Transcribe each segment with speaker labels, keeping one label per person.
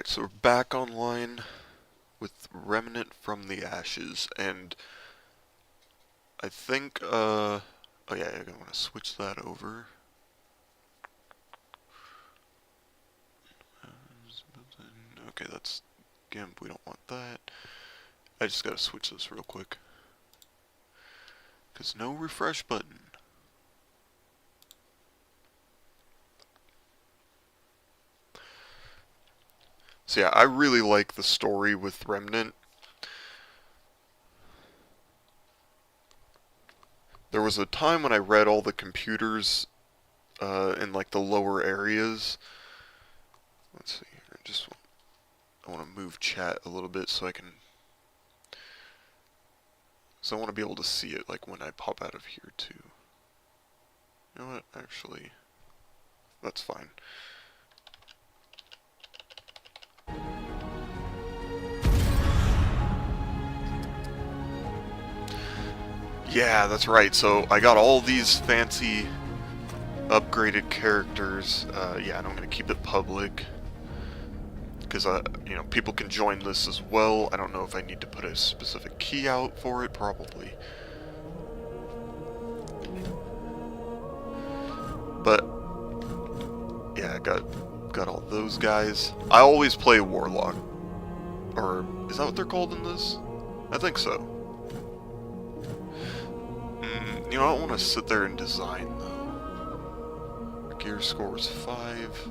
Speaker 1: Alright, so we're back online with Remnant from the Ashes, and I think, oh yeah, I'm gonna switch that over. Okay, that's GIMP, we don't want that. I just gotta switch this real quick. Because no refresh button. So yeah, I really like the story with Remnant. There was a time when I read all the computers in like the lower areas. Let's see here, I want to move chat a little bit so I want to be able to see it like when I pop out of here too. You know what, actually, that's fine. Yeah, that's right. So I got all these fancy upgraded characters. Yeah, and I'm gonna keep it public because you know, people can join this as well. I don't know if I need to put a specific key out for it. Probably, but yeah, I got all those guys. I always play Warlock, or is that what they're called in this? I think so. You know, I don't want to sit there and design though. Gear score is 5.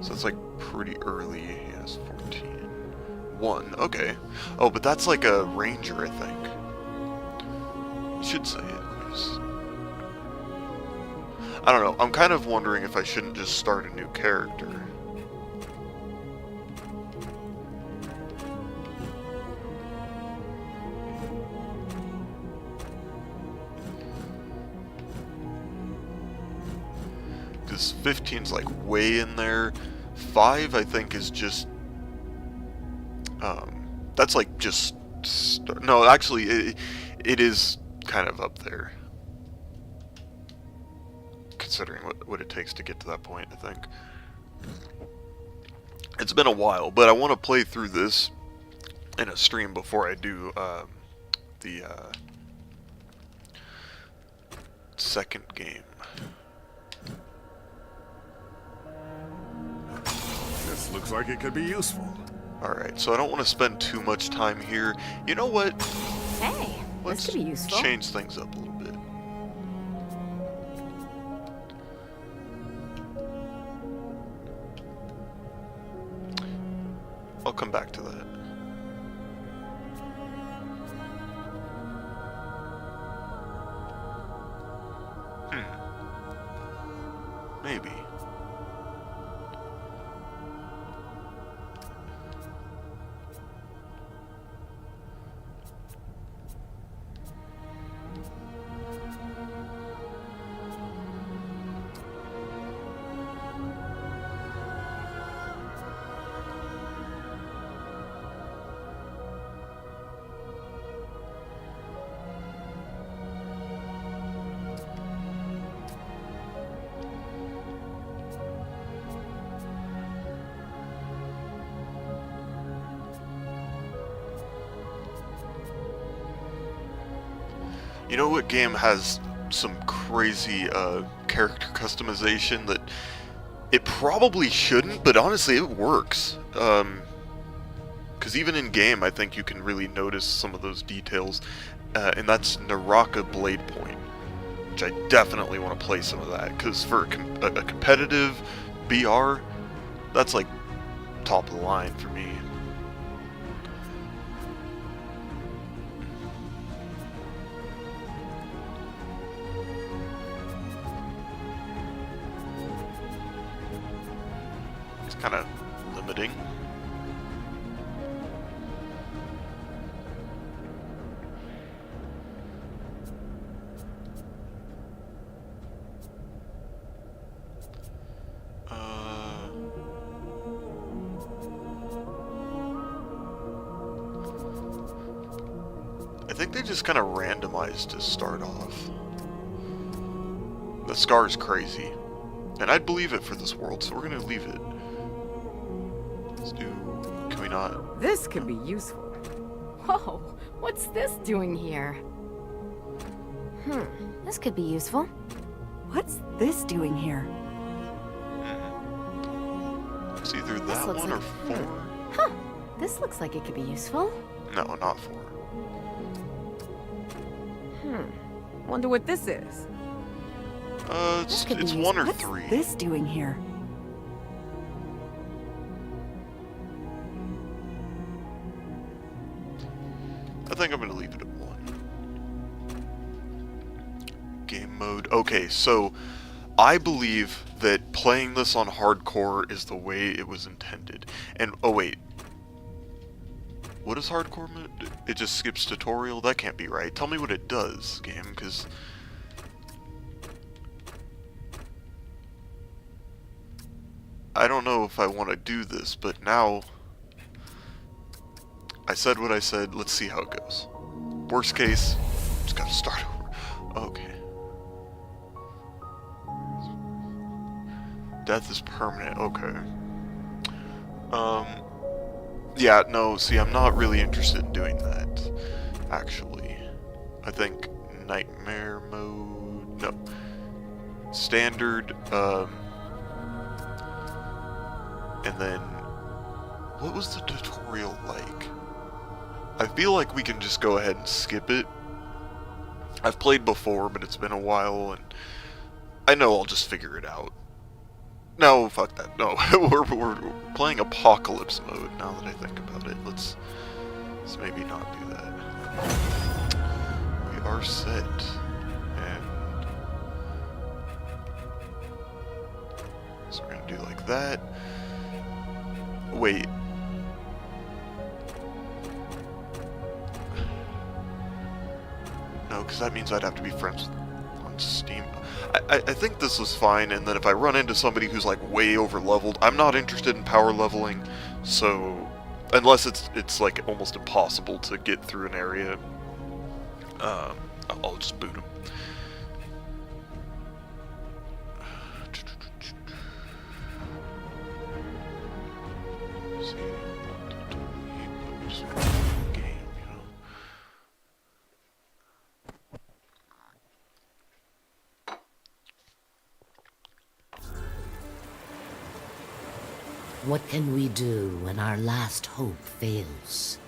Speaker 1: So it's like pretty early. He has 14. 1, okay. Oh, but that's like a ranger, I think. I should say it. I don't know. I'm kind of wondering if I shouldn't just start a new character. Because 15's like way in there. 5, I think, is just that's like just no, actually it is kind of up there, considering what it takes to get to that point. I think it's been a while, but I want to play through this in a stream before I do the second game.
Speaker 2: This looks like it could be useful.
Speaker 1: Alright, so I don't want to spend too much time here. You know what?
Speaker 3: Hey, this could be useful.
Speaker 1: Let's change things up a little bit. I'll come back to that. Maybe. You know what game has some crazy character customization that it probably shouldn't, but honestly it works. Because even in game, I think you can really notice some of those details, and that's Naraka Blade Point, which I definitely want to play some of that. Because for a competitive BR, that's like top of the line for me. Kind of limiting. I think they just kind of randomized to start off. The Scar's crazy, and I'd believe it for this world, so we're gonna leave it. Let's do... Can we not?
Speaker 3: This could be useful. Whoa, what's this doing here?
Speaker 4: This could be useful.
Speaker 3: What's this doing here?
Speaker 1: It's either that
Speaker 4: looks
Speaker 1: one
Speaker 4: like-
Speaker 1: or 4.
Speaker 4: Huh. This looks like it could be useful.
Speaker 1: No, not 4.
Speaker 3: Wonder what this is.
Speaker 1: It's,
Speaker 4: could be
Speaker 1: it's
Speaker 4: used-
Speaker 1: 1 or
Speaker 3: What's
Speaker 1: 3.
Speaker 3: this doing here?
Speaker 1: I think I'm gonna leave it at 1. Game mode. Okay, so I believe that playing this on hardcore is the way it was intended. And, oh wait. What is hardcore mode? It just skips tutorial? That can't be right. Tell me what it does, game, because... I don't know if I want to do this, but now... I said what I said, let's see how it goes. Worst case, just gotta start over. Okay. Death is permanent, okay. Yeah, no, see, I'm not really interested in doing that, actually. I think nightmare mode, no. Standard, and then, what was the tutorial like? I feel like we can just go ahead and skip it. I've played before, but it's been a while, and I know I'll just figure it out. No, fuck that. No, we're playing Apocalypse mode now that I think about it. Let's maybe not do that. We are set. And so we're gonna do like that. Wait. No, because that means I'd have to be friends on Steam. I think this was fine, and then if I run into somebody who's like way over leveled, I'm not interested in power leveling, so unless it's like almost impossible to get through an area, I'll just boot them.
Speaker 5: What can we do when our last hope fails?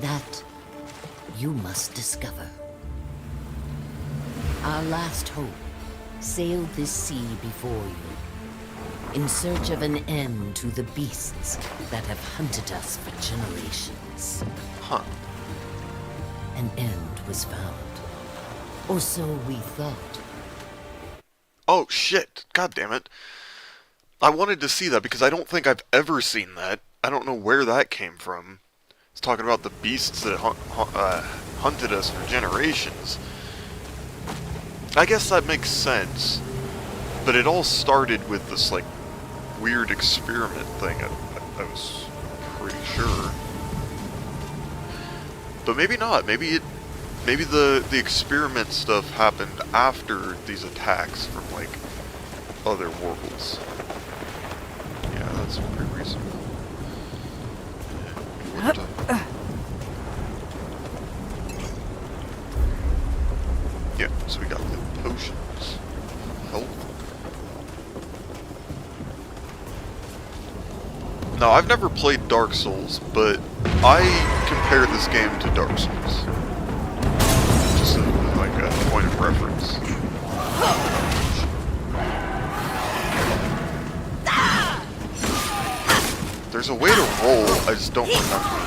Speaker 5: That you must discover. Our last hope sailed this sea before you, in search of an end to the beasts that have hunted us for generations.
Speaker 1: Huh.
Speaker 5: An end was found. Or so we thought.
Speaker 1: Oh shit! God damn it! I wanted to see that because I don't think I've ever seen that. I don't know where that came from. It's talking about the beasts that hunted us for generations. I guess that makes sense. But it all started with this like weird experiment thing. I was pretty sure. But maybe not. Maybe the experiment stuff happened after these attacks from, like, other worlds. Yeah, that's pretty reasonable. What the... Yeah, so we got the potions. Health. Now, I've never played Dark Souls, but I compare this game to Dark Souls. Just like a point of reference. There's a way to roll, I just don't remember.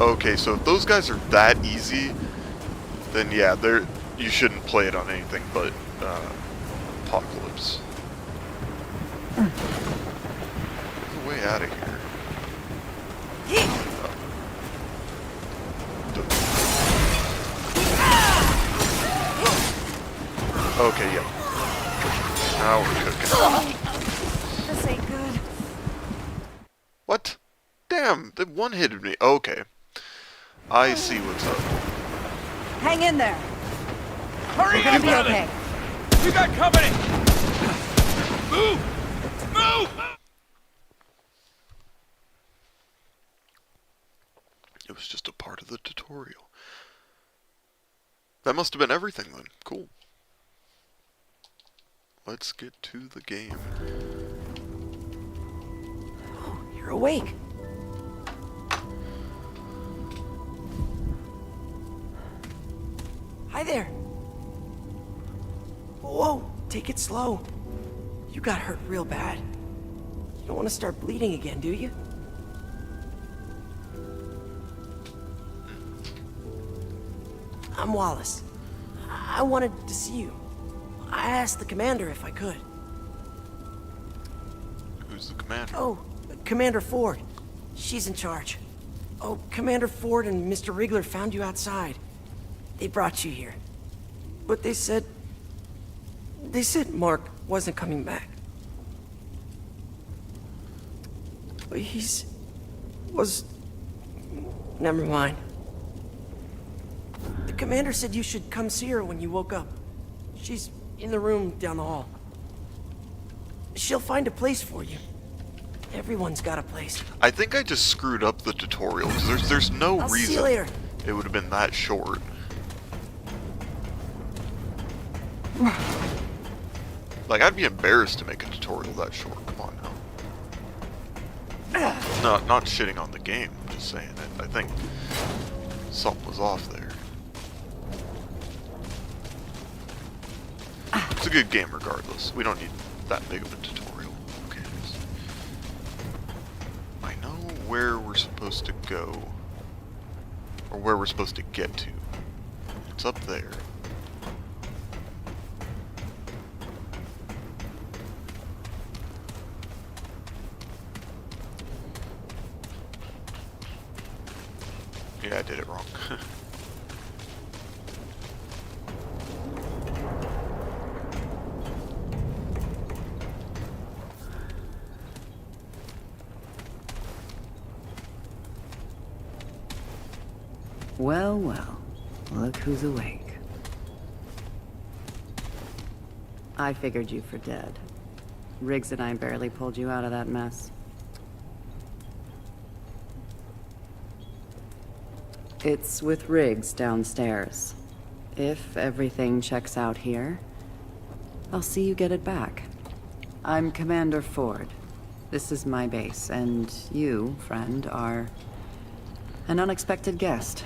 Speaker 1: Okay, so if those guys are that easy, then yeah, you shouldn't play it on anything but Apocalypse. Get the way out of here. Okay, yeah. Now we're cooking.
Speaker 3: This ain't good.
Speaker 1: What? Damn, the one hit me. Okay. I see what's up.
Speaker 3: Hang in there.
Speaker 6: Hurry
Speaker 4: We're gonna
Speaker 6: up,
Speaker 4: be
Speaker 6: Ellie!
Speaker 4: okay.
Speaker 6: We got company! Move! Move!
Speaker 1: It was just a part of the tutorial. That must have been everything then. Cool. Let's get to the game.
Speaker 7: You're awake. Hi there. Whoa, take it slow. You got hurt real bad. You don't want to start bleeding again, do you? I'm Wallace. I wanted to see you. I asked the commander if I could.
Speaker 1: Who's the commander?
Speaker 7: Oh, Commander Ford. She's in charge. Oh, Commander Ford and Mr. Wriggler found you outside. They brought you here. But they said Mark wasn't coming back. Never mind. The commander said you should come see her when you woke up. She's in the room down the hall. She'll find a place for you. Everyone's got a place.
Speaker 1: I think I just screwed up the tutorial, because there's no
Speaker 7: I'll see you
Speaker 1: reason
Speaker 7: later.
Speaker 1: it would have been that short. Like, I'd be embarrassed to make a tutorial that short. Come on now. No, not shitting on the game. I'm just saying it. I think something was off there. It's a good game regardless. We don't need that big of a tutorial. Okay. I know where we're supposed to go. Or where we're supposed to get to. It's up there. Yeah, I did it wrong.
Speaker 8: Well, well, look who's awake. I figured you for dead. Riggs and I barely pulled you out of that mess. It's with Riggs downstairs. If everything checks out here, I'll see you get it back. I'm Commander Ford. This is my base, and you, friend, are an unexpected guest.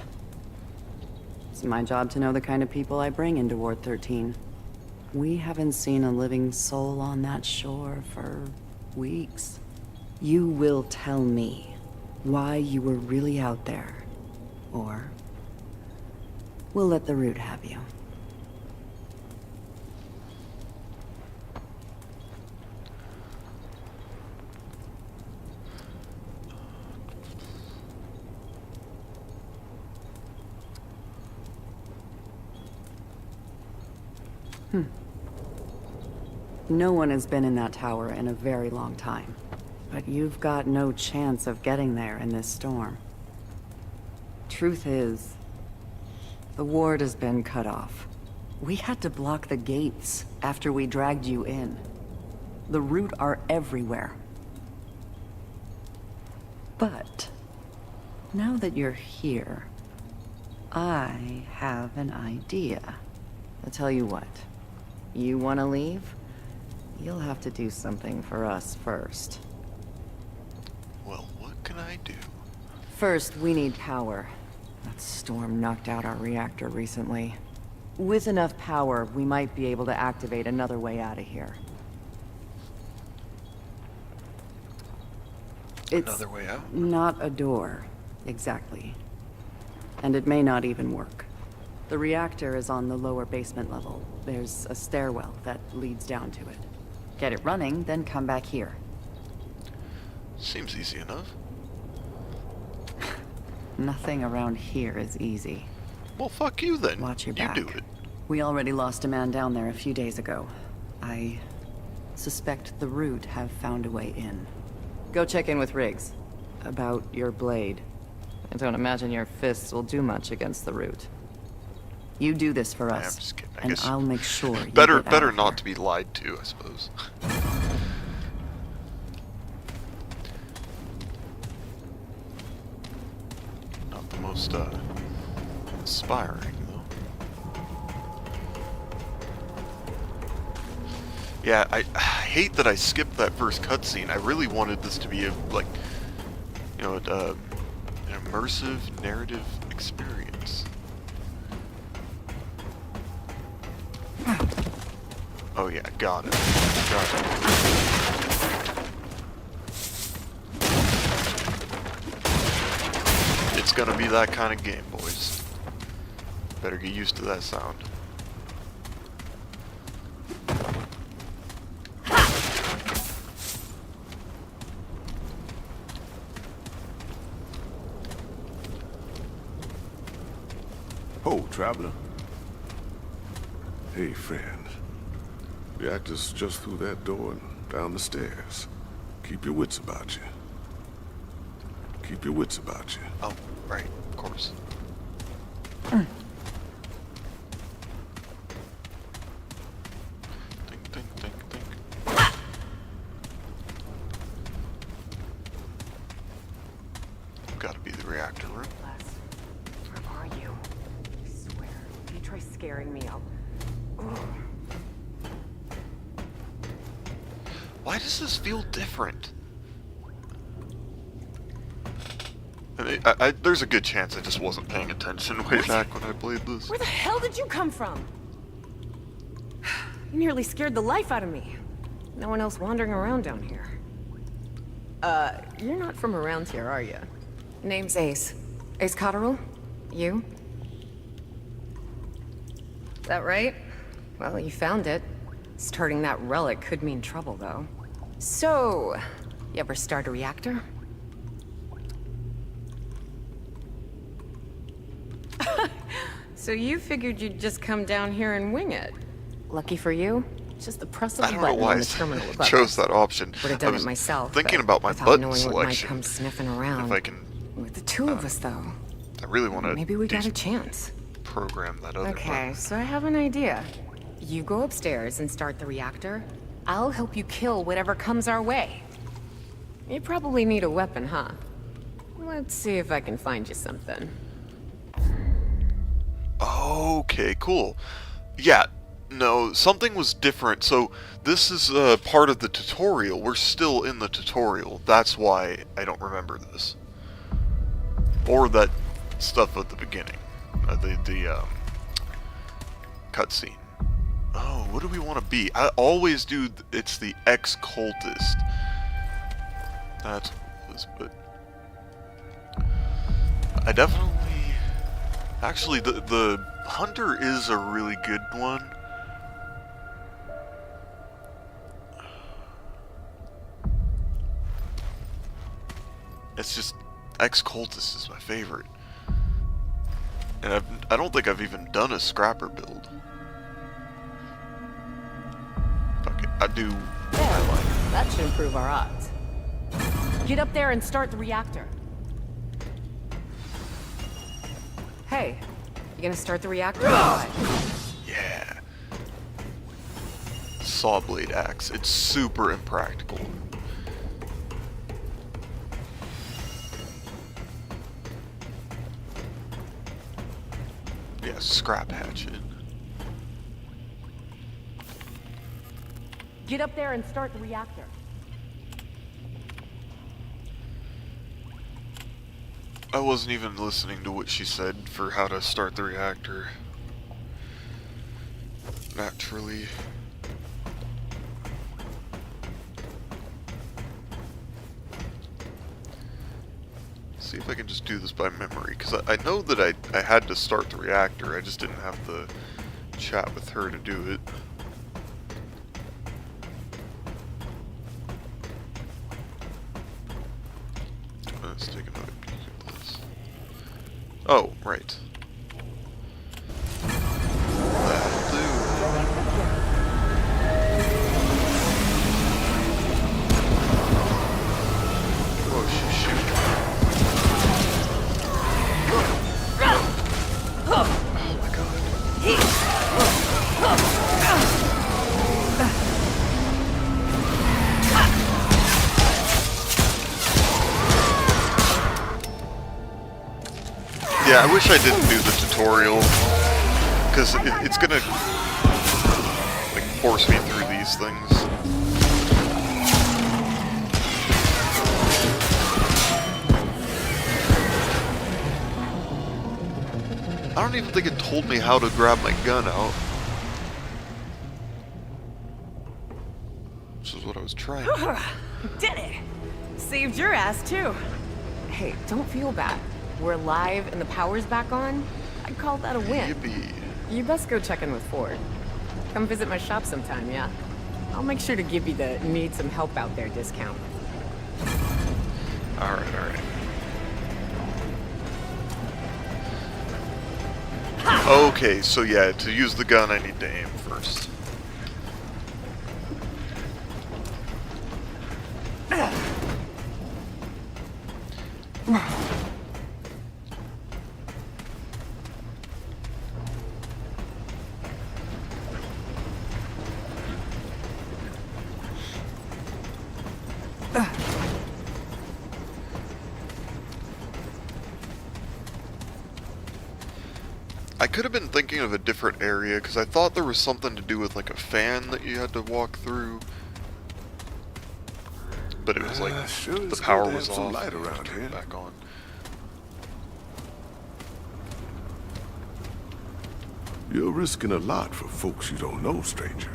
Speaker 8: It's my job to know the kind of people I bring into Ward 13. We haven't seen a living soul on that shore for weeks. You will tell me why you were really out there. Or we'll let the root have you. No one has been in that tower in a very long time. But you've got no chance of getting there in this storm. Truth is, the ward has been cut off. We had to block the gates after we dragged you in. The root are everywhere. But now that you're here, I have an idea. I'll tell you what. You want to leave? You'll have to do something for us first.
Speaker 1: Well, what can I do?
Speaker 8: First, we need power. That storm knocked out our reactor recently. With enough power, we might be able to activate another way out of here. It's
Speaker 1: Another way out?
Speaker 8: not a door, exactly. And it may not even work. The reactor is on the lower basement level. There's a stairwell that leads down to it. Get it running, then come back here.
Speaker 1: Seems easy enough.
Speaker 8: Nothing around here is easy.
Speaker 1: Well, fuck you then.
Speaker 8: Watch your
Speaker 1: You
Speaker 8: back.
Speaker 1: do it.
Speaker 8: We already lost a man down there a few days ago. I suspect the root have found a way in. Go check in with Riggs. About your blade. I don't imagine your fists will do much against the root. You do this for
Speaker 1: I'm
Speaker 8: us,
Speaker 1: just kidding. I
Speaker 8: and
Speaker 1: guess
Speaker 8: I'll make sure you
Speaker 1: better
Speaker 8: get out of
Speaker 1: not
Speaker 8: here.
Speaker 1: to be lied to, I suppose. Not the most inspiring, though. Yeah, I hate that I skipped that first cutscene. I really wanted this to be a, like, you know, an immersive narrative experience. Oh yeah, got it. Got it. It's gonna be that kind of game, boys. Better get used to that sound.
Speaker 2: Ho, traveler. Hey, friend. The actor's just through that door and down the stairs. Keep your wits about you. Keep your wits about you.
Speaker 1: Oh, right, of course. Ding, ding, ding, ding. Gotta be the reactor room.
Speaker 3: Where are you? I swear, if you try scaring me, I'll...
Speaker 1: Why does this feel different? I mean, there's a good chance I just wasn't paying attention way back when I played this.
Speaker 3: Where the hell did you come from? You nearly scared the life out of me. No one else wandering around down here. You're not from around here, are you? Name's Ace. Ace Cotterill? You? Is that right? Well, you found it. Starting that relic could mean trouble, though. So, you ever start a reactor? So you figured you'd just come down here and wing it? Lucky for you, it's just the press of
Speaker 1: I
Speaker 3: a
Speaker 1: don't know
Speaker 3: button
Speaker 1: why
Speaker 3: on
Speaker 1: I
Speaker 3: the terminal above
Speaker 1: chose
Speaker 3: us.
Speaker 1: that option.
Speaker 3: Would have
Speaker 1: I
Speaker 3: done
Speaker 1: was
Speaker 3: it myself.
Speaker 1: thinking
Speaker 3: but
Speaker 1: about my
Speaker 3: without
Speaker 1: button
Speaker 3: knowing what might
Speaker 1: selection.
Speaker 3: come sniffing around.
Speaker 1: If I can,
Speaker 3: With the two of us, though,
Speaker 1: I really want to
Speaker 3: maybe we got a chance.
Speaker 1: program that other
Speaker 3: Okay,
Speaker 1: button.
Speaker 3: so I have an idea. You go upstairs and start the reactor. I'll help you kill whatever comes our way. You probably need a weapon, huh? Let's see if I can find you something.
Speaker 1: Okay, cool. Yeah, no, something was different. So this is part of the tutorial. We're still in the tutorial. That's why I don't remember this. Or that stuff at the beginning. The cutscene. Oh, what do we want to be? I always do, it's the ex-cultist. That's what it was, but... I definitely... Actually, the hunter is a really good one. It's just ex-cultist is my favorite, and I don't think I've even done a scrapper build. Fuck it, I do. I like.
Speaker 3: That should improve our odds. Get up there and start the reactor. Hey, you gonna start the reactor?
Speaker 1: Yeah. Saw blade axe. It's super impractical. Yeah, scrap hatchet.
Speaker 3: Get up there and start the reactor.
Speaker 1: I wasn't even listening to what she said for how to start the reactor. Naturally. See if I can just do this by memory, because I know that I had to start the reactor, I just didn't have the chat with her to do it. Let's take another peek at this. Oh, right. That'll do. Whoa, she's shooting. Oh my god. Yeah, I wish I didn't do the tutorial, because it's gonna like force me through these things. I don't even think it told me how to grab my gun out. This is what I was trying.
Speaker 3: Did it! Saved your ass, too. Hey, don't feel bad. We're live and the power's back on. I'd call that a win.
Speaker 1: Yippee.
Speaker 3: You best go check in with Ford. Come visit my shop sometime, yeah? I'll make sure to give you the need some help out there discount.
Speaker 1: Alright, alright. Okay, so yeah, to use the gun I need to aim first. I could have been thinking of a different area, because I thought there was something to do with like a fan that you had to walk through. But it was like,
Speaker 2: Sure
Speaker 1: the
Speaker 2: is
Speaker 1: power
Speaker 2: good to
Speaker 1: was
Speaker 2: have some
Speaker 1: off,
Speaker 2: light
Speaker 1: and it
Speaker 2: around
Speaker 1: turned
Speaker 2: here.
Speaker 1: back on.
Speaker 2: You're risking a lot for folks you don't know, stranger.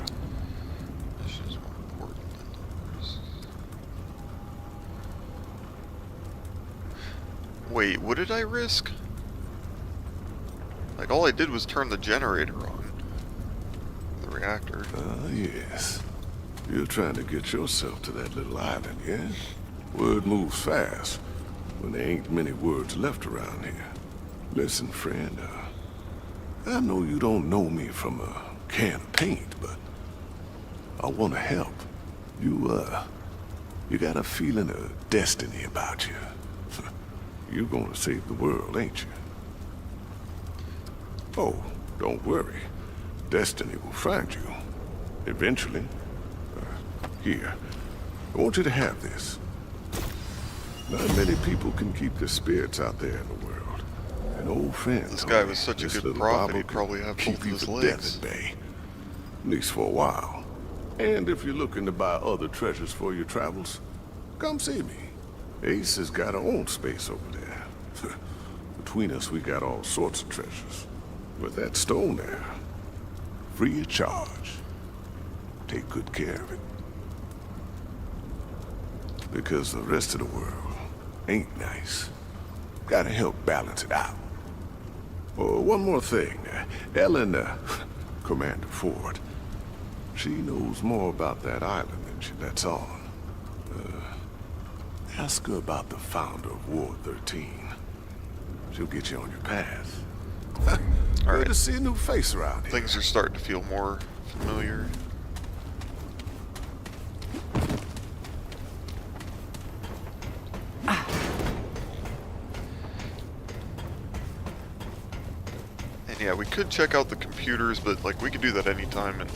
Speaker 1: This is more important than others. Wait, what did I risk? Like, all I did was turn the generator on. The reactor.
Speaker 2: Yes. You're trying to get yourself to that little island, yeah? Word moves fast when there ain't many words left around here. Listen, friend, I know you don't know me from a can of paint, but I want to help. You got a feeling of destiny about you. You're gonna save the world, ain't you? Oh, don't worry. Destiny will find you. Eventually. Here. I want you to have this. Not many people can keep their spirits out there in the world. An old friend.
Speaker 1: This
Speaker 2: told
Speaker 1: guy
Speaker 2: me
Speaker 1: was such a
Speaker 2: this
Speaker 1: good
Speaker 2: little
Speaker 1: prophet,
Speaker 2: Bible
Speaker 1: he'd probably
Speaker 2: can
Speaker 1: have
Speaker 2: keep
Speaker 1: both of
Speaker 2: you
Speaker 1: his
Speaker 2: from
Speaker 1: legs.
Speaker 2: death at bay. At least for a while. And if you're looking to buy other treasures for your travels, come see me. Ace has got her own space over there. Between us, we got all sorts of treasures. With that stone there, free of charge. Take good care of it. Because the rest of the world ain't nice. Gotta help balance it out. Oh, one more thing. Ellen, Commander Ford, she knows more about that island than she lets on. Ask her about the founder of Ward 13. She'll get you on your path. Good
Speaker 1: Alright.
Speaker 2: to see a new face around here.
Speaker 1: Things are starting to feel more familiar. And yeah, we could check out the computers, but like we could do that anytime, and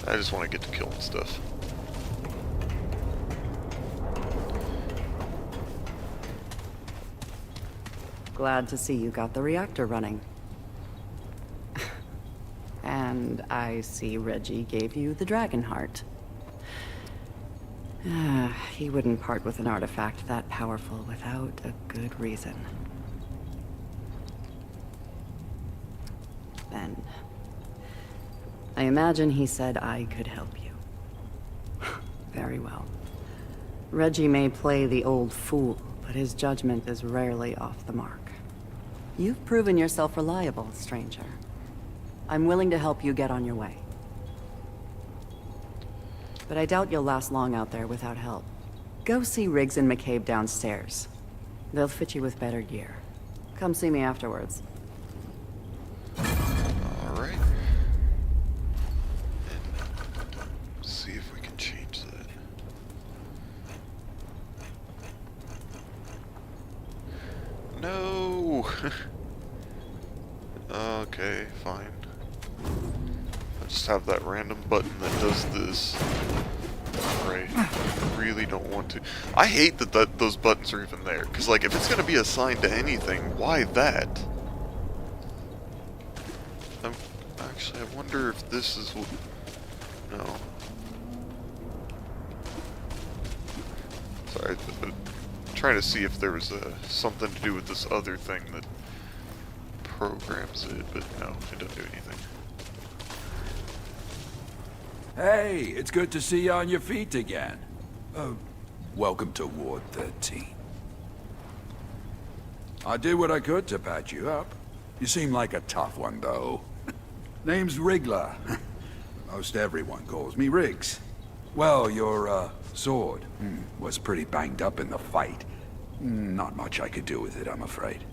Speaker 1: I just want to get to killing stuff.
Speaker 8: Glad to see you got the reactor running. And I see Reggie gave you the dragon heart. He wouldn't part with an artifact that powerful without a good reason. Then, I imagine he said I could help you. Very well. Reggie may play the old fool, but his judgment is rarely off the mark. You've proven yourself reliable, stranger. I'm willing to help you get on your way. But I doubt you'll last long out there without help. Go see Riggs and McCabe downstairs. They'll fit you with better gear. Come see me afterwards.
Speaker 1: Alright. And see if we can change that. No! Okay, fine. I just have that random button that does this. Right. I really don't want to. I hate that those buttons are even there. Because, like, if it's going to be assigned to anything, why that? Actually, I wonder if this is what... No. Sorry, I'm trying to see if there was something to do with this other thing that programs it, but no, it doesn't do anything.
Speaker 6: Hey, it's good to see you on your feet again. Welcome to Ward 13. I did what I could to patch you up. You seem like a tough one, though. Name's Wriggler. Most everyone calls me Riggs. Well, your, sword was pretty banged up in the fight. Not much I could do with it, I'm afraid.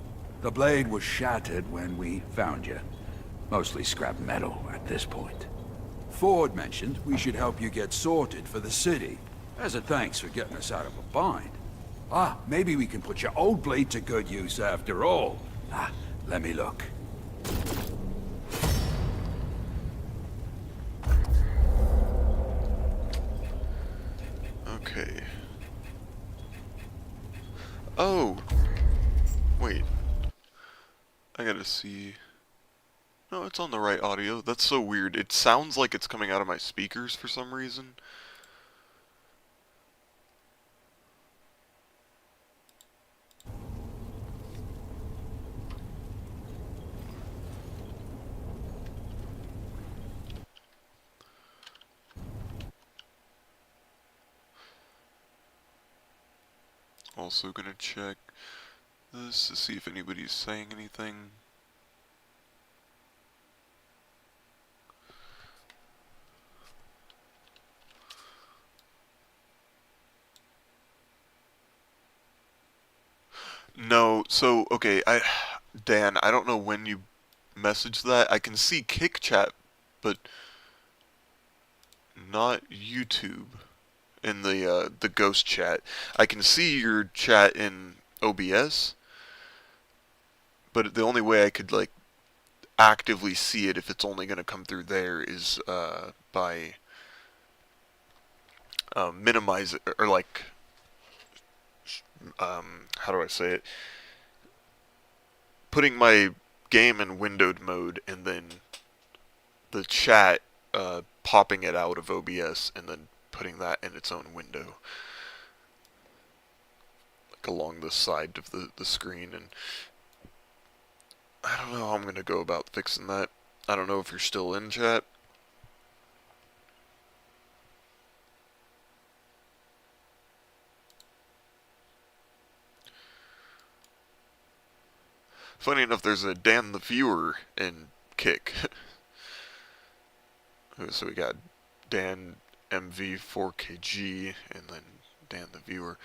Speaker 6: The blade was shattered when we found you. Mostly scrap metal at this point. Ford mentioned we should help you get sorted for the city, as a thanks for getting us out of a bind. Maybe we can put your old blade to good use after all. Let me look.
Speaker 1: Okay. Oh! Wait. I gotta see... No, it's on the right audio. That's so weird. It sounds like it's coming out of my speakers for some reason. Also gonna check this to see if anybody's saying anything. No, so, okay, Dan, I don't know when you messaged that. I can see Kick Chat, but not YouTube in the ghost chat. I can see your chat in OBS, but the only way I could, like, actively see it if it's only going to come through there is, by, minimize it, or like, how do I say it? Putting my game in windowed mode and then the chat popping it out of OBS and then putting that in its own window, like along the side of the screen. And I don't know how I'm gonna go about fixing that. I don't know if you're still in chat. Funny enough, there's a Dan the Viewer in Kick. So we got Dan MV4KG and then Dan the Viewer.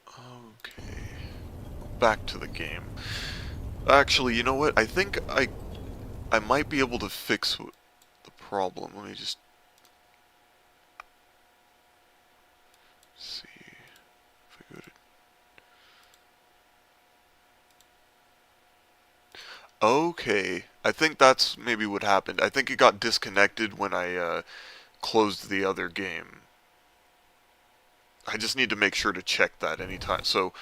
Speaker 1: Okay. Back to the game. Actually, you know what? I think I might be able to fix the problem. Let me just see if I go to... Okay, I think that's maybe what happened. I think it got disconnected when I closed the other game. I just need to make sure to check that anytime. So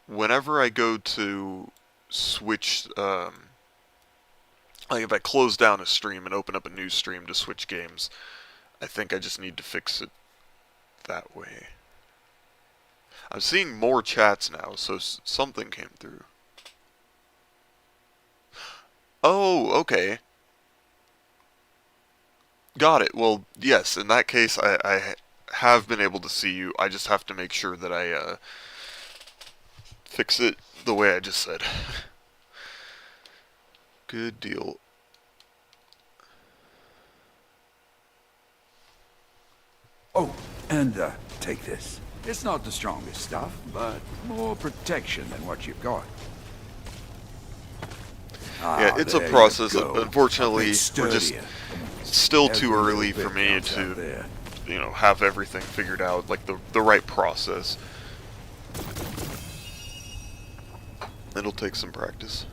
Speaker 1: whenever I go to switch, like if I close down a stream and open up a new stream to switch games, I think I just need to fix it that way. I'm seeing more chats now, so something came through. Oh, okay. Got it. Well, yes, in that case, I have been able to see you. I just have to make sure that I fix it the way I just said. Good deal.
Speaker 6: Oh, and, take this. It's not the strongest stuff, but more protection than what you've got.
Speaker 1: Yeah, it's a
Speaker 6: there
Speaker 1: process.
Speaker 6: you go.
Speaker 1: Unfortunately,
Speaker 6: A bit
Speaker 1: we're just
Speaker 6: sturdier.
Speaker 1: still too
Speaker 6: Every
Speaker 1: early
Speaker 6: little
Speaker 1: for
Speaker 6: bit
Speaker 1: me
Speaker 6: counts out
Speaker 1: to,
Speaker 6: there.
Speaker 1: you know, have everything figured out, like the right process. It'll take some practice.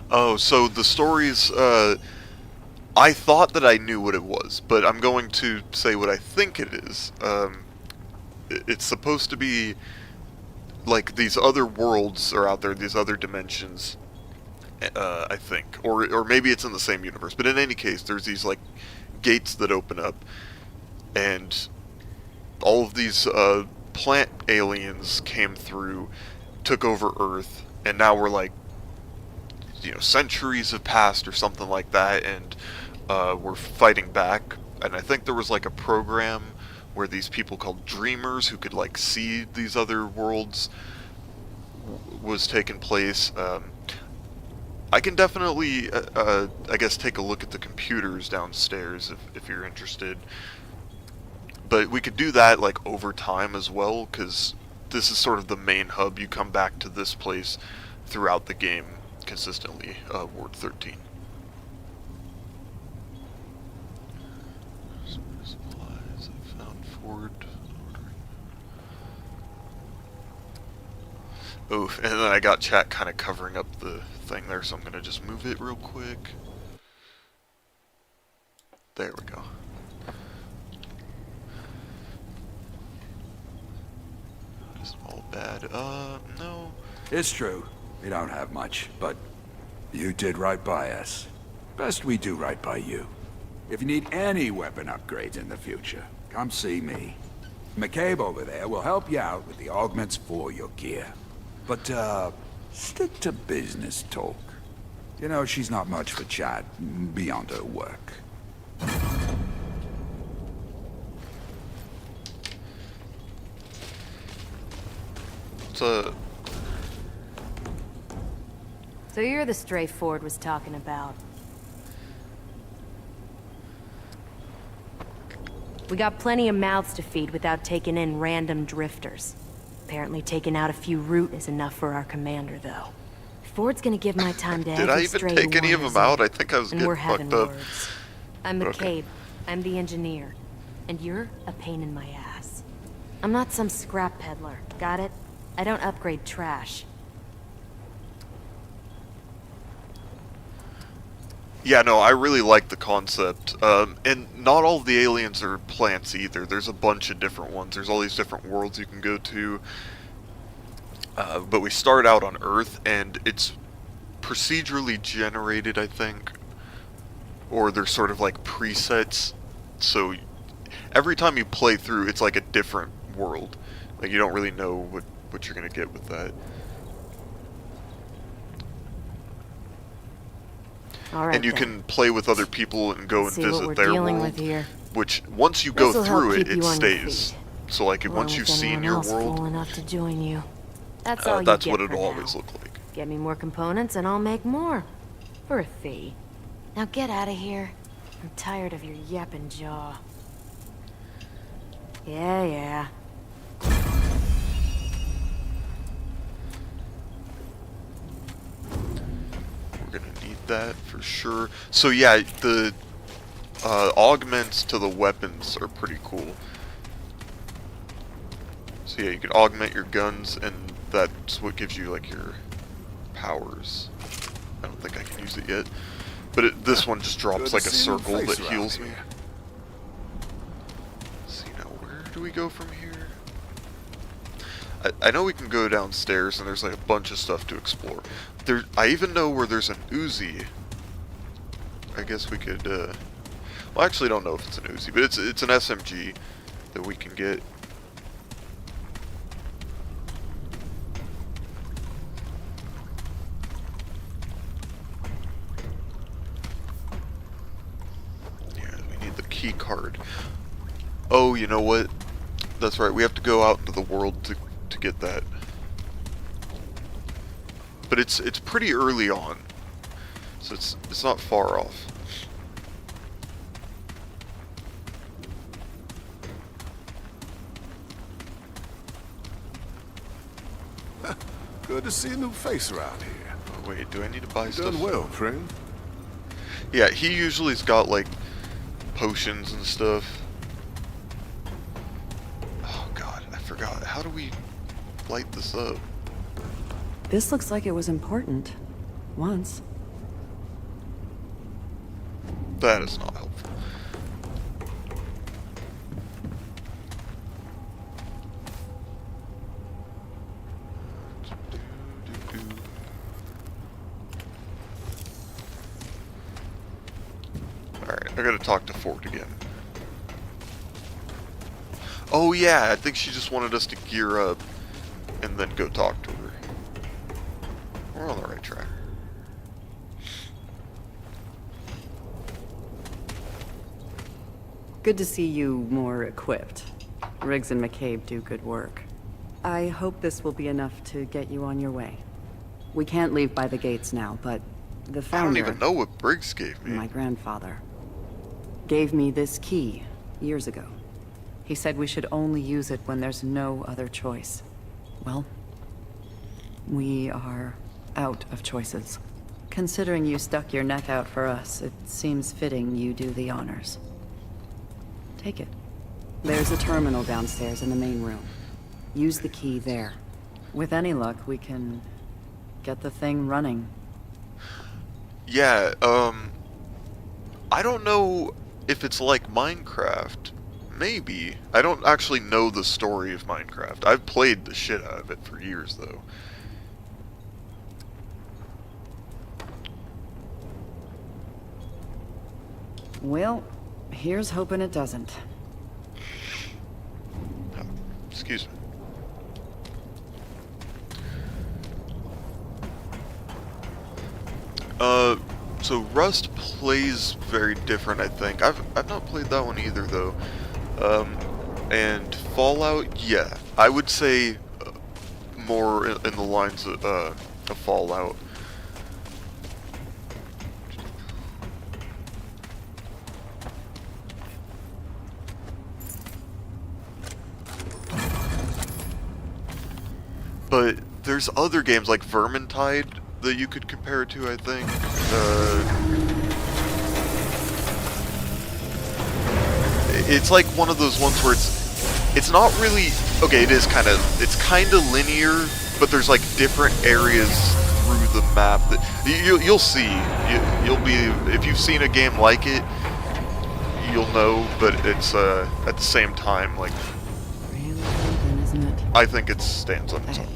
Speaker 1: Oh, so the stories, I thought that I knew what it was, but I'm going to say what I think it is. It's supposed to be like these other worlds are out there, these other dimensions, I think. Or maybe it's in the same universe, but in any case, there's these, like, gates that open up, and all of these plant aliens came through, took over Earth, and now we're like, you know, centuries have passed or something like that, and we're fighting back. And I think there was like a program where these people called dreamers who could like see these other worlds was taking place. I can definitely, I guess, take a look at the computers downstairs if you're interested. But we could do that like over time as well, because this is sort of the main hub. You come back to this place throughout the game consistently. Ward 13. Supplies. I found Ford. Oof, and then I got chat kind of covering up the thing there, so I'm gonna just move it real quick. There we go. It's all bad. No.
Speaker 6: It's true. We don't have much, but you did right by us. Best we do right by you. If you need any weapon upgrades in the future, come see me. McCabe over there will help you out with the augments for your gear. But, stick to business talk. You know, she's not much for chat beyond her work.
Speaker 4: So you're the stray Ford was talking about. We got plenty of mouths to feed without taking in random drifters. Apparently taking out a few root is enough for our commander, though. Ford's gonna give my time to
Speaker 1: Did I even take any of them out? I think I was
Speaker 4: and
Speaker 1: getting
Speaker 4: we're having
Speaker 1: fucked up.
Speaker 4: words. I'm McCabe.
Speaker 1: Okay.
Speaker 4: I'm the engineer. And you're a pain in my ass. I'm not some scrap peddler. Got it? I don't upgrade trash.
Speaker 1: Yeah, no, I really like the concept. And not all of the aliens are plants either. There's a bunch of different ones. There's all these different worlds you can go to. But we start out on Earth, and it's procedurally generated, I think. Or they're sort of like presets. So every time you play through, it's like a different world. Like, you don't really know what you're going to get with that.
Speaker 4: All right,
Speaker 1: And you
Speaker 4: then.
Speaker 1: can play with other people and go and
Speaker 4: See what
Speaker 1: visit
Speaker 4: we're
Speaker 1: their
Speaker 4: dealing
Speaker 1: world,
Speaker 4: with here.
Speaker 1: which once you go
Speaker 4: This'll help
Speaker 1: through it,
Speaker 4: keep
Speaker 1: it
Speaker 4: you on your
Speaker 1: stays.
Speaker 4: feet.
Speaker 1: So like
Speaker 4: Along
Speaker 1: once
Speaker 4: with
Speaker 1: you've seen
Speaker 4: anyone
Speaker 1: your
Speaker 4: else fool
Speaker 1: world,
Speaker 4: enough to join you. That's all you
Speaker 1: that's
Speaker 4: get
Speaker 1: what
Speaker 4: for
Speaker 1: it'll always
Speaker 4: now.
Speaker 1: look like.
Speaker 4: Get me more components and I'll make more. For a fee. Now get out of here. I'm tired of your yapping jaw. Yeah.
Speaker 1: We're gonna need that for sure. So yeah, the augments to the weapons are pretty cool. So yeah, you can augment your guns, and that's what gives you like your powers. I don't think I can use it yet, but this one just drops
Speaker 2: Good
Speaker 1: like
Speaker 2: to
Speaker 1: a
Speaker 2: see new
Speaker 1: circle
Speaker 2: face
Speaker 1: that
Speaker 2: around
Speaker 1: heals me.
Speaker 2: here.
Speaker 1: See now, where do we go from here? I know we can go downstairs, and there's like a bunch of stuff to explore. I even know where there's an Uzi. I guess we could. Well, I actually don't know if it's an Uzi, but it's an SMG that we can get. Yeah, we need the key card. Oh, you know what? That's right. We have to go out into the world to get that. But it's pretty early on, so it's not far off.
Speaker 2: Good to see a new face around here.
Speaker 1: Oh wait, do I need to buy
Speaker 2: You
Speaker 1: stuff?
Speaker 2: done well, friend.
Speaker 1: Yeah, he usually's got like potions and stuff. Oh god, I forgot. How do we light this up?
Speaker 8: This looks like it was important. Once.
Speaker 1: That is not helpful. Alright, I gotta talk to Ford again. Oh yeah, I think she just wanted us to gear up and then go talk to her. We're on the right track.
Speaker 8: Good to see you more equipped. Riggs and McCabe do good work. I hope this will be enough to get you on your way. We can't leave by the gates now, but the
Speaker 1: I
Speaker 8: founder...
Speaker 1: don't even know what Briggs gave me.
Speaker 8: My grandfather gave me this key years ago. He said we should only use it when there's no other choice. Well, we are out of choices. Considering you stuck your neck out for us, it seems fitting you do the honors. Take it. There's a terminal downstairs in the main room. Use the key there. With any luck, we can get the thing running.
Speaker 1: Yeah, I don't know if it's like Minecraft. Maybe. I don't actually know the story of Minecraft. I've played the shit out of it for years, though.
Speaker 8: Well, here's hoping it doesn't.
Speaker 1: Oh, excuse me. So Rust plays very different, I think. I've not played that one either, though. And Fallout, yeah, I would say more in the lines of Fallout. But there's other games like Vermintide that you could compare it to, I think. It's like one of those ones where it's not really, okay, it's kind of linear, but there's like different areas through the map that you'll see. You'll be, if you've seen a game like it, you'll know. But it's at the same time, like,
Speaker 8: Really something, isn't it?
Speaker 1: I think it stands on its own.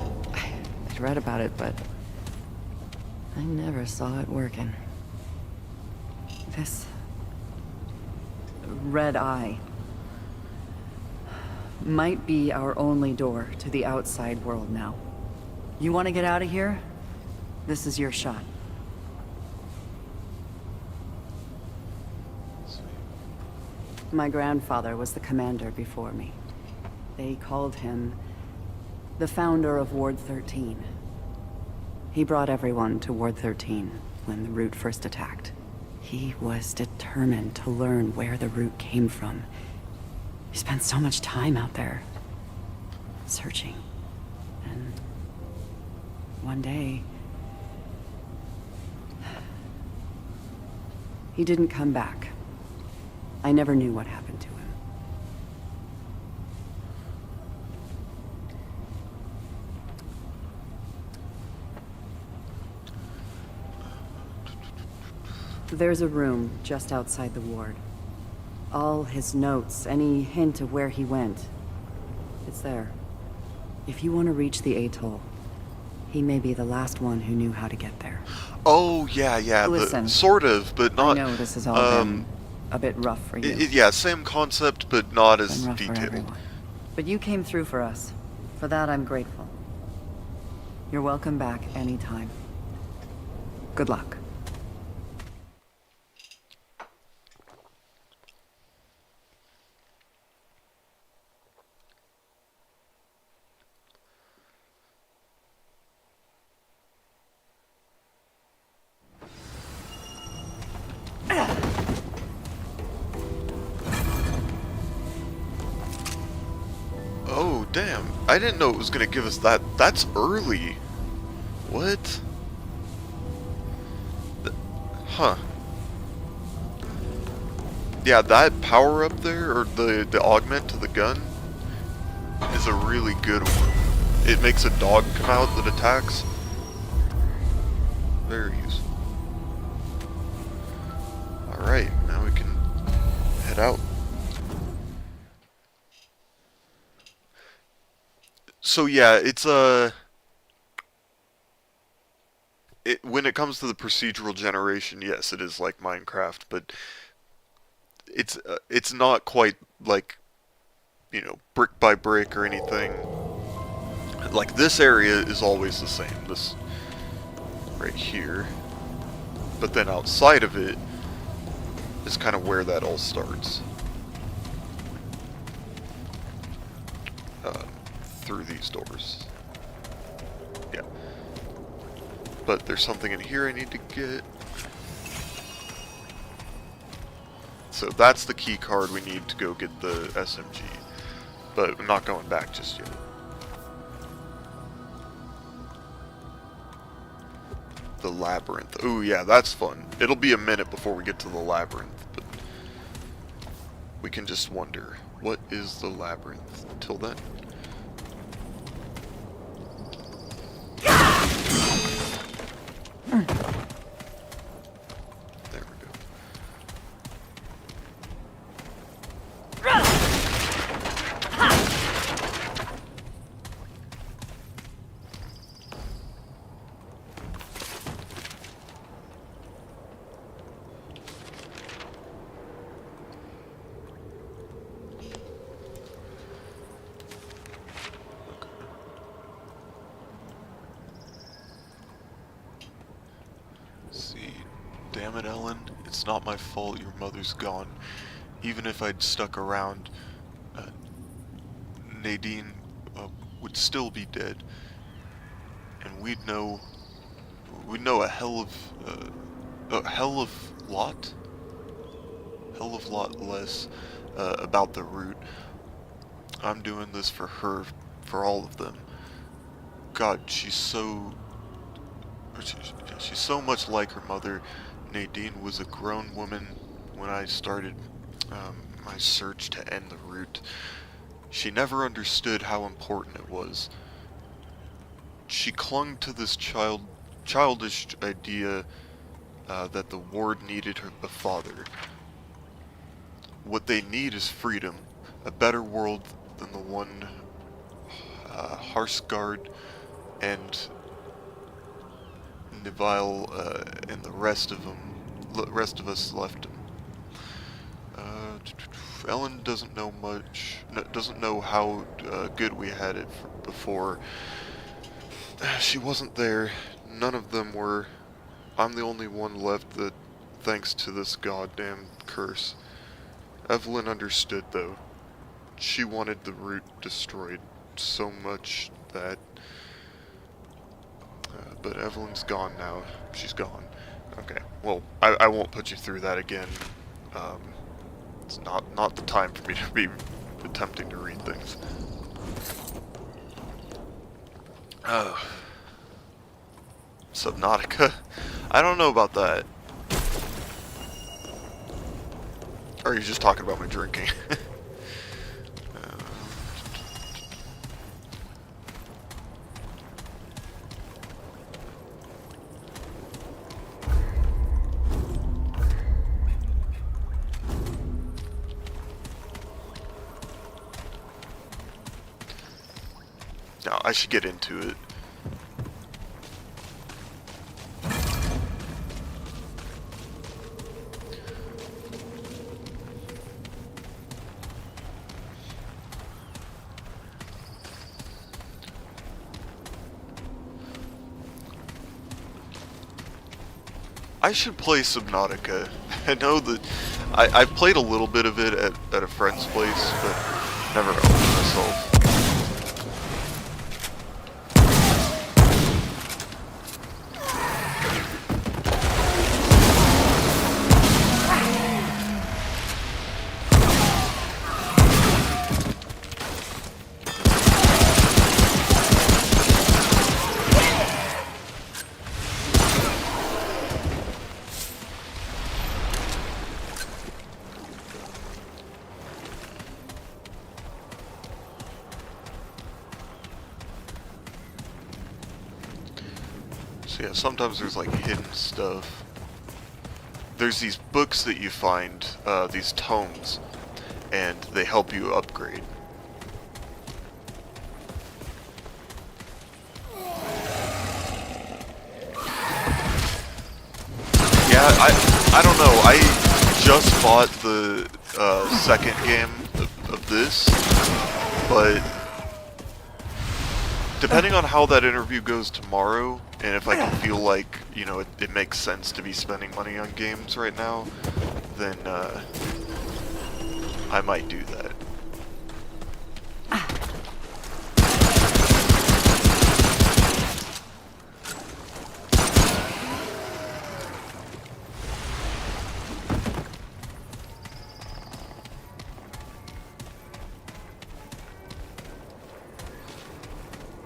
Speaker 8: I'd read about it, but I never saw it working. This red eye might be our only door to the outside world now. You want to get out of here? This is your shot. My grandfather was the commander before me. They called him the founder of Ward 13. He brought everyone to Ward 13 when the Root first attacked. He was determined to learn where the Root came from. He spent so much time out there, searching. And one day, he didn't come back. I never knew what happened to him. There's a room just outside the ward. All his notes, any hint of where he went, it's there. If you want to reach the atoll, he may be the last one who knew how to get there.
Speaker 1: Oh yeah,
Speaker 8: Listen,
Speaker 1: sort of, but not.
Speaker 8: I know this has all been a bit rough for you.
Speaker 1: Yeah, same concept, but not as
Speaker 8: Been rough for
Speaker 1: detailed.
Speaker 8: everyone. But you came through for us. For that, I'm grateful. You're welcome back anytime. Good luck.
Speaker 1: Oh, damn. I didn't know it was gonna give us that. That's early. What? Huh. Yeah, that power up there, or the augment to the gun, is a really good one. It makes a dog come out that attacks. Very useful. Alright, now we can head out. So yeah, it's when it comes to the procedural generation, yes, it is like Minecraft, but it's not quite like, you know, brick by brick or anything. Like, this area is always the same, this right here. But then outside of it is kind of where that all starts. Through these doors. Yeah. But there's something in here I need to get. So that's the key card we need to go get the SMG. But I'm not going back just yet. The labyrinth. Ooh, yeah, that's fun. It'll be a minute before we get to the labyrinth, but we can just wonder, what is the labyrinth? Till then. There we go. See, damn it, Ellen. It's not my fault your mother's gone. Even if I'd stuck around, Nadine would still be dead, and we'd know a hell of lot less about the root. I'm doing this for her, for all of them. God, she's so much like her mother. Nadine was a grown woman when I started my search to end the root. She never understood how important it was. She clung to this childish idea that the ward needed a father. What they need is freedom, a better world than the one Harsgard and Neville and the rest of us left him. Ellen doesn't know much, doesn't know how good we had it before. She wasn't there. None of them were. I'm the only one left that, thanks to this goddamn curse. Evelyn understood, though. She wanted the root destroyed so much that... but Evelyn's gone now. She's gone. Okay, well, I won't put you through that again. It's not the time for me to be attempting to read things. Subnautica? I don't know about that. Or are you just talking about my drinking? No, I should get into it. I should play Subnautica. I know that I played a little bit of it at a friend's place, but never owned it myself. So yeah, sometimes there's like hidden stuff. There's these books that you find, these tomes, and they help you upgrade. Yeah, I don't know. I just bought the second game of this, but depending on how that interview goes tomorrow, and if I can feel like, you know, it makes sense to be spending money on games right now, then I might do that.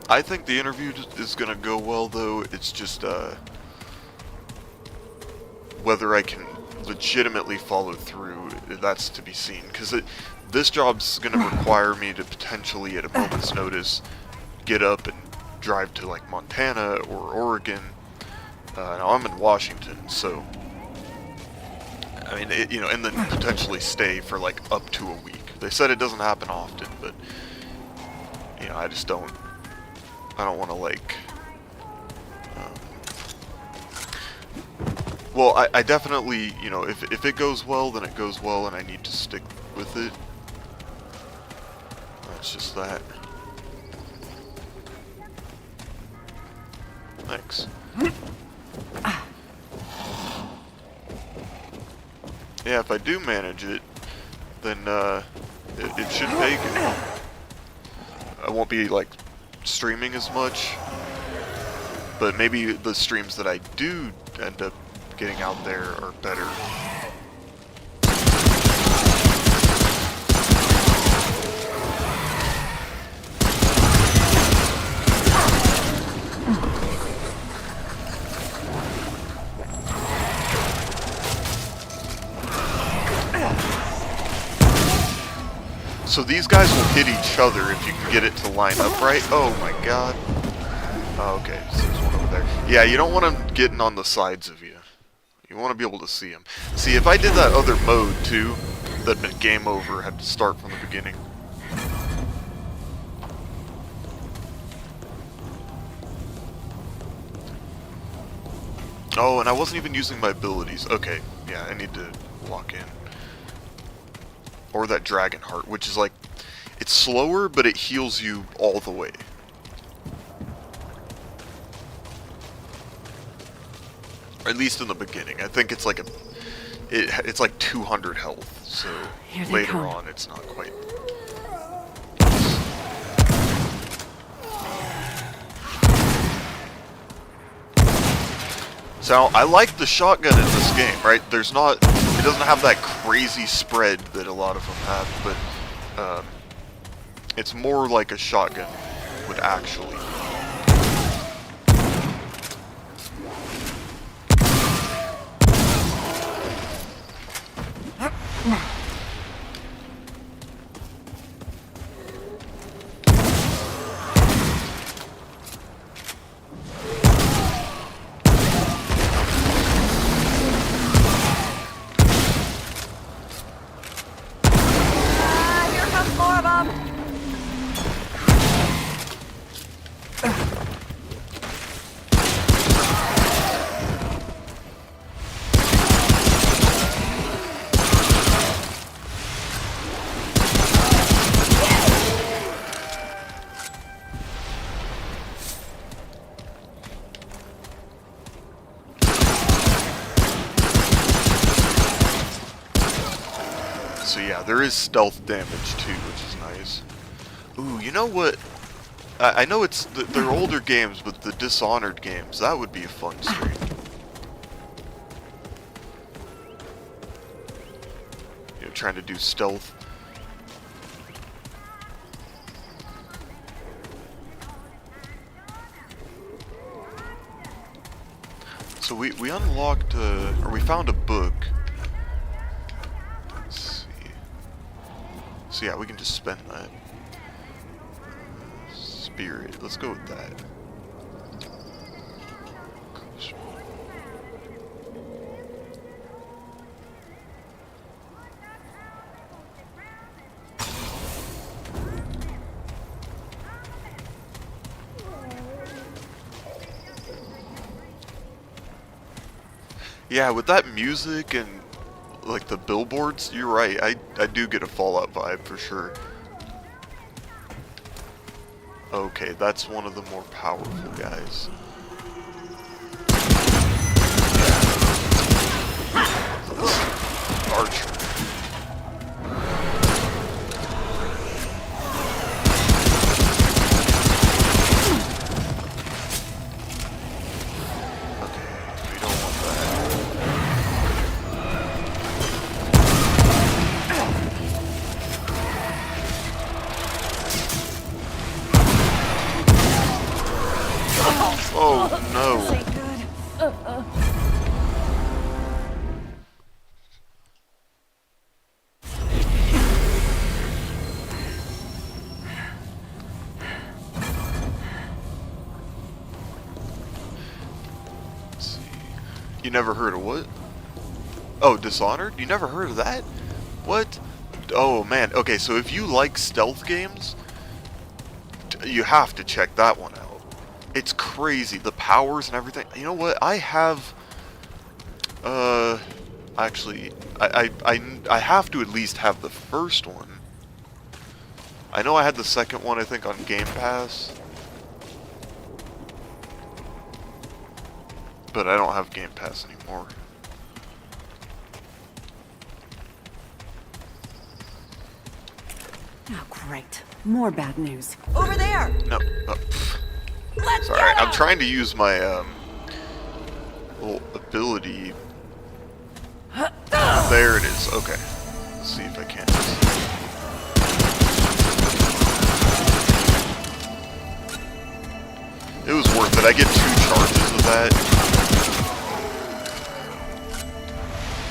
Speaker 1: I think the interview is gonna go well, though. It's just whether I can legitimately follow through, that's to be seen. Because this job's gonna require me to potentially, at a moment's notice, get up and drive to like Montana or Oregon. Now I'm in Washington, so I mean, you know, and then potentially stay for like up to a week. They said it doesn't happen often, but you know, I just don't. I don't want to like. Well, I definitely, you know, if it goes well, then it goes well, and I need to stick with it. That's just that. Thanks. Yeah, if I do manage it, then it should make it. I won't be like streaming as much, but maybe the streams that I do end up getting out there are better. So these guys will hit each other if you can get it to line up right. Oh my god. Oh, okay, so there's one over there. Yeah, you don't want them getting on the sides of you. You want to be able to see them. See, if I did that other mode too, that'd been game over, had to start from the beginning. Oh, and I wasn't even using my abilities. Okay, yeah, I need to lock in. Or that Dragon Heart, which is like, it's slower, but it heals you all the way. Or at least in the beginning. I think it's like it's like 200 health, so later on it's not quite. So I like the shotgun in this game, right? There's not, it doesn't have that crazy spread that a lot of them have, but it's more like a shotgun would actually. So yeah, there is stealth damage too, which is nice. Ooh, you know what? I know it's they're older games, but the Dishonored games, that would be a fun stream. You know, trying to do stealth. So we unlocked, or we found a book. Let's see. So yeah, we can just spend that. Spirit, let's go with that. Yeah, with that music and like the billboards, you're right. I do get a Fallout vibe for sure. Okay, that's one of the more powerful guys. Archer. Oh no. Let's see. You never heard of what? Oh, Dishonored? You never heard of that? What? Oh man. Okay, so if you like stealth games, you have to check that one out. It's crazy, the powers and everything. You know what? I have, actually, I have to at least have the first one. I know I had the second one, I think, on Game Pass. But I don't have Game Pass anymore.
Speaker 8: Oh, great. More bad news.
Speaker 7: Over there!
Speaker 1: No. Oh,
Speaker 7: Let's
Speaker 1: sorry,
Speaker 7: get
Speaker 1: I'm
Speaker 7: him!
Speaker 1: trying to use my, little ability. There it is. Okay. Let's see if I can. It was worth it. I get 2 charges of that.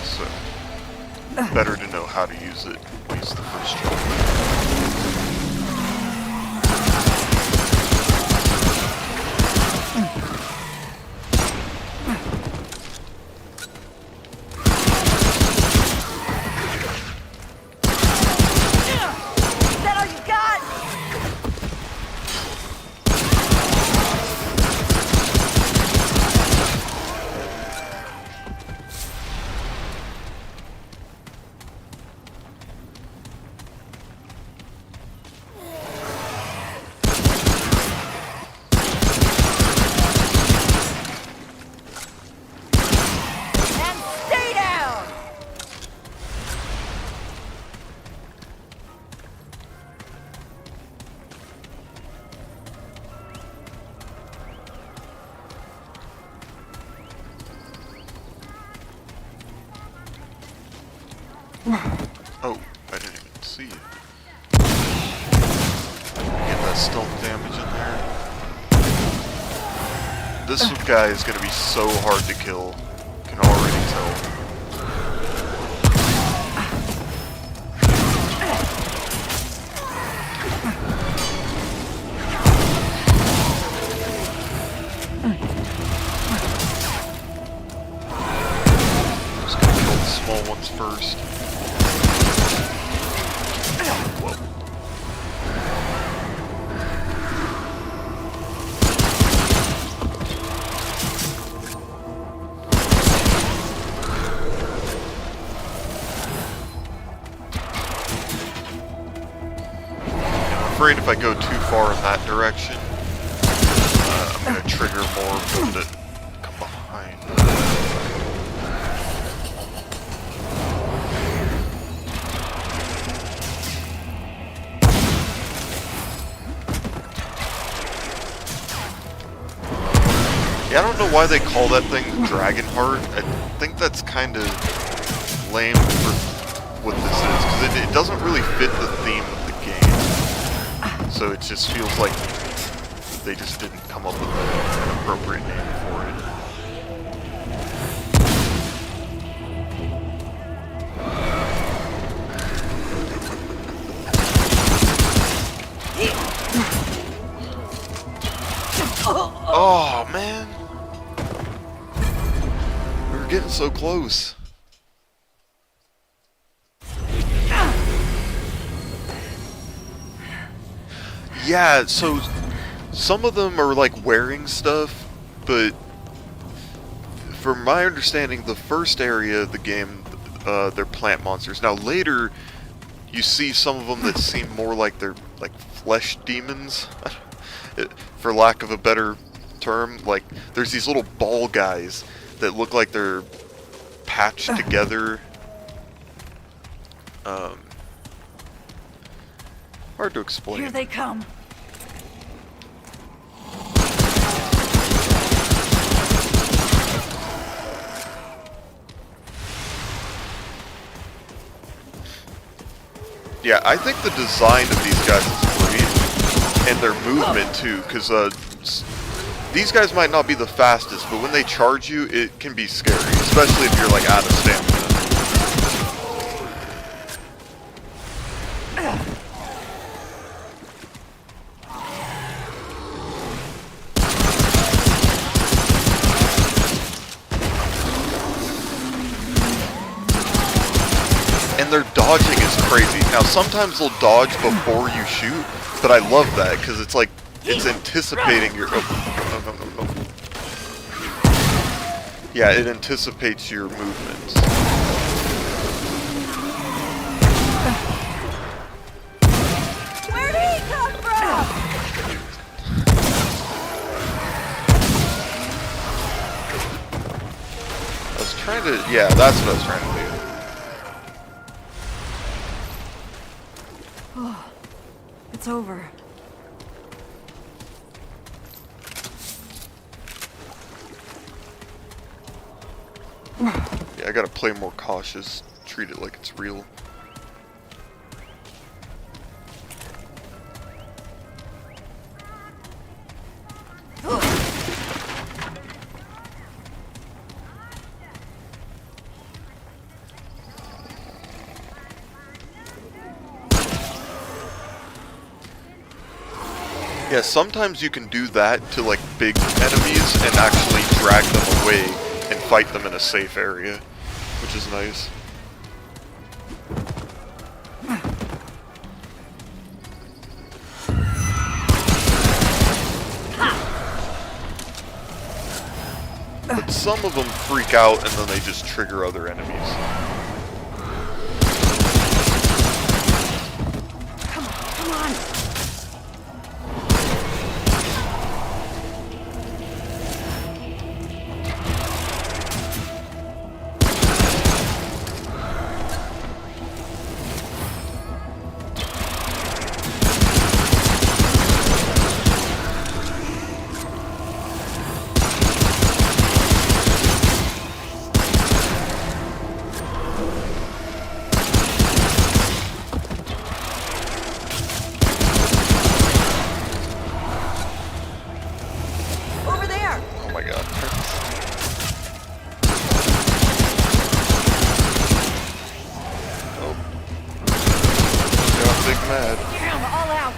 Speaker 1: So, better to know how to use it. Use the first charge. Oh, I didn't even see you. Get that stealth damage in there. This guy is going to be so hard to kill. Can already tell. Just going to kill the small ones first. I'm afraid if I go too far in that direction, I'm going to trigger more of them to come behind. Yeah, I don't know why they call that thing Dragonheart. I think that's kind of lame for what this is, because it doesn't really fit the theme of the game. So it just feels like they just didn't come up with an appropriate name for it. Oh, man. We were getting so close. Yeah, so some of them are like wearing stuff, but from my understanding, the first area of the game, they're plant monsters. Now later, you see some of them that seem more like they're like flesh demons, for lack of a better term. Like there's these little ball guys that look like they're patched together. Hard to explain.
Speaker 9: Here they come.
Speaker 1: Yeah, I think the design of these guys is great, and their movement too, because these guys might not be the fastest, but when they charge you, it can be scary, especially if you're like out of stamina. And their dodging is crazy. Now, sometimes they'll dodge before you shoot, but I love that because it's like it's anticipating your. Oh, no. Yeah, it anticipates your movements.
Speaker 9: Where'd he come from?
Speaker 1: I was trying to. Yeah, that's what I was trying to do.
Speaker 9: It's over.
Speaker 1: Yeah, I gotta play more cautious. Treat it like it's real. Yeah, sometimes you can do that to like big enemies and actually drag them away and fight them in a safe area, which is nice. But some of them freak out and then they just trigger other enemies.
Speaker 9: Come on. Over there.
Speaker 1: Oh my god. Oh. Got big mad.
Speaker 9: Damn, all out.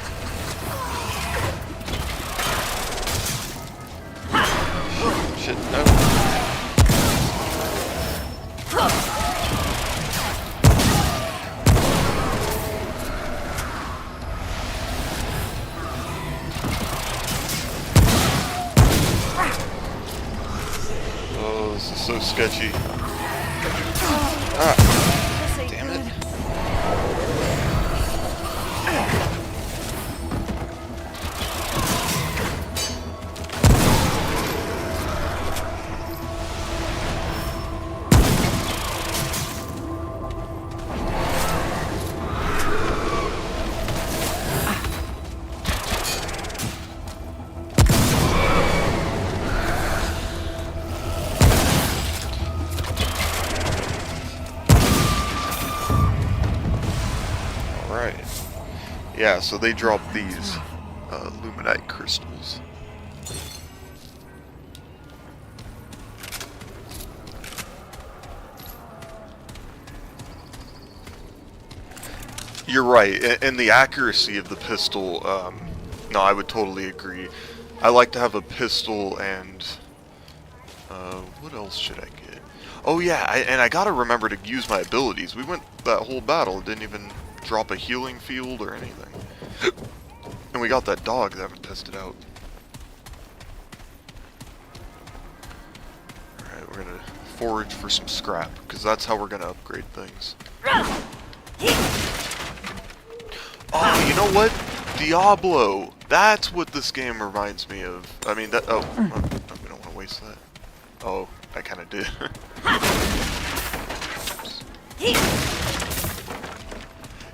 Speaker 1: Shit, no. Oh, this is so sketchy. Ah,
Speaker 9: This ain't
Speaker 1: damn it.
Speaker 9: good.
Speaker 1: Alright. Yeah, so they drop these luminite crystals. You're right, and the accuracy of the pistol, no, I would totally agree. I like to have a pistol and, what else should I get? Oh yeah, and I gotta remember to use my abilities. We went that whole battle, didn't even drop a healing field or anything. And we got that dog that I haven't tested out. Alright, We're gonna forage for some scrap, because that's how we're gonna upgrade things. Oh, you know what? Diablo! That's what this game reminds me of. I mean, that. Oh, we don't want to waste that. Oh, I kind of did.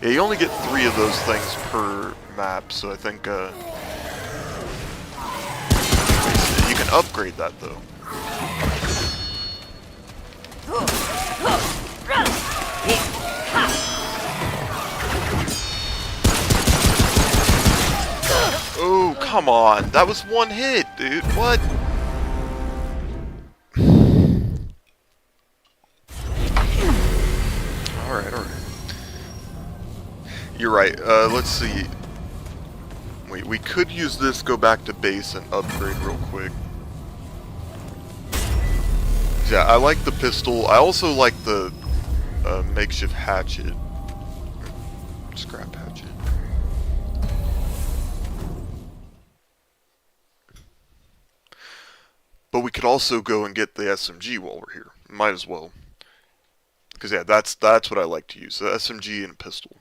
Speaker 1: Yeah, you only get 3 of those things per map, so I think, you can upgrade that, though. Oh, come on. That was 1 hit, dude. What? Alright, alright. You're right. Let's see. Wait, we could use this, go back to base, and upgrade real quick. Yeah, I like the pistol. I also like the makeshift hatchet. Scrap hatchet. But we could also go and get the SMG while we're here. Might as well. Because yeah, that's what I like to use. The SMG and a pistol.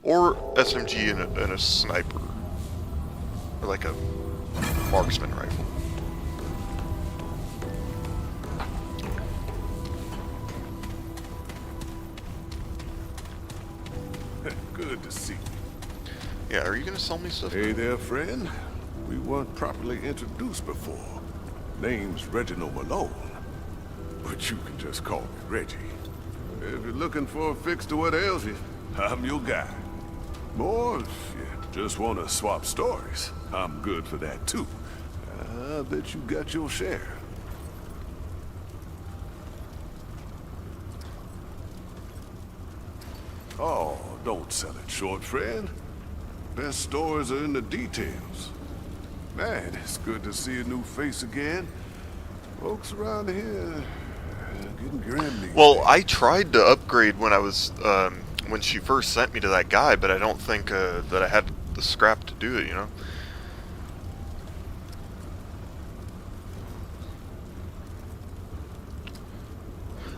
Speaker 1: Or SMG and a sniper. Or like a marksman rifle.
Speaker 2: Good to see you.
Speaker 1: Yeah, are you gonna sell me stuff?
Speaker 2: Hey there, friend. We weren't properly introduced before. Name's Reginald Malone. But you can just call me Reggie. If you're looking for a fix to what ails you, I'm your guy. Or if you just want to swap stories, I'm good for that too. I bet you got your share. Oh, don't sell it short, friend. Best stories are in the details. Man, it's good to see a new face again. Folks around here getting grim these
Speaker 1: Well,
Speaker 2: days.
Speaker 1: I tried to upgrade when I was, when she first sent me to that guy, but I don't think, that I had the scrap to do it, you know?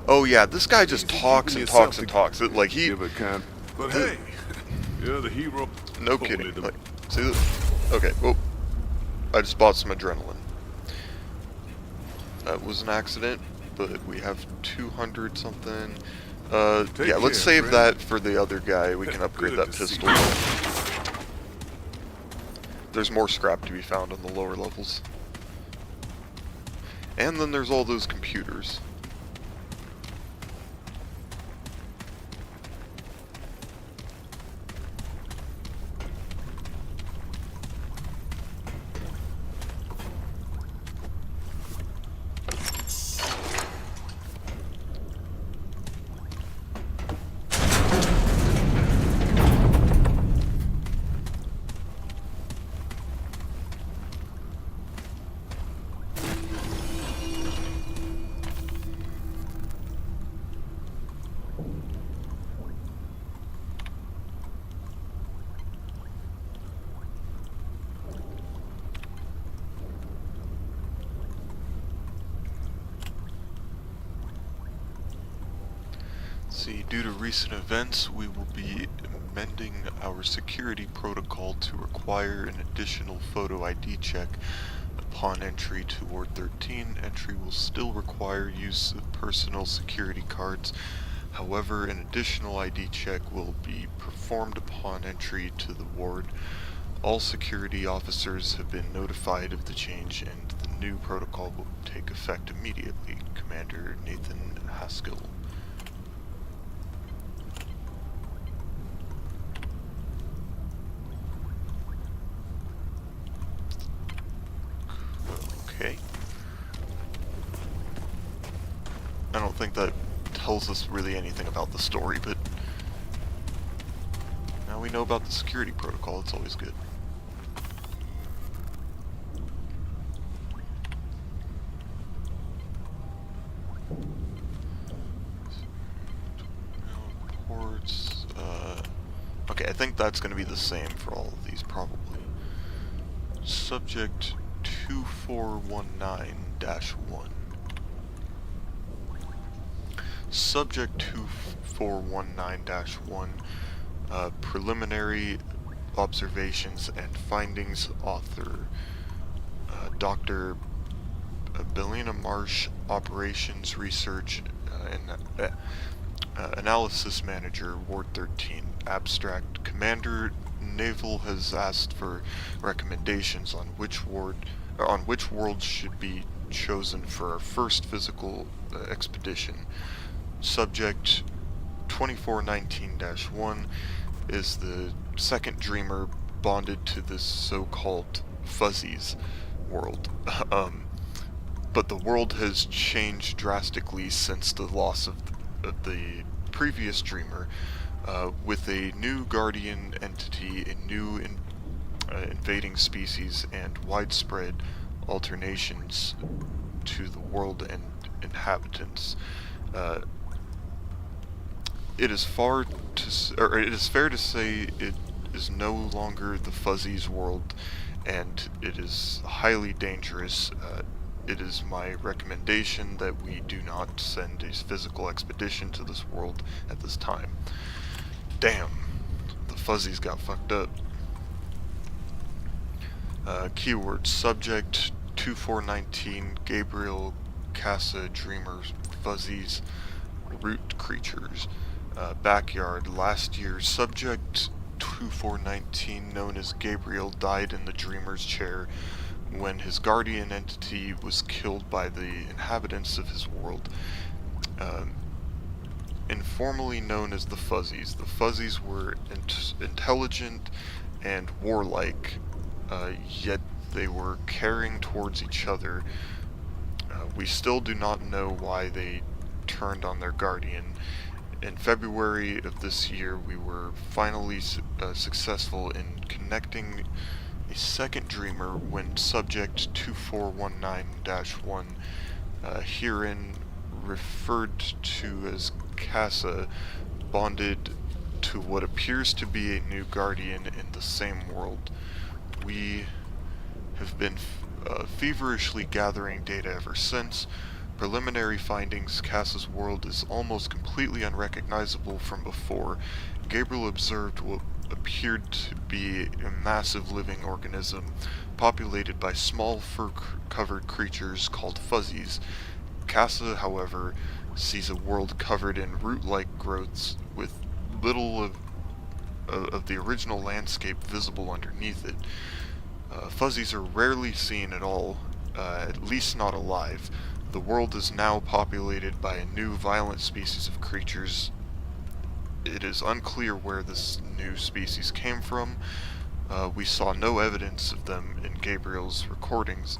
Speaker 1: Oh yeah, this guy just talks and talks and talks. Like he,
Speaker 2: Give a kind. But hey, you're the hero.
Speaker 1: no
Speaker 2: Only
Speaker 1: kidding.
Speaker 2: the-
Speaker 1: Like, see this? Okay, well, I just bought some adrenaline. That was an accident, but we have 200 something.
Speaker 2: Take
Speaker 1: Yeah, let's
Speaker 2: care,
Speaker 1: save
Speaker 2: friend.
Speaker 1: that for the other guy. We can upgrade
Speaker 2: Good
Speaker 1: that
Speaker 2: to see
Speaker 1: pistol. There's more scrap to be found on the lower levels. And then there's all those computers. See, due to recent events, we will be amending our security protocol to require an additional photo ID check upon entry to Ward 13. Entry will still require use of personal security cards. However, an additional ID check will be performed upon entry to the ward. All security officers have been notified of the change, and the new protocol will take effect immediately. Commander Nathan Haskell. Okay. I don't think that tells us really anything about the story, but now we know about the security protocol. It's always good. Reports. Okay, I think that's going to be the same for all of these, probably. Subject 2419-1. Subject 2419-1, preliminary observations and findings. Author Dr. Belina Marsh, Operations Research and Analysis Manager, Ward 13. Abstract: Commander Naval has asked for recommendations on which worlds should be chosen for our first physical expedition. Subject 2419-1 is the second dreamer bonded to this so-called Fuzzies world. But the world has changed drastically since the loss of the previous dreamer, with a new guardian entity, a new invading species, and widespread alternations to the world and inhabitants. It is fair to say it is no longer the Fuzzies world, and it is highly dangerous. It is my recommendation that we do not send a physical expedition to this world at this time. Damn, the Fuzzies got fucked up. Keyword: Subject 2419, Gabriel, Casa, Dreamers, Fuzzies, Root Creatures. Backyard: last year, Subject 2419, known as Gabriel, died in the Dreamer's chair when his guardian entity was killed by the inhabitants of his world. Informally known as the Fuzzies. The Fuzzies were intelligent and warlike, yet they were caring towards each other. We still do not know why they turned on their guardian. In February of this year, we were finally successful in connecting a second dreamer when Subject 2419-1, herein referred to as Casa, bonded to what appears to be a new guardian in the same world. We have been feverishly gathering data ever since. Preliminary findings: Casa's world is almost completely unrecognizable from before. Gabriel observed what appeared to be a massive living organism populated by small fur-covered creatures called Fuzzies. Casa, however, sees a world covered in root-like growths with little of the original landscape visible underneath it. Fuzzies are rarely seen at all, at least not alive. The world is now populated by a new violent species of creatures. It is unclear where this new species came from. We saw no evidence of them in Gabriel's recordings,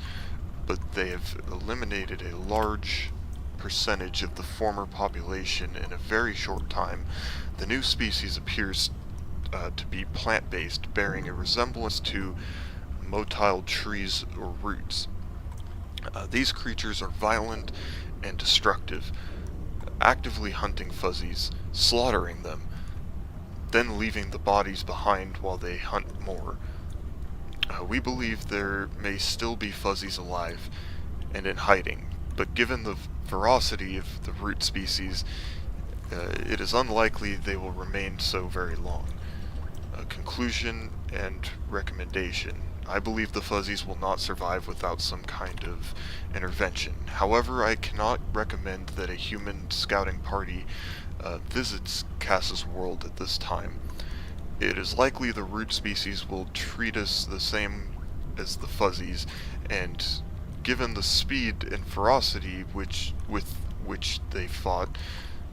Speaker 1: but they have eliminated a large percentage of the former population in a very short time. The new species appears to be plant-based, bearing a resemblance to motile trees or roots. These creatures are violent and destructive, actively hunting Fuzzies, slaughtering them, then leaving the bodies behind while they hunt more. We believe there may still be Fuzzies alive and in hiding, but given the ferocity of the root species, it is unlikely they will remain so very long. Conclusion and recommendation: I believe the Fuzzies will not survive without some kind of intervention. However, I cannot recommend that a human scouting party visits Casa's world at this time. It is likely the root species will treat us the same as the Fuzzies, and given the speed and ferocity with which they fought,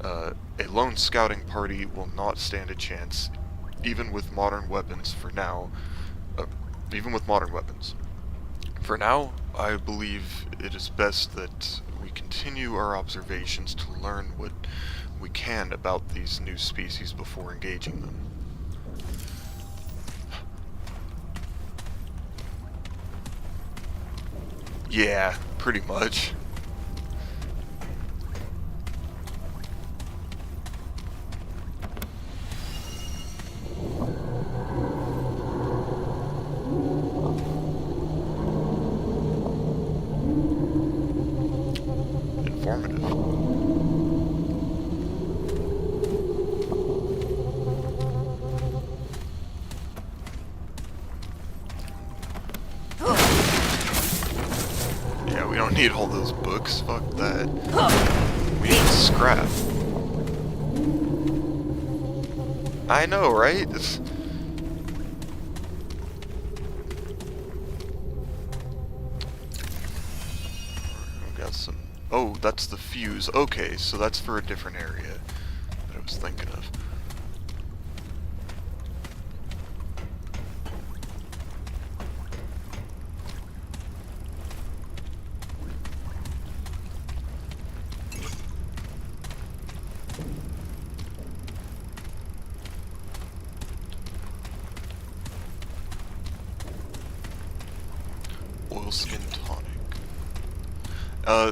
Speaker 1: a lone scouting party will not stand a chance, even with modern weapons for now. For now, I believe it is best that we continue our observations to learn what we can about these new species before engaging them. Yeah, pretty much. Informative. I know, right? We got some... Oh, that's the fuse. Okay, so that's for a different area that I was thinking of. Oilskin tonic.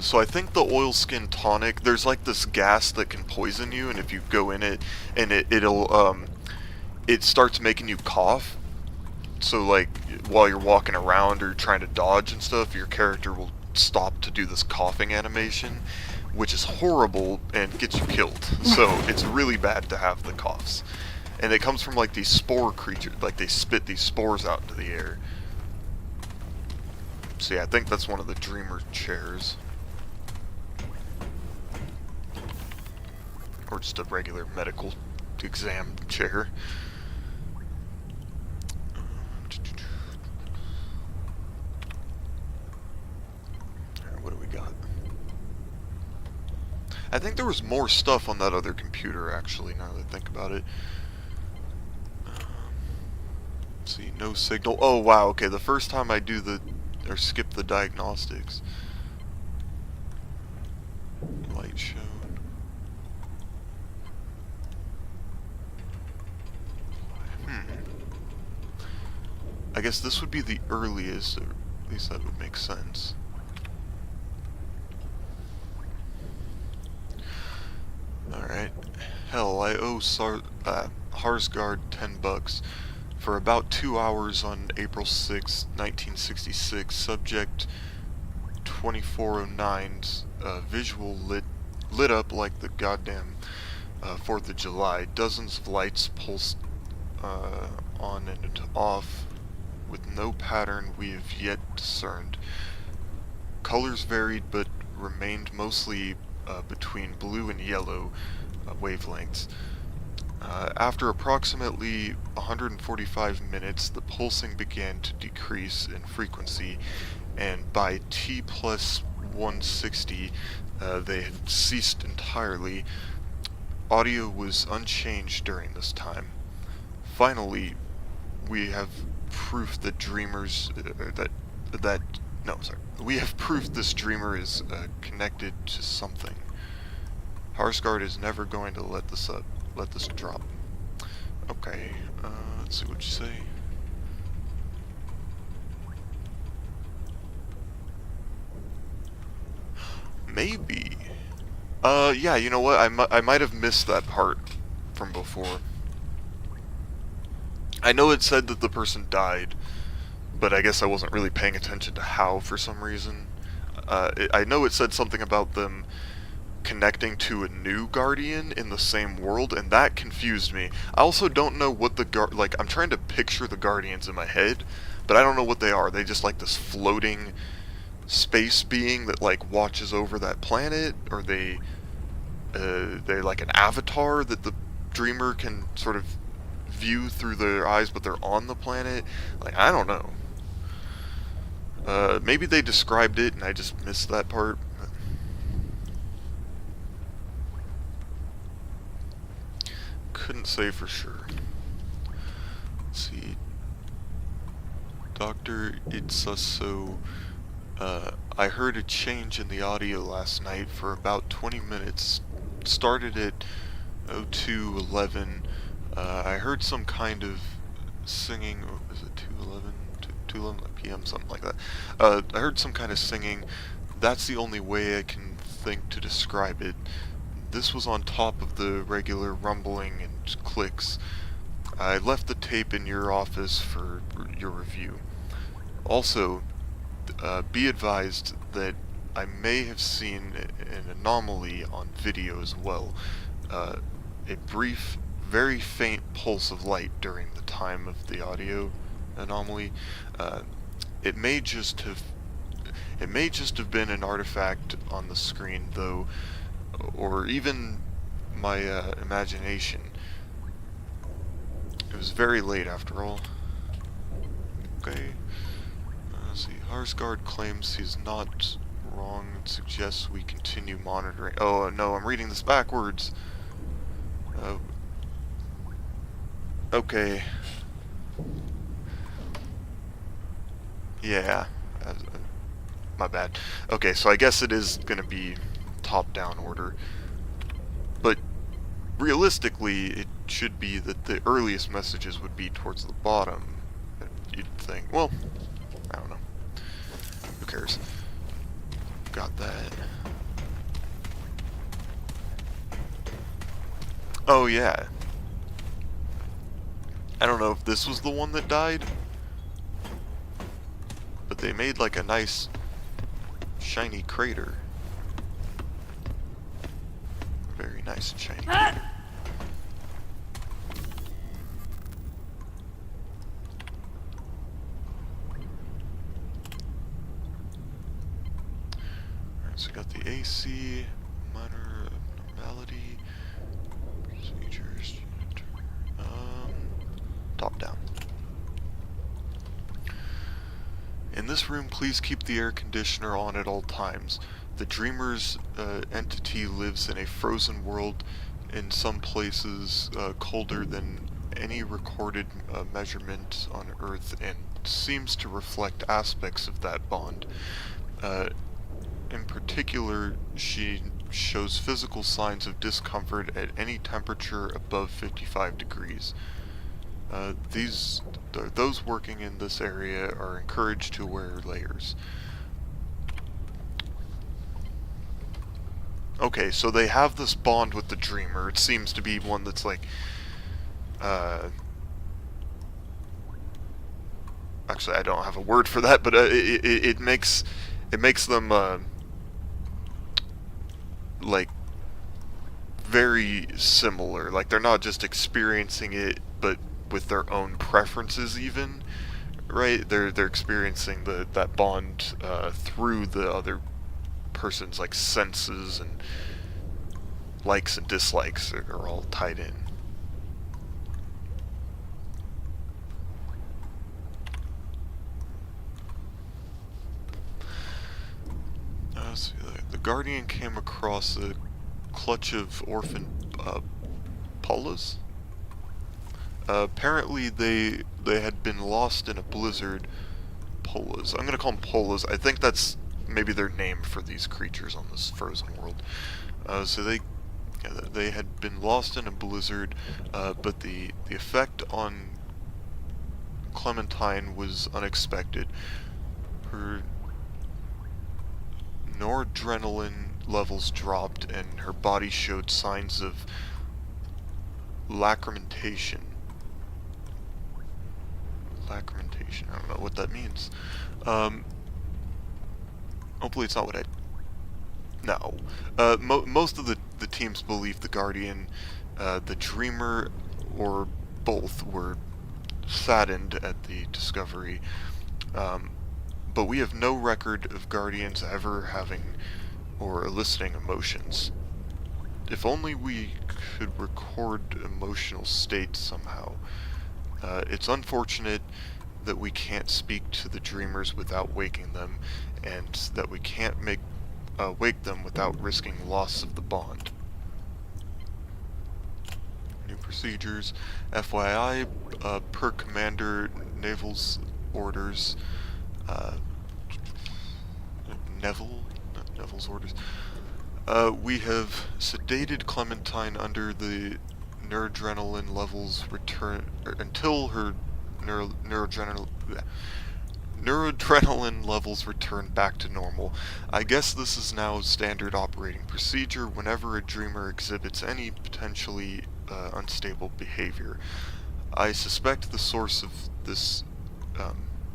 Speaker 1: So I think the oilskin tonic, there's like this gas that can poison you, and if you go in it, and it starts making you cough. So like, while you're walking around or trying to dodge and stuff, your character will stop to do this coughing animation, which is horrible and gets you killed. So it's really bad to have the coughs. And it comes from like these spore creatures, like they spit these spores out into the air. So yeah, I think that's one of the Dreamer chairs. Or just a regular medical exam chair. Alright, what do we got? I think there was more stuff on that other computer, actually, now that I think about it. See, no signal. Oh, wow, okay, the first time I do the... or skip the diagnostics. Light shown. I guess this would be the earliest, or at least that would make sense. Alright. Hell, I owe Harsgard $10 for about 2 hours on April 6, 1966. Subject 2409's visual lit up like the goddamn 4th of July. Dozens of lights pulsed on and off with no pattern we have yet discerned. Colors varied but remained mostly between blue and yellow wavelengths. After approximately 145 minutes, the pulsing began to decrease in frequency, and by T plus 160, they had ceased entirely. Audio was unchanged during this time. Finally, we have proof that dreamers we have proof this dreamer is connected to something. Harsgard is never going to let this drop. Okay, let's see what you say. Maybe. Yeah, you know what? I might have missed that part from before. I know it said that the person died, but I guess I wasn't really paying attention to how for some reason. I know it said something about them connecting to a new Guardian in the same world, and that confused me. I also don't know what the I'm trying to picture the Guardians in my head, but I don't know what they are. They just like this floating space being that like watches over that planet, or they're like an avatar that the dreamer can sort of view through their eyes, but they're on the planet. Like, I don't know. Maybe they described it and I just missed that part. Couldn't say for sure. Let's see. Dr. Itsuso, I heard a change in the audio last night for about 20 minutes. Started at 02:11. I heard some kind of singing, or was it 2:11 p.m., something like that. I heard some kind of singing. That's the only way I can think to describe it. This was on top of the regular rumbling and clicks. I left the tape in your office for your review. Also, be advised that I may have seen an anomaly on video as well. A brief, very faint pulse of light during the time of the audio anomaly. It may just have been an artifact on the screen, though, or even my imagination. was very late after all. Okay. Let's see. Harsgard claims he's not wrong. It suggests we continue monitoring. Oh no, I'm reading this backwards. Okay. Yeah. My bad. Okay, so I guess it is going to be top-down order. But realistically, it should be that the earliest messages would be towards the bottom. You'd think. Well, I don't know. Who cares? Got that. Oh, yeah. I don't know if this was the one that died, but they made like a nice shiny crater. Very nice and shiny crater. Alright, so we got the AC, minor abnormality, procedures, top down. In this room, please keep the air conditioner on at all times. The Dreamer's entity lives in a frozen world, in some places colder than any recorded measurement on Earth, and seems to reflect aspects of that bond. In particular, she shows physical signs of discomfort at any temperature above 55 degrees. Those working in this area are encouraged to wear layers. Okay, so they have this bond with the Dreamer. It seems to be one that's like, actually, I don't have a word for that, but it makes them like very similar. Like they're not just experiencing it, but with their own preferences even, right? They're experiencing that bond through the other person's like senses, and likes and dislikes are all tied in. So the Guardian came across a clutch of orphan Paulas. Apparently they had been lost in a blizzard. Polas. I'm gonna call them Polas. I think that's maybe their name for these creatures on this frozen world. So they had been lost in a blizzard, but the effect on Clementine was unexpected. Her noradrenaline levels dropped, and her body showed signs of lacrimentation. Lacrimentation, I don't know what that means. Hopefully it's not what I... No. Most of the teams believe the Guardian, the Dreamer, or both were saddened at the discovery. But we have no record of Guardians ever having or eliciting emotions. If only we could record emotional states somehow. It's unfortunate that we can't speak to the Dreamers without waking them, and that we can't wake them without risking loss of the bond. New procedures. FYI, per Commander Naval's orders, Neville's orders, we have sedated Clementine under the noradrenaline levels return until her noradrenaline levels return back to normal. I guess this is now standard operating procedure whenever a Dreamer exhibits any potentially unstable behavior. I suspect the source of this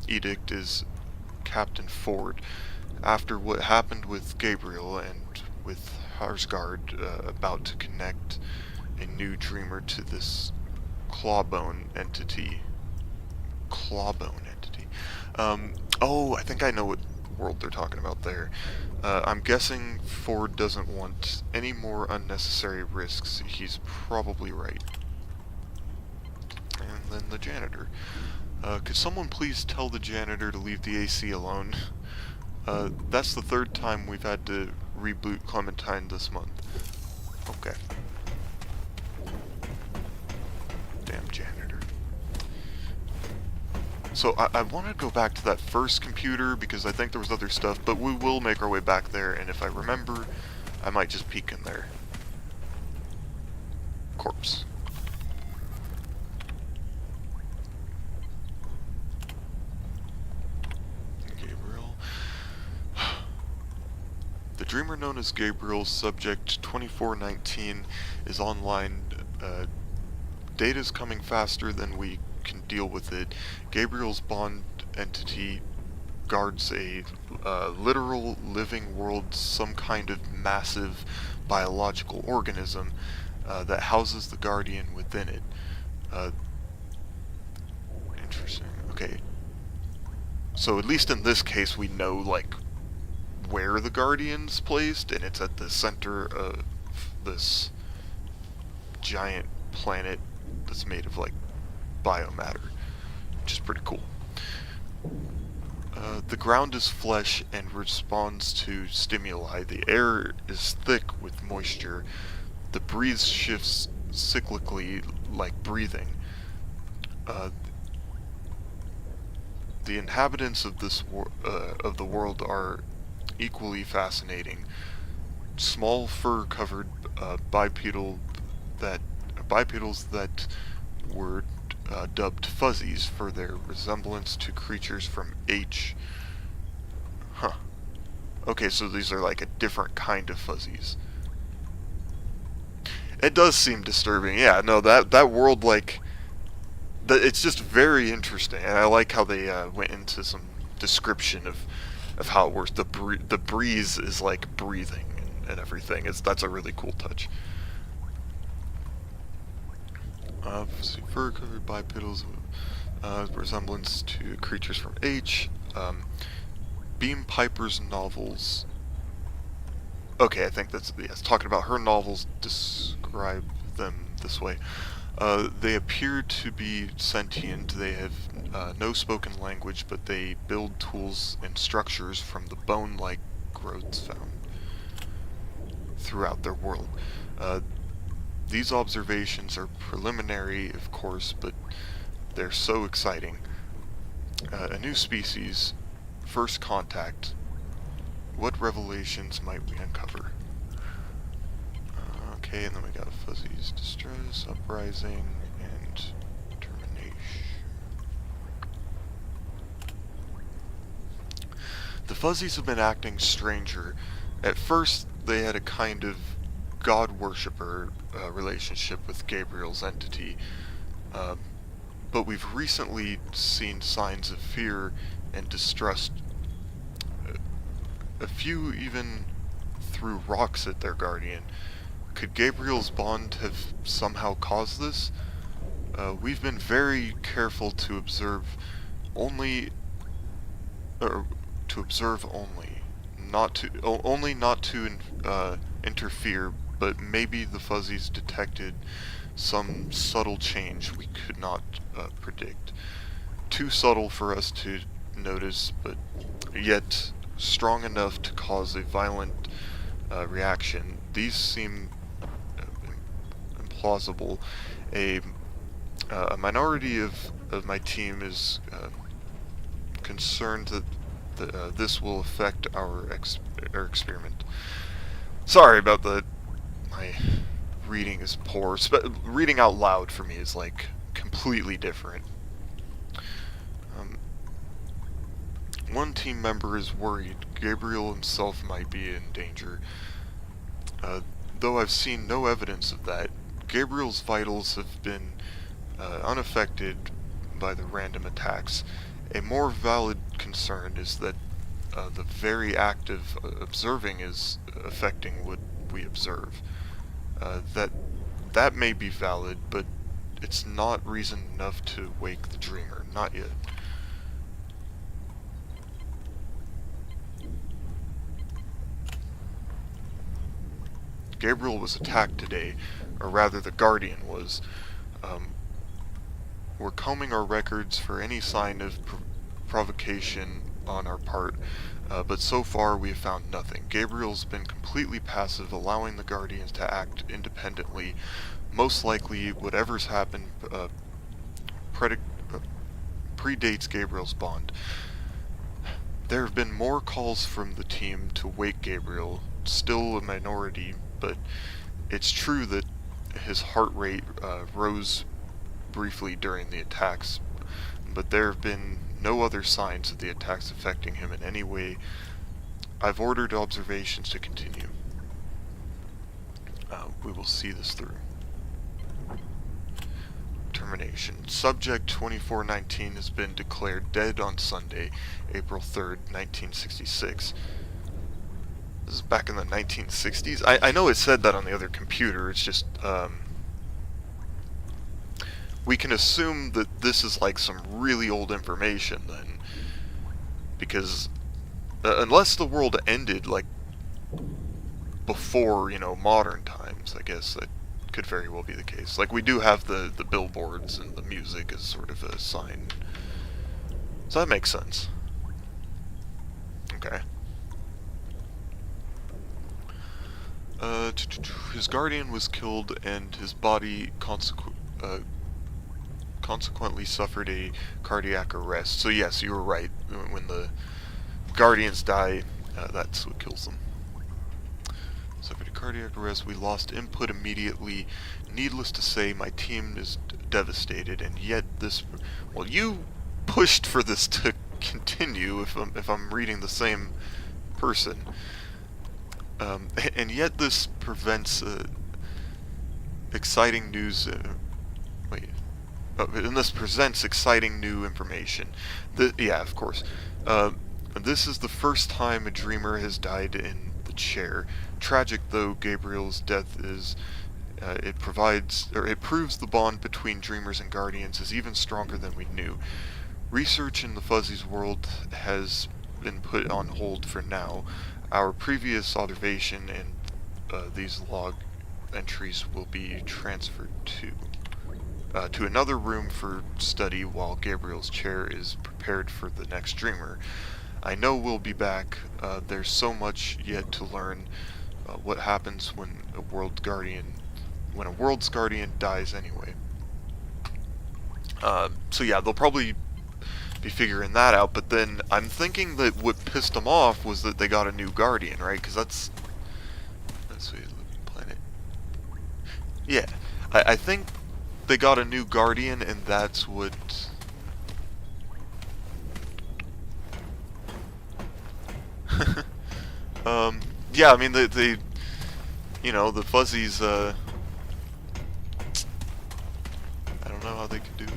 Speaker 1: edict is Captain Ford. After what happened with Gabriel and with Harsgard about to connect a new Dreamer to this Clawbone entity. Oh, I think I know what world they're talking about there. I'm guessing Ford doesn't want any more unnecessary risks. He's probably right. And and then the janitor. Could someone please tell the janitor to leave the AC alone? That's the third time we've had to reboot Clementine this month. Okay. Damn janitor. So I want to go back to that first computer because I think there was other stuff, but we will make our way back there, and if I remember, I might just peek in there. Corpse. Gabriel. The dreamer known as Gabriel, subject 2419, is online. Data's coming faster than we can deal with it. Gabriel's bond entity guards a literal living world, some kind of massive biological organism that houses the Guardian within it. Interesting. Okay. So at least in this case we know, like, where the Guardian's placed, and it's at the center of this giant planet that's made of, like, biomatter, which is pretty cool. The ground is flesh and responds to stimuli. The air is thick with moisture. The breeze shifts cyclically like breathing. The inhabitants of this of the world are equally fascinating. Small fur-covered bipedals that were dubbed fuzzies for their resemblance to creatures from H. Huh. Okay, so these are like a different kind of fuzzies. It does seem disturbing. Yeah, no, that world, like, it's just very interesting, and I like how they went into some description of how it works. The breeze is like breathing and everything. That's a really cool touch. Fur-covered bipedals, resemblance to creatures from H. Beam Piper's novels. Okay, I think that's, yes, talking about her novels describe them this way. They appear to be sentient. They have no spoken language, but they build tools and structures from the bone-like growths found throughout their world. These observations are preliminary, of course, but they're so exciting. A new species, first contact. What revelations might we uncover? Okay, and then we got Fuzzy's Distress, Uprising, and Termination. The Fuzzies have been acting stranger. At first, they had a kind of god-worshipper relationship with Gabriel's entity, but we've recently seen signs of fear and distrust. A few even threw rocks at their guardian. Could Gabriel's bond have somehow caused this? We've been very careful to observe only, not to interfere, but maybe the Fuzzies detected some subtle change we could not predict. Too subtle for us to notice, but yet strong enough to cause a violent reaction. These seem implausible. A minority of my team is concerned that this will affect our experiment. Sorry about my reading is poor. Reading out loud for me is like completely different. One team member is worried Gabriel himself might be in danger. Though I've seen no evidence of that, Gabriel's vitals have been unaffected by the random attacks. A more valid concern is that the very act of observing is affecting what we observe. That may be valid, but it's not reason enough to wake the dreamer. Not yet. Gabriel was attacked today, or rather the Guardian was. We're combing our records for any sign of provocation on our part, but so far we have found nothing. Gabriel's been completely passive, allowing the Guardians to act independently. Most likely, whatever's happened predates Gabriel's bond. There have been more calls from the team to wake Gabriel, still a minority, but it's true that his heart rate rose briefly during the attacks, but there have been no other signs of the attacks affecting him in any way. I've ordered observations to continue. We will see this through. Termination. Subject 2419 has been declared dead on Sunday, April 3rd, 1966. This is back in the 1960s. I know it said that on the other computer, it's just, we can assume that this is like some really old information then, because unless the world ended like before, you know, modern times, I guess that could very well be the case. Like, we do have the billboards and the music as sort of a sign, so that makes sense. Okay. His guardian was killed and his body consequently suffered a cardiac arrest. So yes, you were right. When the guardians die, that's what kills them. Suffered a cardiac arrest. We lost input immediately. Needless to say, my team is devastated, and yet this... Well, you pushed for this to continue, if I'm reading the same person. And yet this prevents exciting news... and this presents exciting new information. Yeah, of course. This is the first time a dreamer has died in the chair. Tragic though Gabriel's death is, it proves the bond between dreamers and guardians is even stronger than we knew. Research in the Fuzzy's world has been put on hold for now. Our previous observation and these log entries will be transferred to another room for study while Gabriel's chair is prepared for the next dreamer. I know we'll be back. There's so much yet to learn. What happens when a world's guardian dies anyway. So yeah, they'll probably be figuring that out, but then I'm thinking that what pissed them off was that they got a new guardian, right? Because let's see, living planet. Yeah, I think they got a new guardian, and that's what... yeah, I mean, they you know, the Fuzzies, I don't know how they could do it.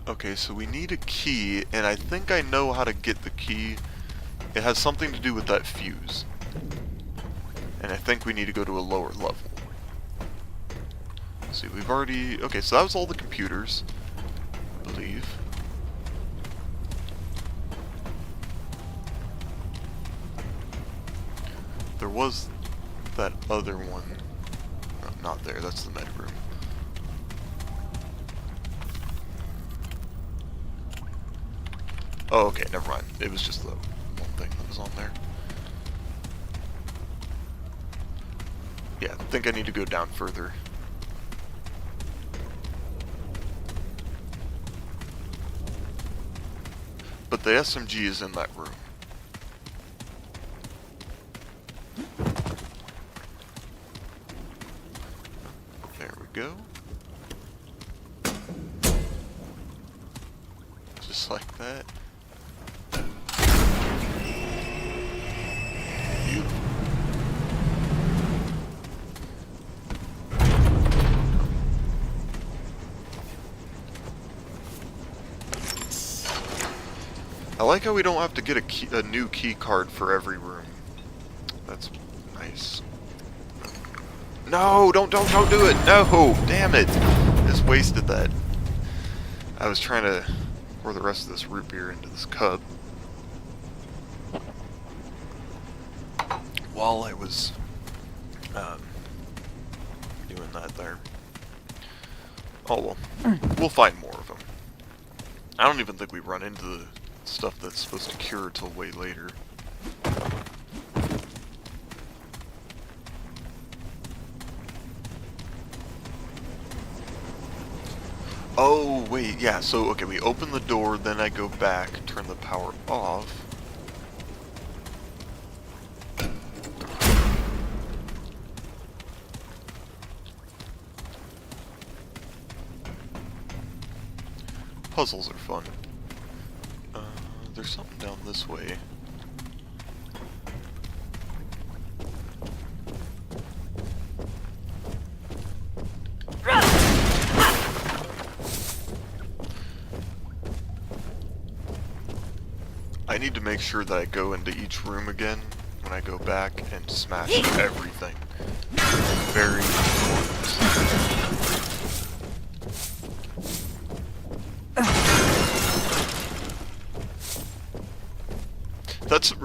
Speaker 1: Okay, so we need a key, and I think I know how to get the key. It has something to do with that fuse. And I think we need to go to a lower level. Let's see, we've already... Okay, so that was all the computers, I believe. There was that other one. No, not there, that's the med room. Oh, okay, never mind. It was just the one thing that was on there. Yeah, I think I need to go down further. But the SMG is in that room. There we go. Just like that. Beautiful. I like how we don't have to get a new key card for every room. That's nice. No, don't do it. No, damn it. I just wasted that. I was trying to pour the rest of this root beer into this cup. while I was doing that there. Oh well, we'll find more of them. I don't even think we run into the stuff that's supposed to cure till way later. Oh, wait, yeah, so, okay, we open the door, then I go back, turn the power off. Puzzles are fun. There's something down this way. I need to make sure that I go into each room again when I go back and smash everything. Very important.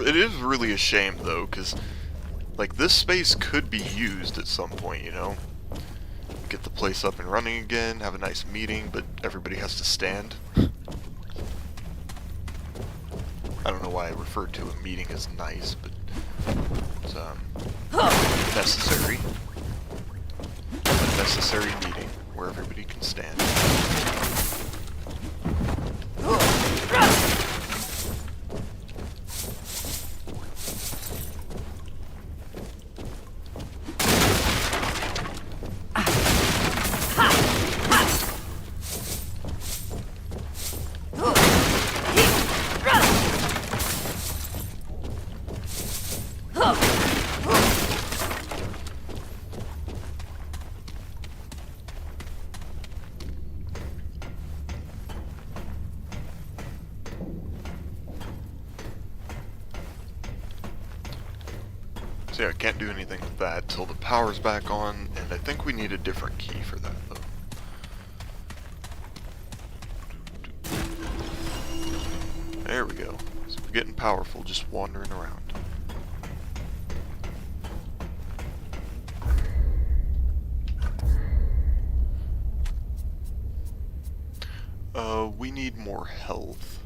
Speaker 1: It is really a shame though, because like this space could be used at some point, you know? Get the place up and running again, have a nice meeting, but everybody has to stand. I don't know why I referred to a meeting as nice, but it's necessary. A necessary meeting where everybody can stand. So yeah, I can't do anything with that till the power's back on, and I think we need a different key for that, though. There we go. So we're getting powerful just wandering around. We need more health.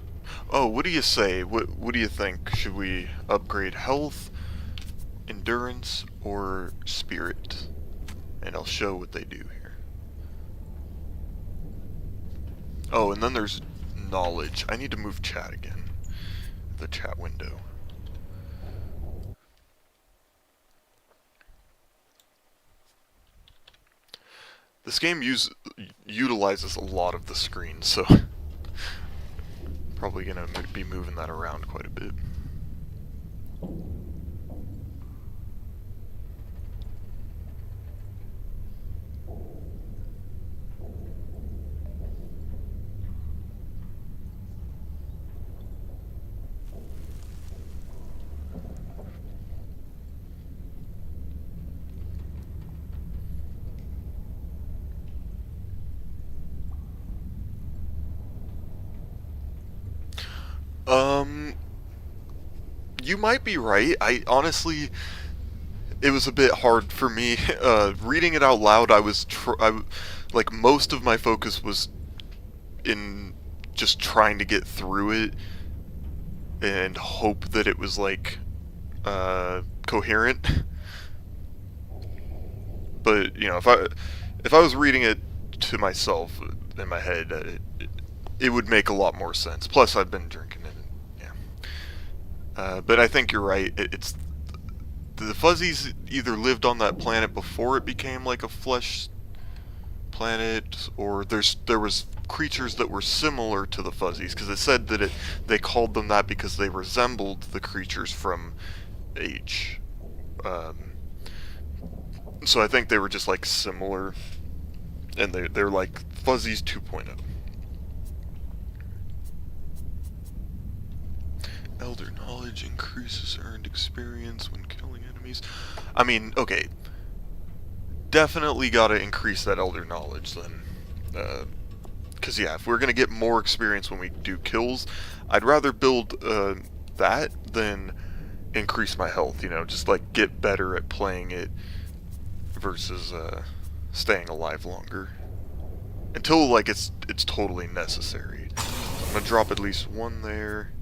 Speaker 1: Oh, what do you say? What do you think? Should we upgrade health, endurance, or spirit? And I'll show what they do here. Oh, and then there's knowledge. I need to move chat again. The chat window. This game utilizes a lot of the screen, so probably gonna be moving that around quite a bit. You might be right. I honestly, it was a bit hard for me. Reading it out loud, like, most of my focus was in just trying to get through it and hope that it was, like, coherent. But, you know, if I was reading it to myself in my head, it would make a lot more sense. Plus, I've been drinking it. But I think you're right. It's the Fuzzies either lived on that planet before it became like a flesh planet, or there was creatures that were similar to the Fuzzies, because it said that they called them that because they resembled the creatures from H. So I think they were just like similar, and they're like Fuzzies 2.0. Elder knowledge increases earned experience when killing enemies. I mean, okay. Definitely gotta increase that elder knowledge then. Because yeah, if we're gonna get more experience when we do kills, I'd rather build that than increase my health, you know, just like get better at playing it versus staying alive longer. Until like it's totally necessary. So I'm gonna drop at least one there.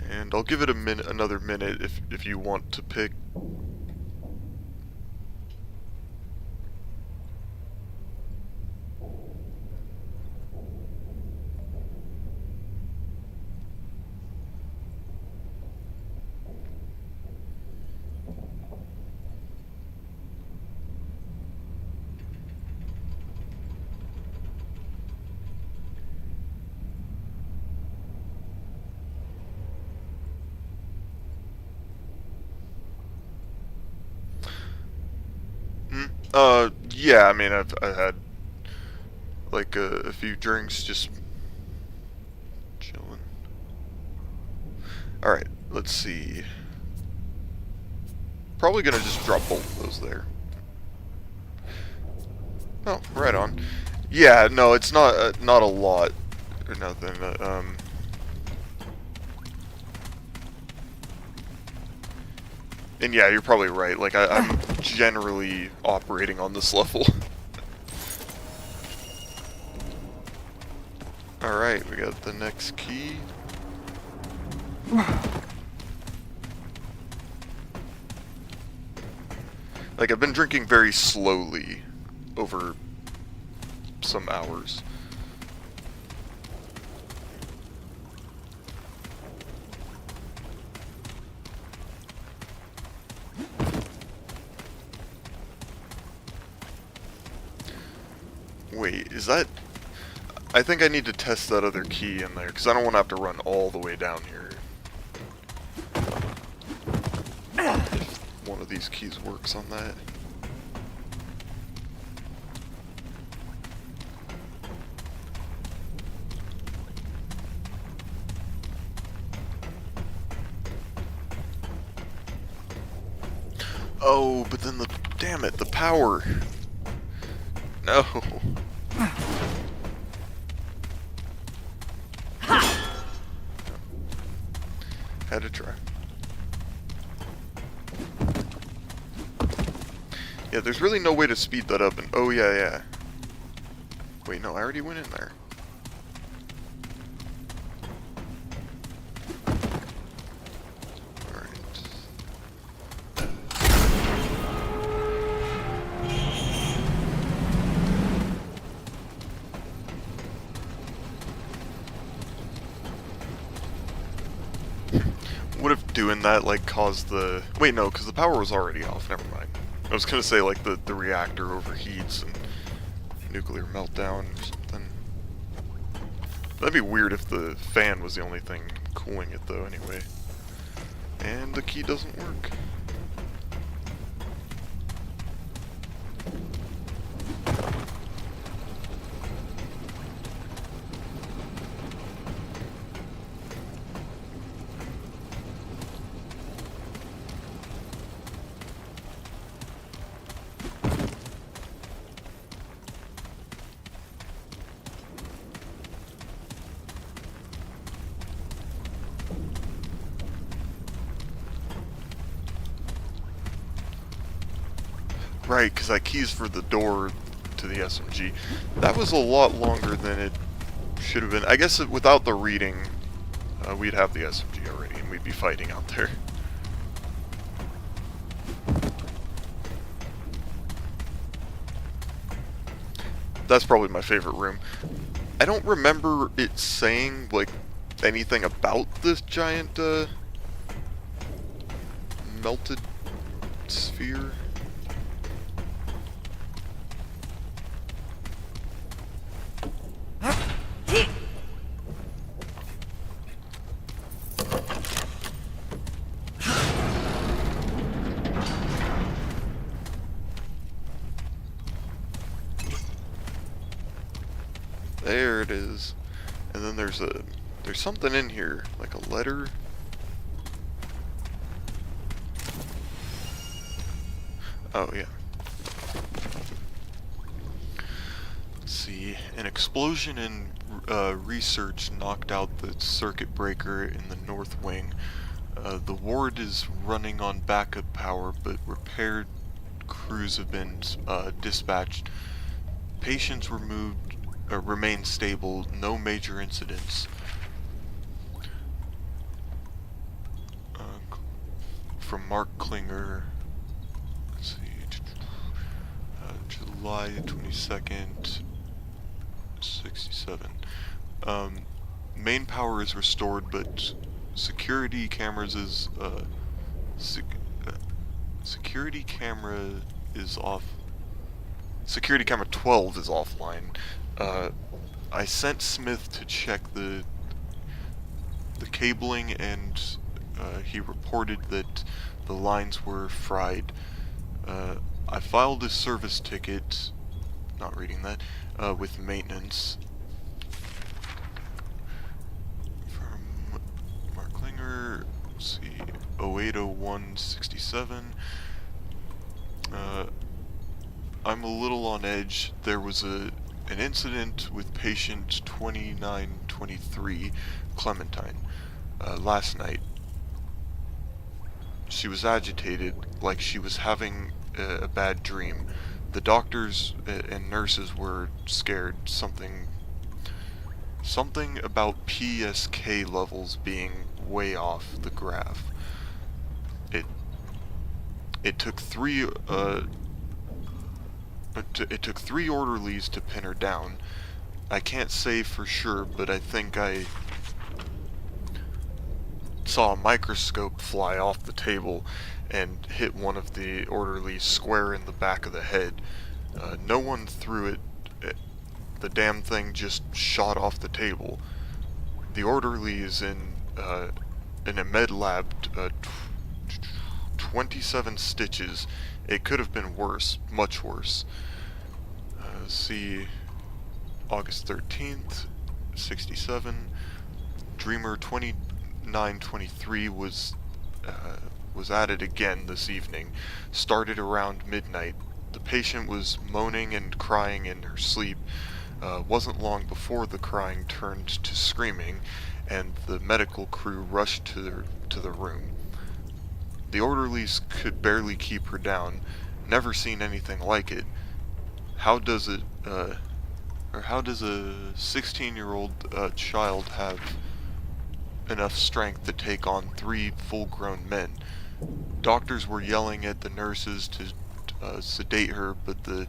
Speaker 1: And I'll give it another minute if you want to pick. Yeah, I mean, I've had like a few drinks, just chilling. Alright, let's see. Probably gonna just drop both of those there. Oh, right on. Yeah, no, it's not not a lot or nothing. And yeah, you're probably right. Like I'm generally operating on this level. All right, we got the next key. Like I've been drinking very slowly over some hours. Wait, is that... I think I need to test that other key in there, because I don't want to have to run all the way down here. If one of these keys works on that. Oh, but then the... Damn it, the power. No. Had to try. Yeah, there's really no way to speed that up, and oh yeah, yeah. Wait, no, I already went in there. Alright. What if doing that, like, caused the... Wait, no, because the power was already off. Never mind. I was gonna say, like, the reactor overheats and nuclear meltdown or something. That'd be weird if the fan was the only thing cooling it, though, anyway. And the key doesn't work. Right, because that key's for the door to the SMG. That was a lot longer than it should have been. I guess without the reading, we'd have the SMG already, and we'd be fighting out there. That's probably my favorite room. I don't remember it saying, like, anything about this giant, melted sphere. There it is. And then there's something in here, like a letter. Oh yeah. Let's see. An explosion in research knocked out the circuit breaker in the north wing. The ward is running on backup power, but repair crews have been dispatched. Patients remain stable, no major incidents. From Mark Klinger, let's see, July 22nd, 67. Main power is restored, but security cameras is, security camera is off. Security camera 12 is offline. I sent Smith to check the cabling, and he reported that the lines were fried. I filed a service ticket, not reading that, with maintenance. From Mark Klinger, let's see, 080167. I'm a little on edge. There was an incident with patient 2923, Clementine, last night. She was agitated, like she was having a bad dream. The doctors and nurses were scared. Something about PSK levels being way off the graph. It took three orderlies to pin her down. I can't say for sure, but I think I saw a microscope fly off the table and hit one of the orderlies square in the back of the head. No one threw it. The damn thing just shot off the table. The orderly is in a med lab, 27 stitches. It could have been worse, much worse. See, August 13th, 67. Dreamer 2923 was at it again this evening. Started around midnight. The patient was moaning and crying in her sleep. Wasn't long before the crying turned to screaming, and the medical crew rushed to the room. The orderlies could barely keep her down. Never seen anything like it. How does a 16-year-old child have enough strength to take on 3 full-grown men? Doctors were yelling at the nurses to sedate her, but the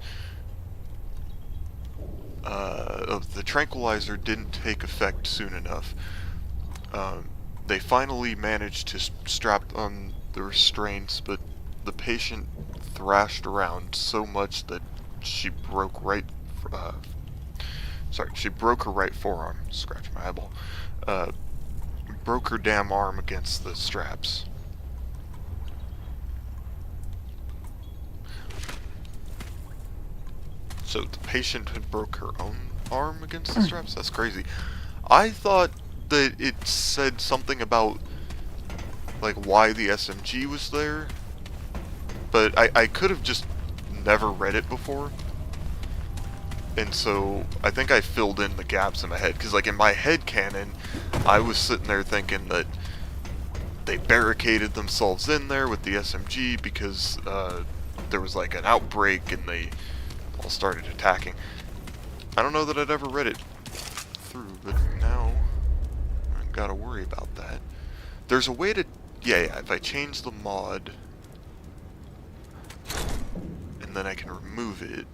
Speaker 1: tranquilizer didn't take effect soon enough. They finally managed to strap on the restraints, but the patient thrashed around so much that she broke her right forearm. Scratch my eyeball. Broke her damn arm against the straps. So the patient had broke her own arm against the straps? That's crazy. I thought that it said something about, like, why the SMG was there, but I could have just never read it before, and so I think I filled in the gaps in my head, because, like, in my head canon, I was sitting there thinking that they barricaded themselves in there with the SMG because there was, like, an outbreak and they all started attacking. I don't know that I'd ever read it through, but now I've got to worry about that. There's a way to, yeah, if I change the mod, and then I can remove it,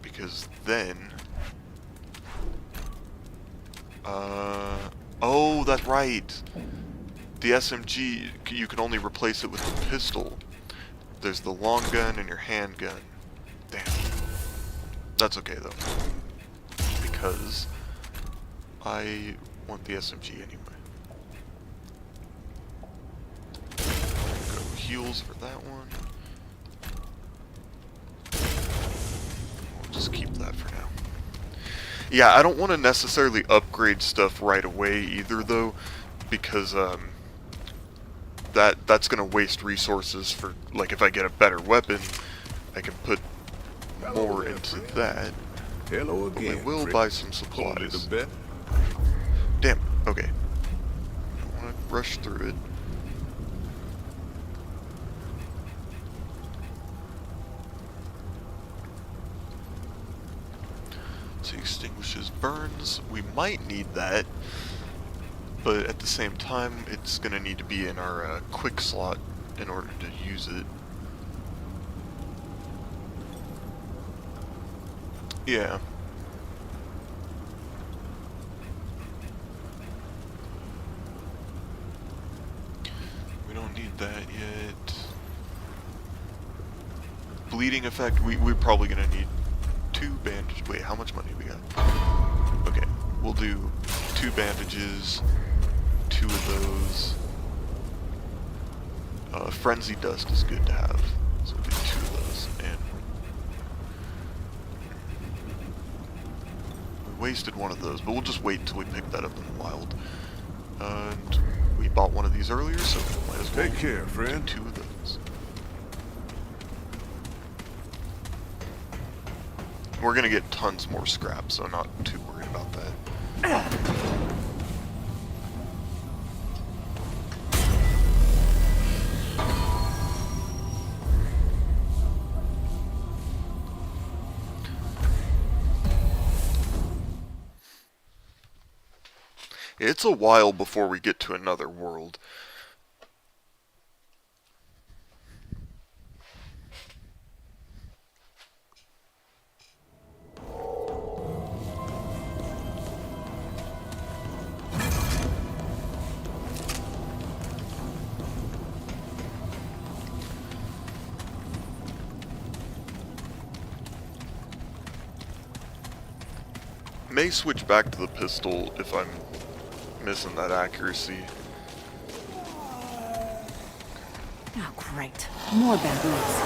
Speaker 1: because then, oh, that's right. The SMG, you can only replace it with the pistol. There's the long gun and your handgun. Damn. That's okay, though, because I want the SMG anyway. Go heals for that one. We'll just keep that for now. Yeah, I don't want to necessarily upgrade stuff right away either, though, because that's gonna waste resources for, like, if I get a better weapon, I can put more into that.
Speaker 2: Hello
Speaker 1: We
Speaker 2: again.
Speaker 1: will
Speaker 2: Frick.
Speaker 1: buy some
Speaker 2: Hold it
Speaker 1: supplies.
Speaker 2: a bit.
Speaker 1: Damn. Okay. Don't want to rush through it. So extinguishes burns. We might need that, but at the same time, it's gonna need to be in our quick slot in order to use it. Yeah. We don't need that yet. Bleeding effect, we're probably gonna need 2 bandages. Wait, how much money we got? Okay, we'll do 2 bandages, 2 of those. Frenzy dust is good to have, so we'll do 2 of those. And we wasted one of those, but we'll just wait until we pick that up in the wild. And we bought one of these earlier, so might as well
Speaker 2: Take care, friend.
Speaker 1: do 2 of those. We're gonna get tons more scrap, so not too worried about that. It's a while before we get to another world. May switch back to the pistol if I'm missing that accuracy.
Speaker 9: Oh, great. More baboons.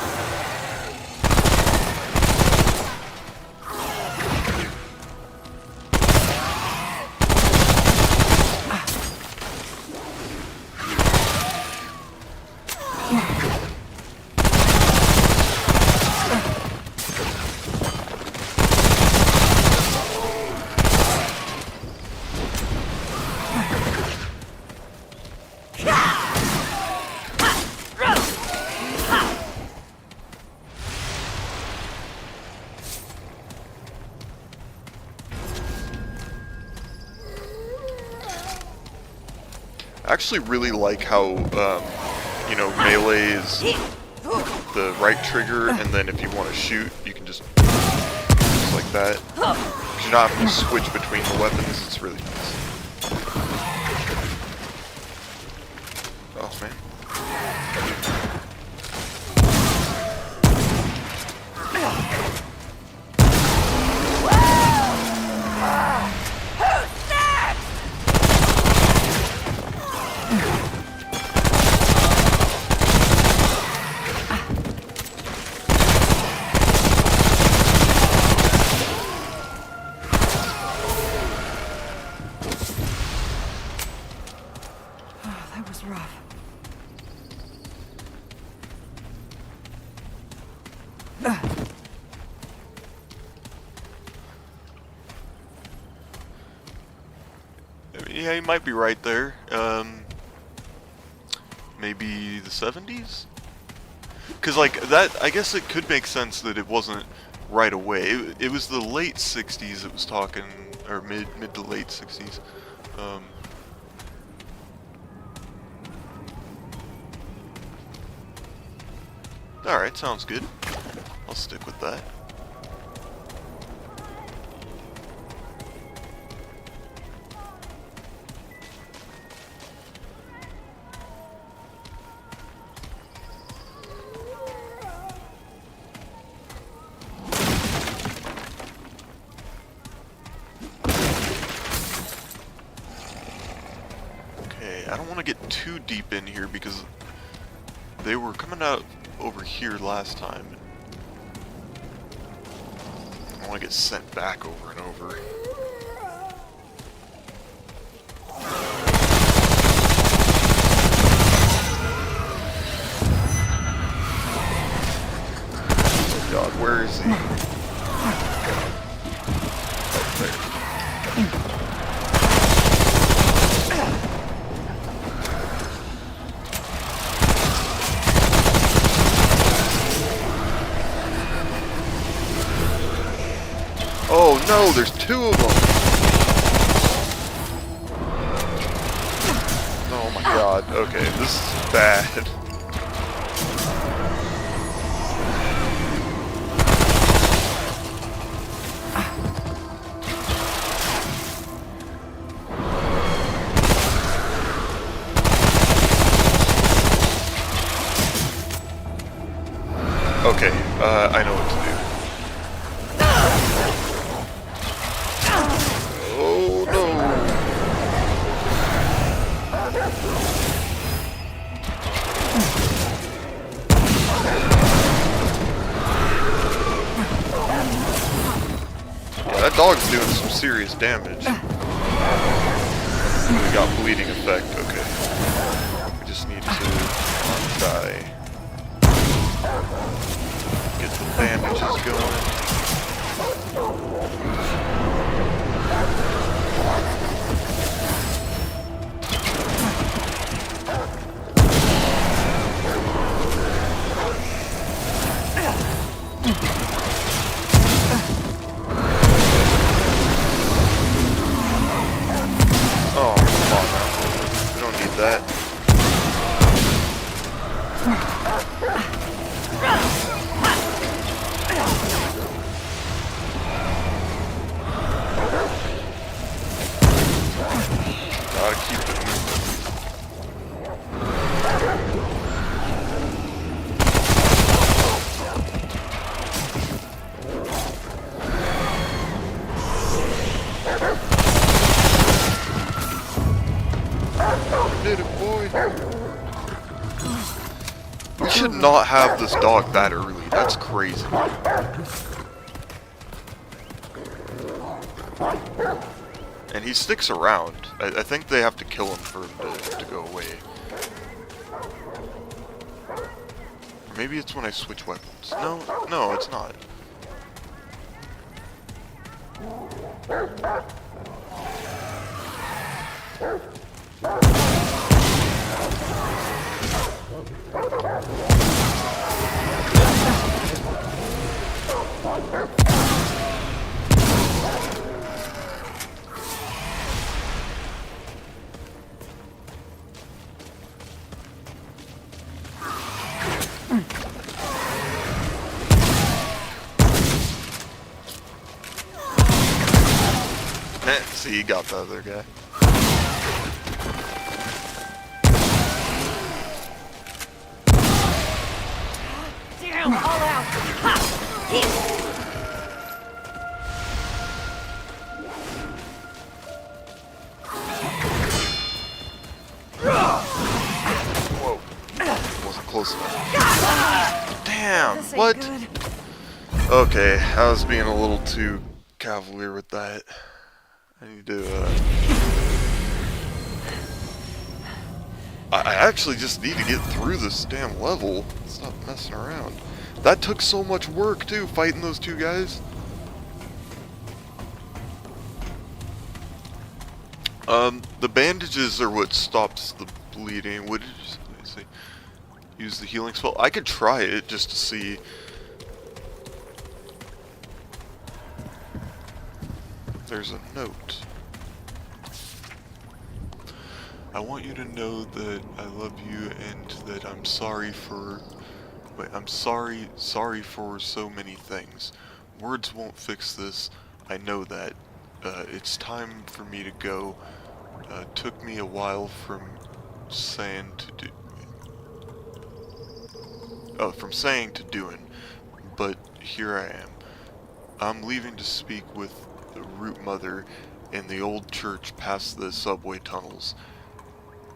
Speaker 1: I actually really like how, you know, melee is the right trigger, and then if you want to shoot, you can just like that. 'Cause you're not having to switch between the weapons, it's really nice. Oh, man.
Speaker 9: That was rough.
Speaker 1: I mean, yeah, you might be right there. Maybe the 70s? Because, like, that, I guess it could make sense that it wasn't right away. It was the late 60s it was talking, or mid to late 60s. Alright, sounds good. I'll stick with that. Okay, I don't want to get too deep in here because they were coming out over here last time. I don't want to get sent back over and over. God, where is he? no, there's two of them. Oh my god. Okay, this is bad. Okay, I know what to do. Oh no! Yeah, that dog's doing some serious damage. We got bleeding effect, okay. We just need to die. Get the bandages going. Oh, come on now. We don't need that. Gotta keep it moving. Did it, boy. We should not have this dog that early. That's crazy. And he sticks around. I think they have to kill him for him to go away. Or maybe it's when I switch weapons. No, it's not. See, he got the other guy.
Speaker 4: Damn, all out.
Speaker 1: Whoa. Wasn't close enough. Damn, what? Okay, I was being a little too cavalier with that. I need to, I actually just need to get through this damn level. Stop messing around. That took so much work, too, fighting those two guys. The bandages are what stops the bleeding. What did you say? Use the healing spell? I could try it just to see. There's a note. I want you to know that I love you and that I'm sorry for... Wait, I'm sorry for so many things. Words won't fix this. I know that. It's time for me to go. Took me a while from saying to do... Oh, from saying to doing. But here I am. I'm leaving to speak with the Root Mother in the old church past the subway tunnels.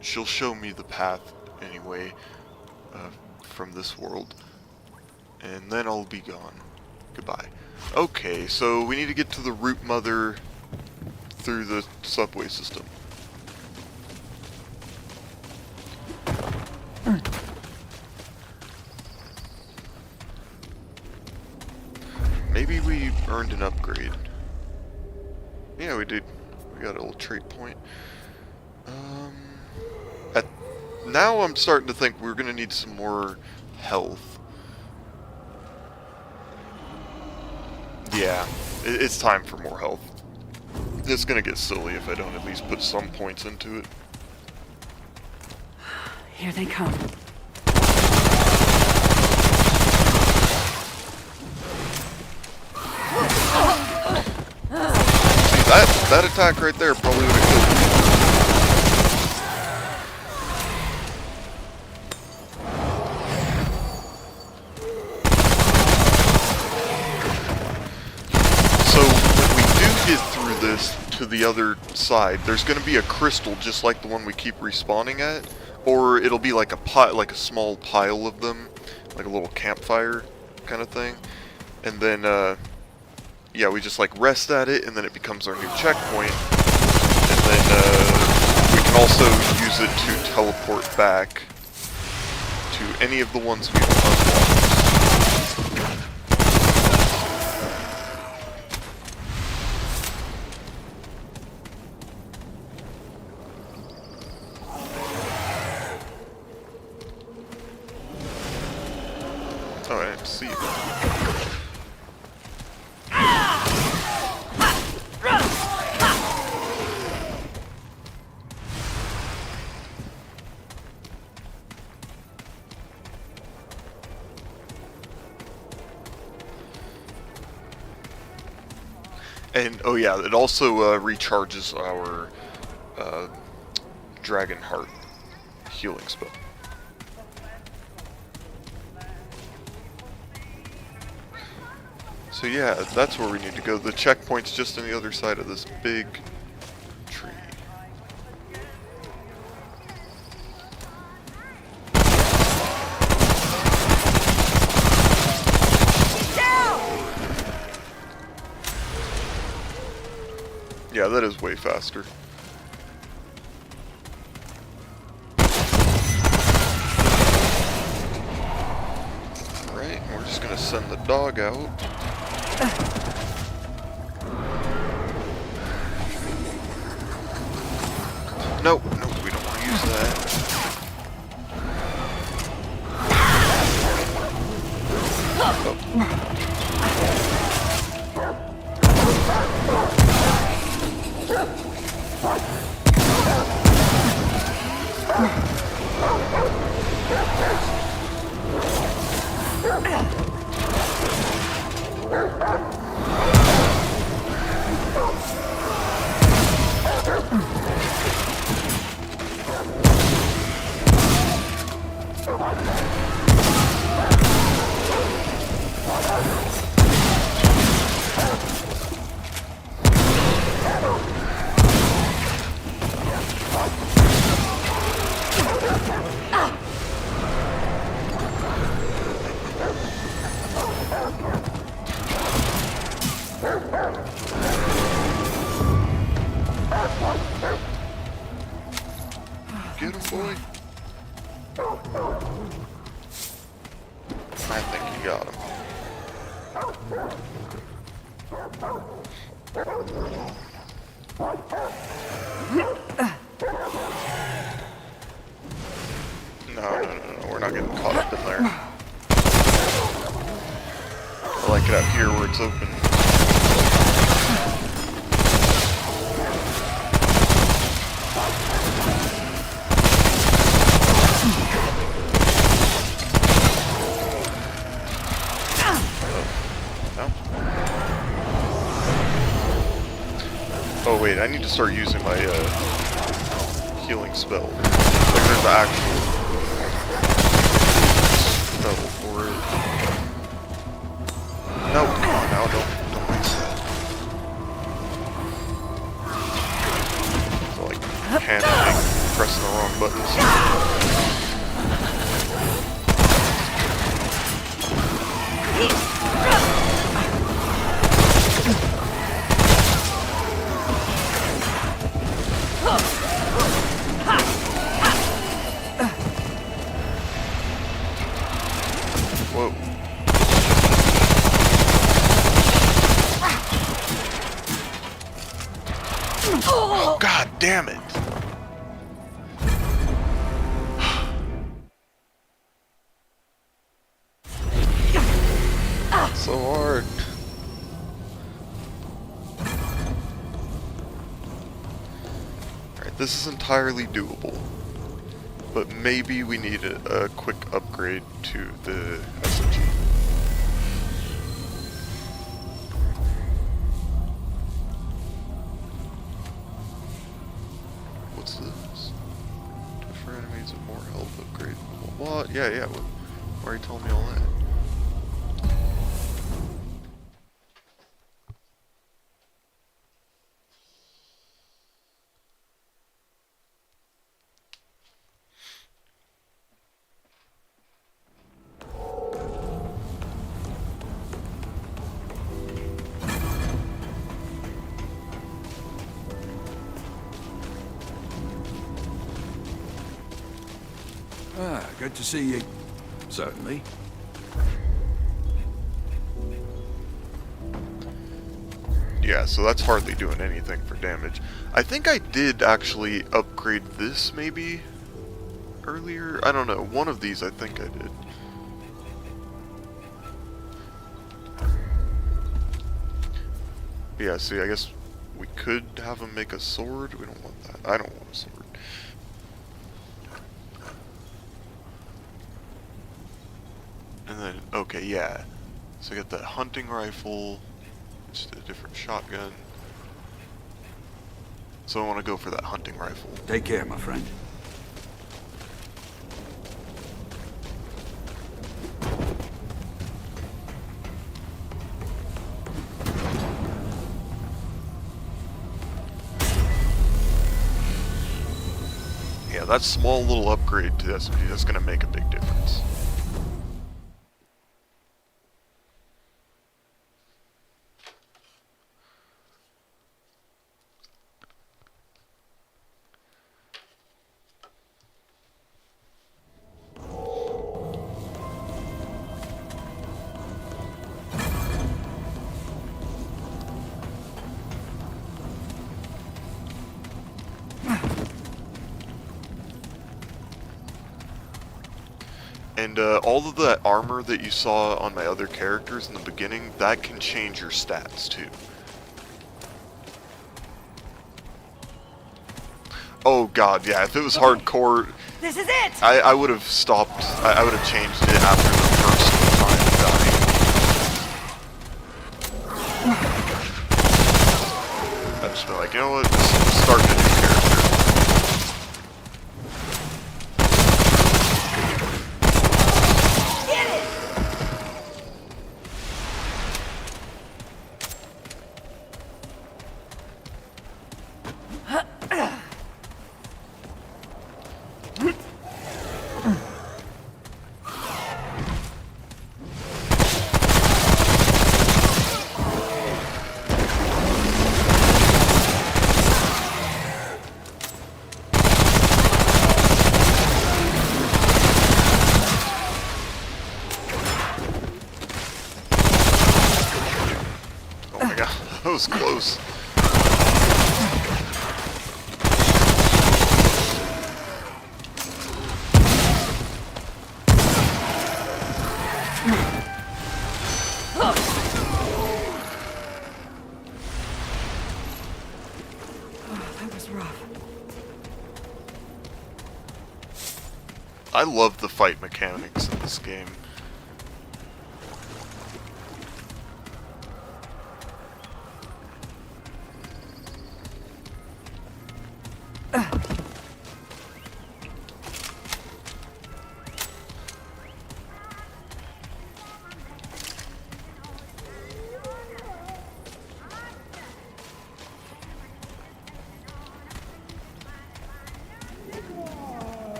Speaker 1: She'll show me the path, anyway, from this world. And then I'll be gone. Goodbye. Okay, so we need to get to the Root Mother through the subway system. Maybe we earned an upgrade. Yeah, we did. We got a little trait point. Now I'm starting to think we're gonna need some more health. Yeah, It's time for more health. It's gonna get silly if I don't at least put some points into it.
Speaker 9: Here they come.
Speaker 1: See, that attack right there probably would have killed me. So when we do get through this to the other side, there's going to be a crystal just like the one we keep respawning at, or it'll be like a small pile of them, like a little campfire kind of thing, and then yeah, we just like rest at it, and then it becomes our new checkpoint, and then we can also use it to teleport back to any of the ones we've unlocked. Oh, I didn't see that. And, oh yeah, it also recharges our Dragon Heart healing spell. So yeah, that's where we need to go. The checkpoint's just on the other side of this big tree. Yeah, that is way faster. Alright, we're just gonna send the dog out. Nope, nope, we don't want to use that. Get him, boy. I think you got him. No, we're not getting caught up in there. I like it out here where it's open. Oh wait, I need to start using my healing spell. Like there's the actual spell for it. No, come on now, don't waste that. So like panicking, pressing the wrong buttons. Whoa. Oh, God damn it. So hard. This is entirely doable. But maybe we need a quick upgrade to the SMG. What's this? Different enemies with more health upgrade. What? Yeah. Why are you telling me all that?
Speaker 6: Good to see you. Certainly.
Speaker 1: Yeah, so that's hardly doing anything for damage. I think I did actually upgrade this maybe earlier. I don't know. One of these I think I did. Yeah, see, I guess we could have him make a sword. We don't want that. I don't want a sword. And then, okay, yeah. So I got that hunting rifle, just a different shotgun. So I want to go for that hunting rifle.
Speaker 6: Take care, my friend.
Speaker 1: Yeah, that small little upgrade to the SMG, that's going to make a big difference. And all of that armor that you saw on my other characters in the beginning, that can change your stats too. Oh god, yeah, if it was hardcore,
Speaker 9: This is it!
Speaker 1: I would have stopped, I would have changed it after the first time dying. I'd just be like, you know what, just start a new character. That was close.
Speaker 9: That was rough.
Speaker 1: I love the fight mechanics in this game.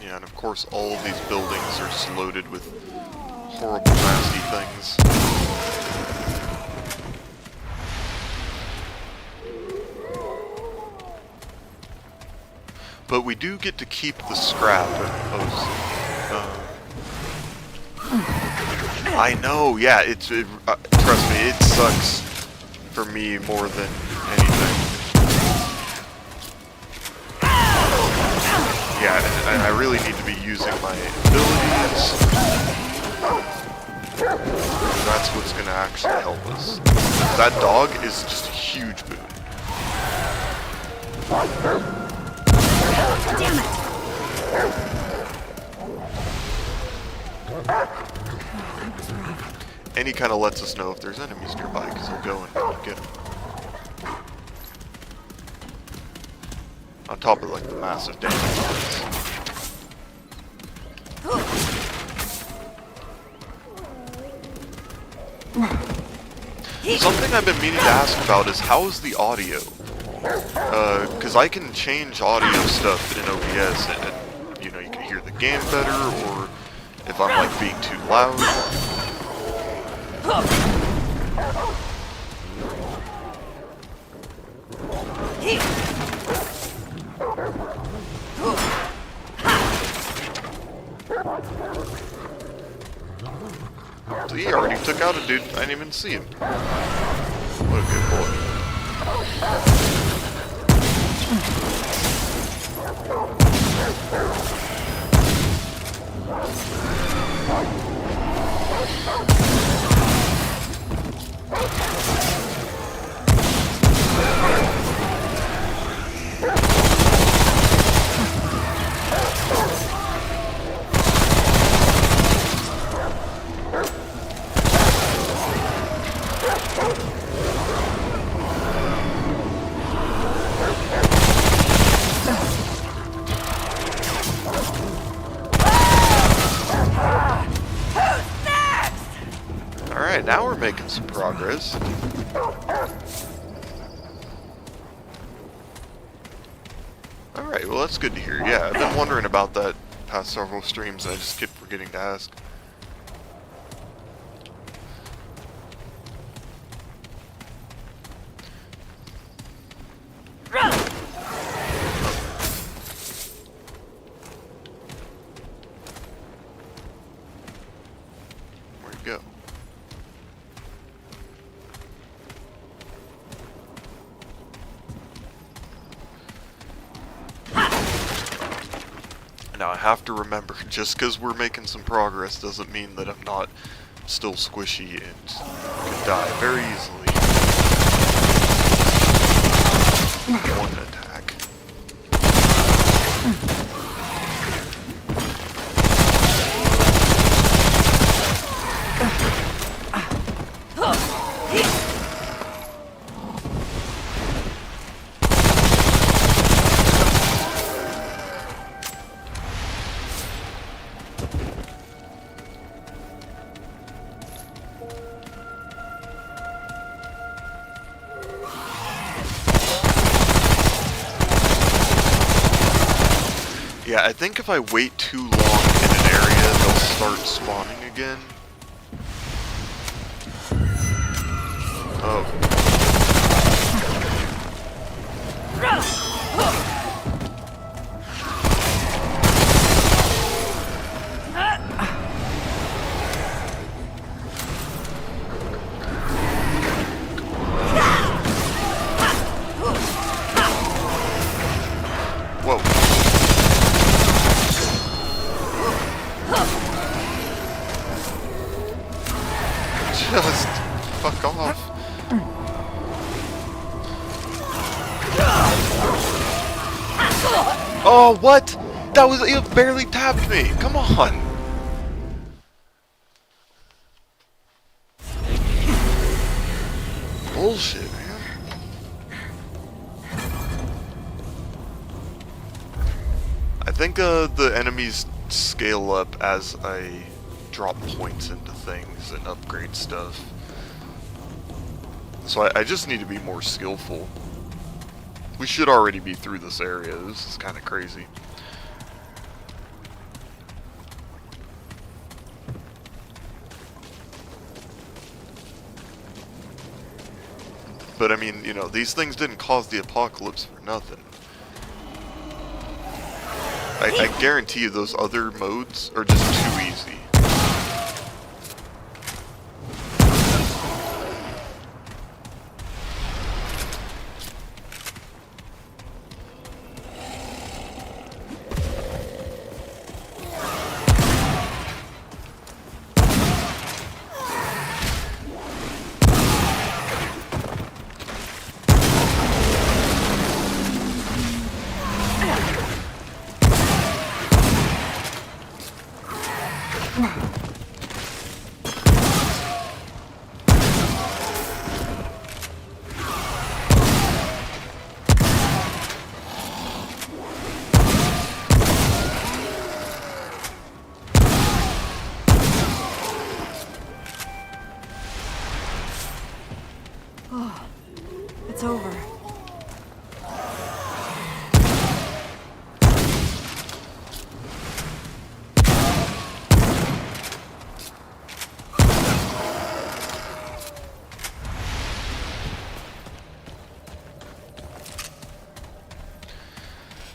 Speaker 1: Yeah, and of course all of these buildings are just loaded with horrible, nasty things. But we do get to keep the scrap of those. I know, yeah, trust me, it sucks for me more than anything. Yeah, and I really need to be using my abilities. That's what's gonna actually help us. That dog is just a huge boon.
Speaker 9: Damn it!
Speaker 1: And he kind of lets us know if there's enemies nearby, because he'll go and get them. On top of like the massive damage on this. Something I've been meaning to ask about is how is the audio? Because I can change audio stuff in OBS, and you know, you can hear the game better, or if I'm like being too loud. So he already took out a dude. I didn't even see him. What a good boy. Alright, now we're making some progress. Alright, well that's good to hear. Yeah, I've been wondering about that past several streams and I just keep forgetting to ask. Where'd he go? Now I have to remember, just because we're making some progress doesn't mean that I'm not still squishy and can die very easily. One attack. Yeah, I think if I wait too long in an area, they'll start spawning again. Oh. Whoa. Just fuck off. Oh, what? That was, it barely tapped me. Come on. Bullshit, man. I think the enemies scale up as I drop points into things and upgrade stuff. So I just need to be more skillful. We should already be through this area. This is kind of crazy. But I mean, you know, these things didn't cause the apocalypse for nothing. I guarantee you those other modes are just too easy.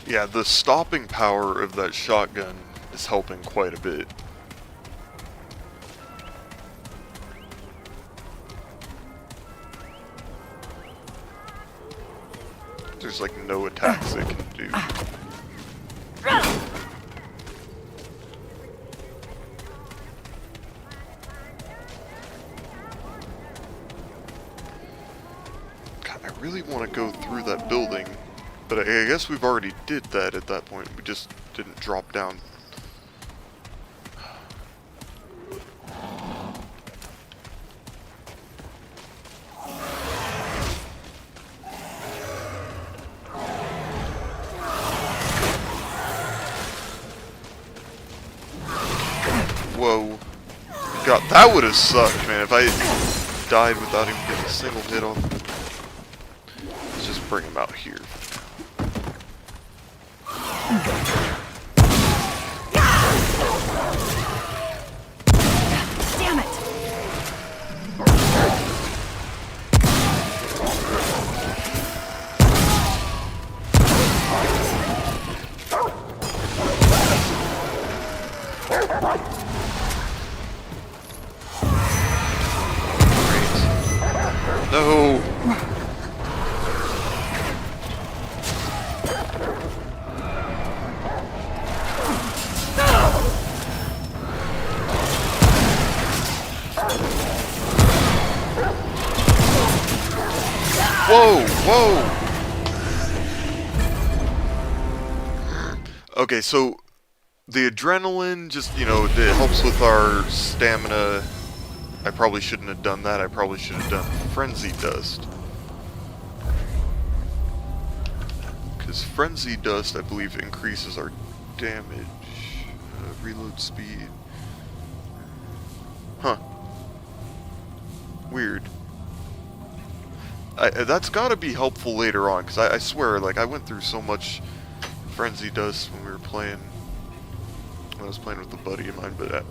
Speaker 1: Yeah, the stopping power of that shotgun is helping quite a bit. There's like no attacks they can do. God, I really want to go through that building, but I guess we've already did that at that point. We just didn't drop down. Whoa. God, that would have sucked, man, if I died without even getting a single hit on him. Let's just bring him out here.
Speaker 9: Damn it!
Speaker 1: No! Whoa! Whoa! Okay, so the adrenaline just, you know, it helps with our stamina. I probably shouldn't have done that. I probably should have done Frenzy Dust. Because Frenzy Dust, I believe, increases our damage. Reload speed. Huh. Weird. That's gotta be helpful later on, because I swear, like, I went through so much Frenzy Dust when we were playing. When I was playing with a buddy of mine, but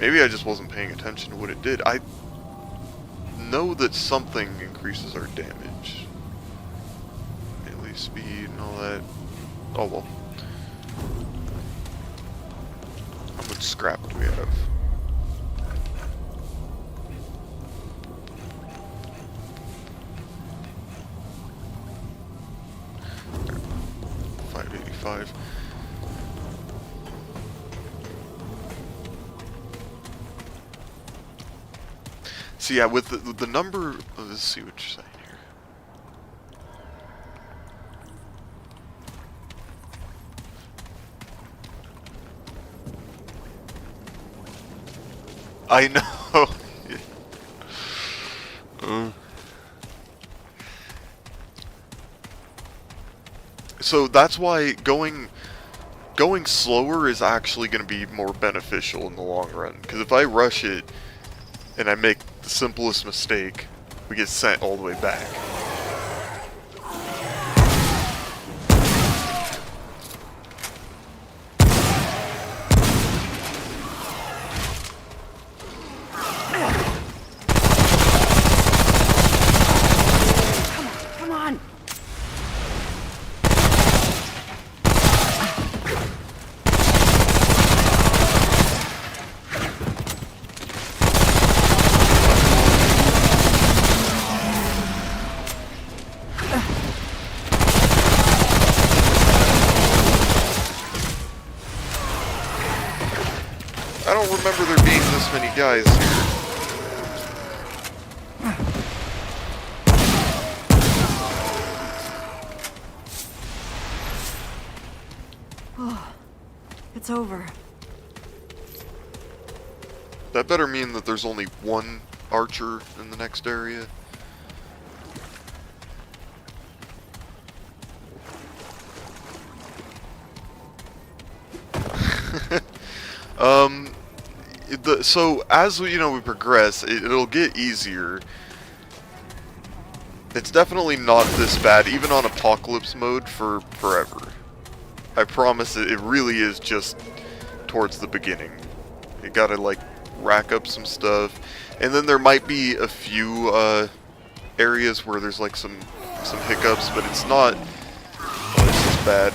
Speaker 1: maybe I just wasn't paying attention to what it did. I know that something increases our damage. Melee speed and all that. Oh well. How much scrap do we have? $585. So yeah, with the number, let's see what you're saying here. I know. So that's why going slower is actually going to be more beneficial in the long run. Because if I rush it and I make the simplest mistake, we get sent all the way back.
Speaker 9: Come on!
Speaker 1: I don't remember there being this many guys here.
Speaker 9: Oh, it's over.
Speaker 1: That better mean that there's only one archer in the next area. So as we progress, it'll get easier. It's definitely not this bad, even on apocalypse mode for forever. I promise it really is just towards the beginning. You gotta like rack up some stuff, and then there might be a few areas where there's like some hiccups, but it's not. Oh, this is bad.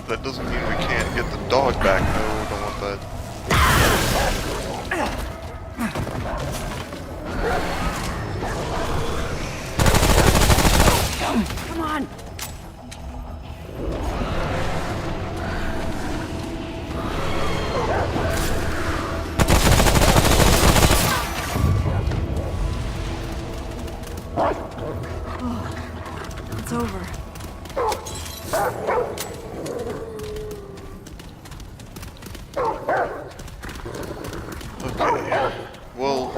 Speaker 1: that doesn't mean we can't get the dog back. No, don't want that.
Speaker 9: Come on! It's over.
Speaker 1: Okay. Well,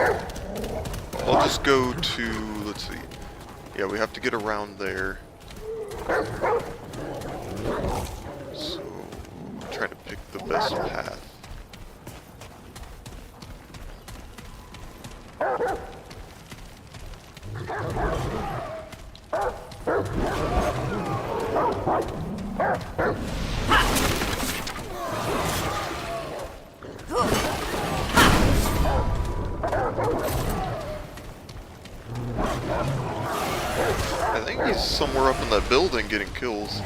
Speaker 1: I'll just go to, let's see. Yeah, we have to get around there. So, I'm trying to pick the best path. I think he's somewhere up in that building getting kills.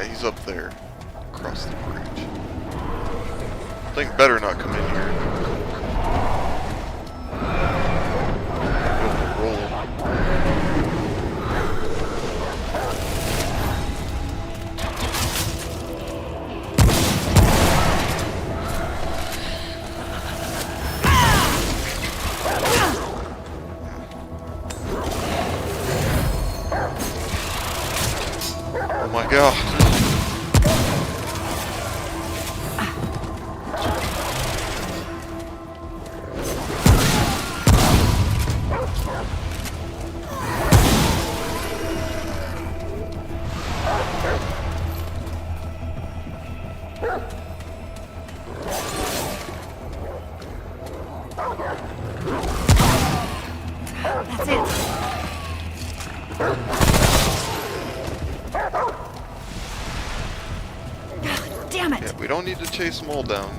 Speaker 1: He's up there, across the bridge. Thing better not come in here. Roll. Oh my god.
Speaker 9: That's it. God damn it!
Speaker 1: Yeah, we don't need to chase them all down.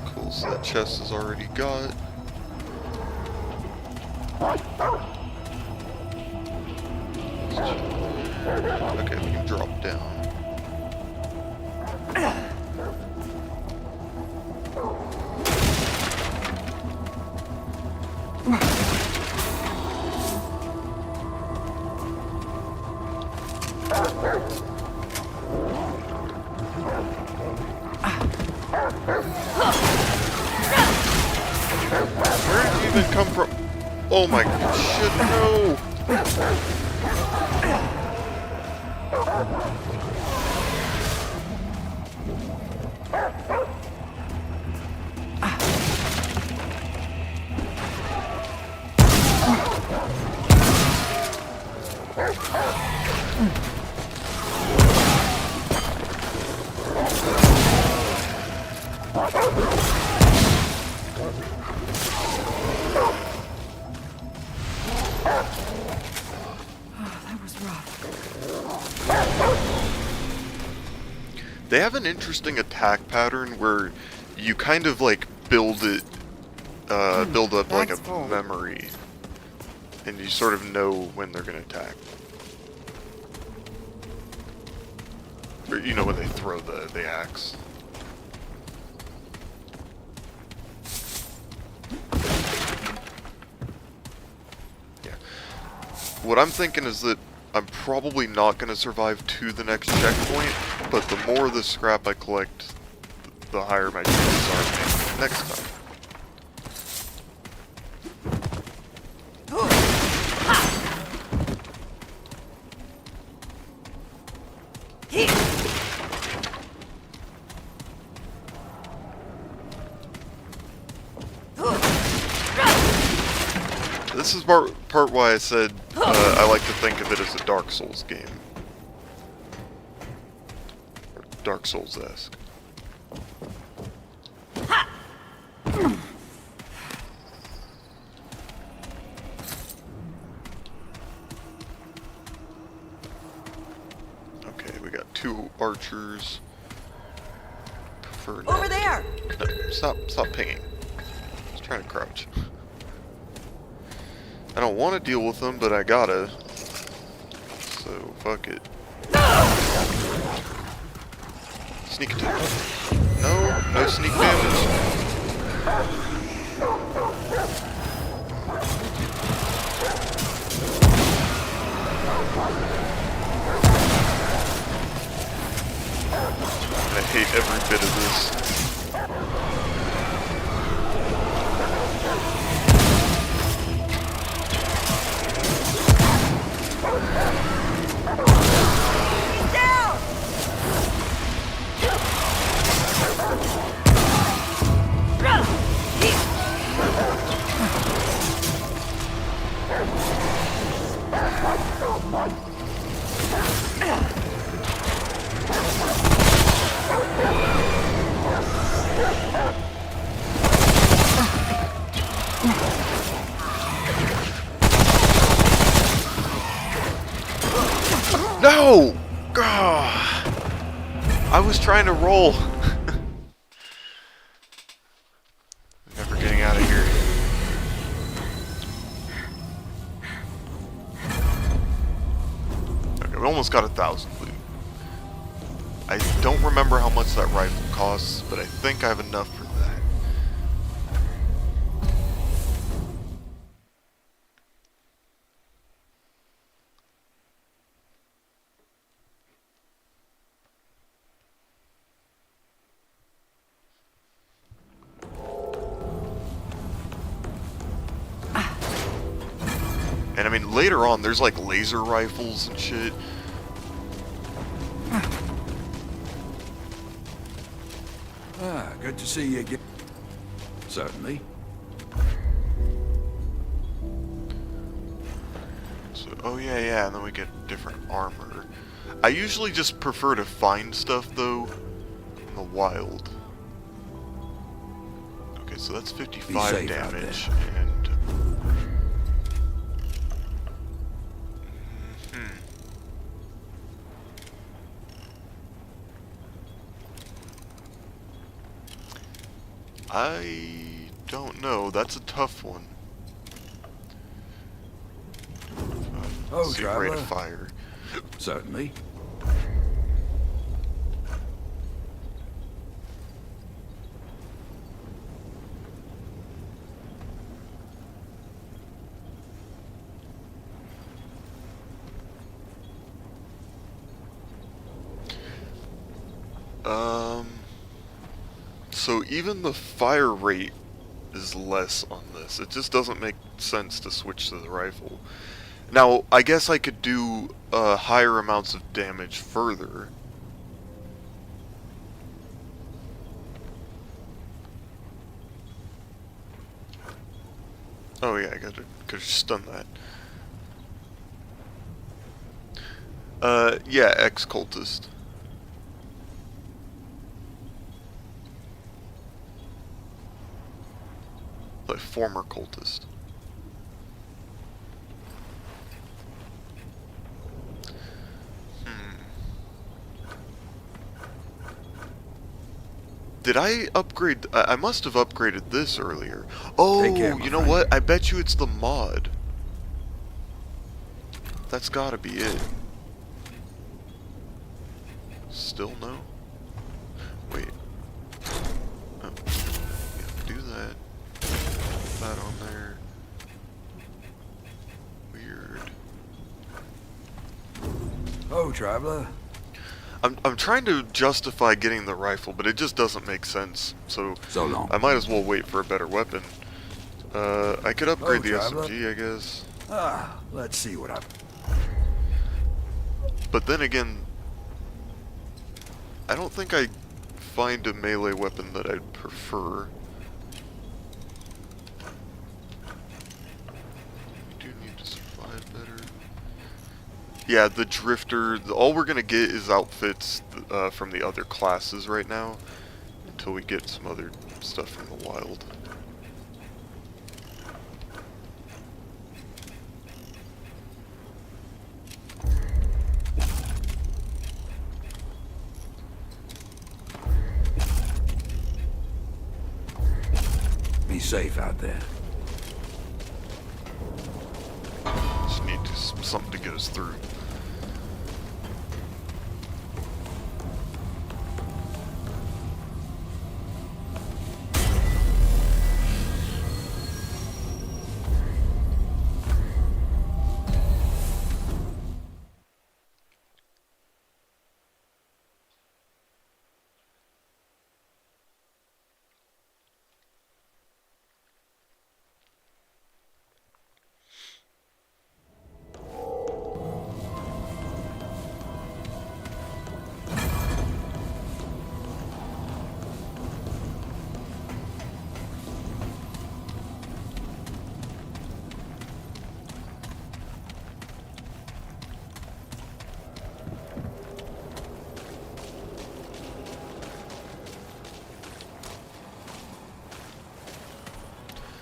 Speaker 1: Cool, so that chest is already got. Okay, we can drop down. Where did you even come from? Oh my shit, no!
Speaker 9: That was rough.
Speaker 1: They have an interesting attack pattern where you kind of like build it, build up like a
Speaker 9: That's full.
Speaker 1: memory, and you sort of know when they're gonna attack. Or you know when they throw the axe. Yeah. What I'm thinking is that I'm probably not going to survive to the next checkpoint, but the more the scrap I collect, the higher my chances are of making it next time. this is part why I said I like to think of it as a Dark Souls game. Or Dark Souls-esque. Okay, we got 2 archers. Prefer
Speaker 7: Over there!
Speaker 1: No, stop pinging. Just trying to crouch. I don't want to deal with them, but I gotta. So, fuck it. Sneak attack. No sneak damage. I hate every bit of this. No! Gah! I was trying to roll. Never getting out of here. Okay, we almost got 1,000 loot. I don't remember how much that rifle costs, but I think I have enough for that. And I mean, later on, there's like laser rifles and shit.
Speaker 6: Ah, good to see you again. Certainly.
Speaker 1: So, oh yeah, and then we get different armor. I usually just prefer to find stuff, though, in the wild. Okay, so that's 55
Speaker 6: safe out
Speaker 1: damage,
Speaker 6: there.
Speaker 1: and... I don't know. That's a tough one.
Speaker 6: Oh,
Speaker 1: See, rate of
Speaker 6: traveler.
Speaker 1: fire.
Speaker 6: Certainly.
Speaker 1: So even the fire rate is less on this. It just doesn't make sense to switch to the rifle. Now, I guess I could do higher amounts of damage further. Oh yeah, I could've just done that. Yeah, ex-cultist. Like former cultist. Did I upgrade? I must have upgraded this earlier. Oh,
Speaker 6: Take care, my
Speaker 1: you know
Speaker 6: friend.
Speaker 1: what? I bet you it's the mod. That's gotta be it. Still no? Wait. Oh. Yeah, do that. Put that on there. Weird.
Speaker 6: Oh, traveler.
Speaker 1: I'm trying to justify getting the rifle, but it just doesn't make sense. So
Speaker 6: So long.
Speaker 1: I might as well wait for a better weapon. I could upgrade the
Speaker 6: traveler.
Speaker 1: SMG, I guess.
Speaker 6: Ah, let's see what I've...
Speaker 1: But then again, I don't think I find a melee weapon that I'd prefer. Yeah, the Drifter, all we're gonna get is outfits from the other classes right now, until we get some other stuff from the wild.
Speaker 6: Be safe out there.
Speaker 1: Just need something to get us through.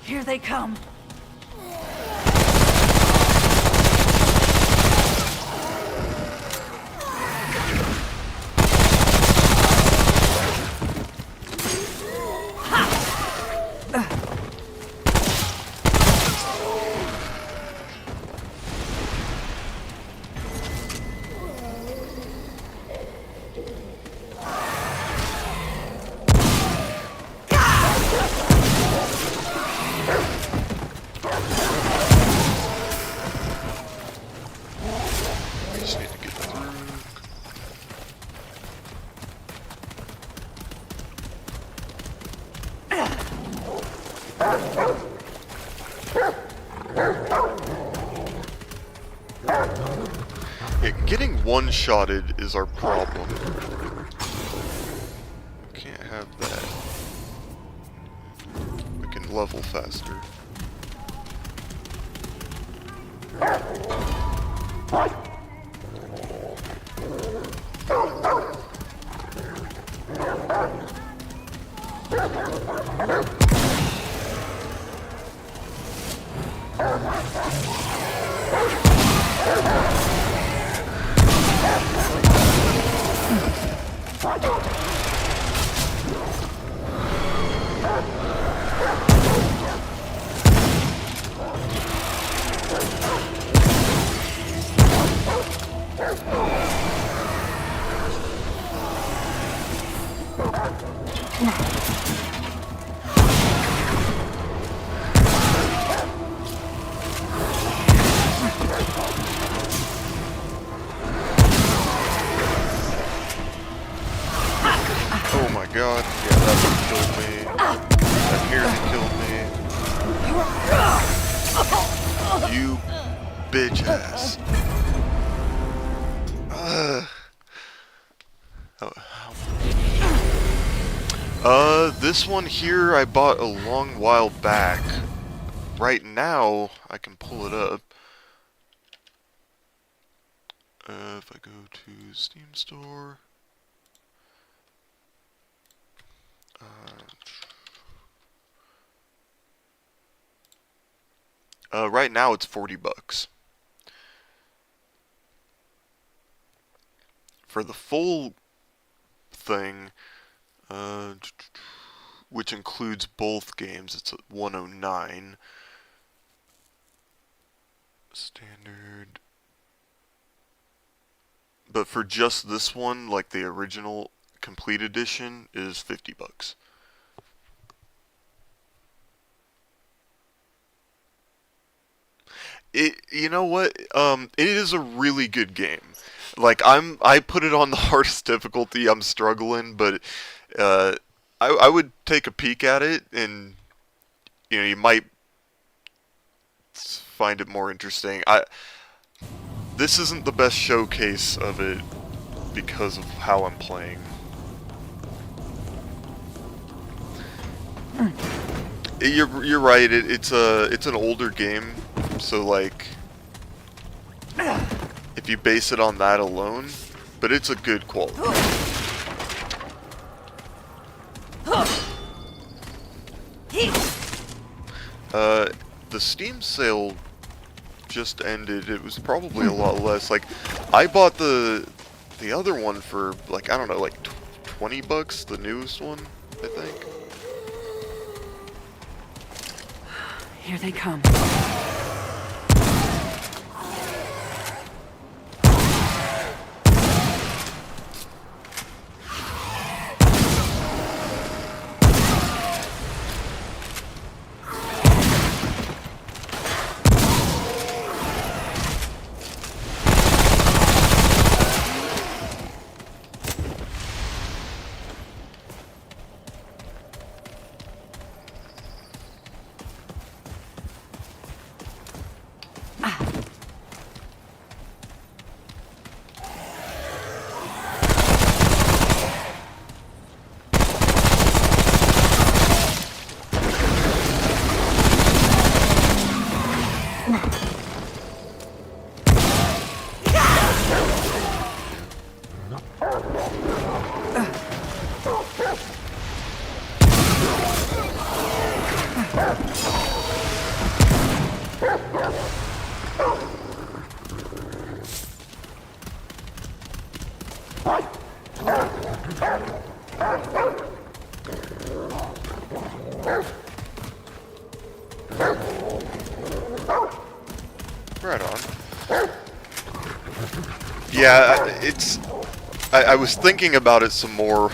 Speaker 9: Here they come.
Speaker 1: Just need to get through. Yeah, getting one-shotted is our problem. Can't have that. We can level faster. Oh my god, yeah, that one killed me. That nearly killed me. You bitch ass. This one here I bought a long while back. Right now, I can pull it up. If I go to Steam Store. Right now it's $40. For the full thing, which includes both games, it's at $109. Standard. But for just this one, like the original complete edition, is $50. You know what? It is a really good game. Like I put it on the hardest difficulty. I'm struggling, but I would take a peek at it, and you might find it more interesting. This isn't the best showcase of it because of how I'm playing. You're right. It's an older game, so like if you base it on that alone, but it's a good quality. The Steam sale just ended. It was probably a lot less. Like, I bought the other one for, like, I don't know, like 20 bucks, the newest one, I think.
Speaker 8: Here they come.
Speaker 1: Right on. Yeah, it's... I was thinking about it some more,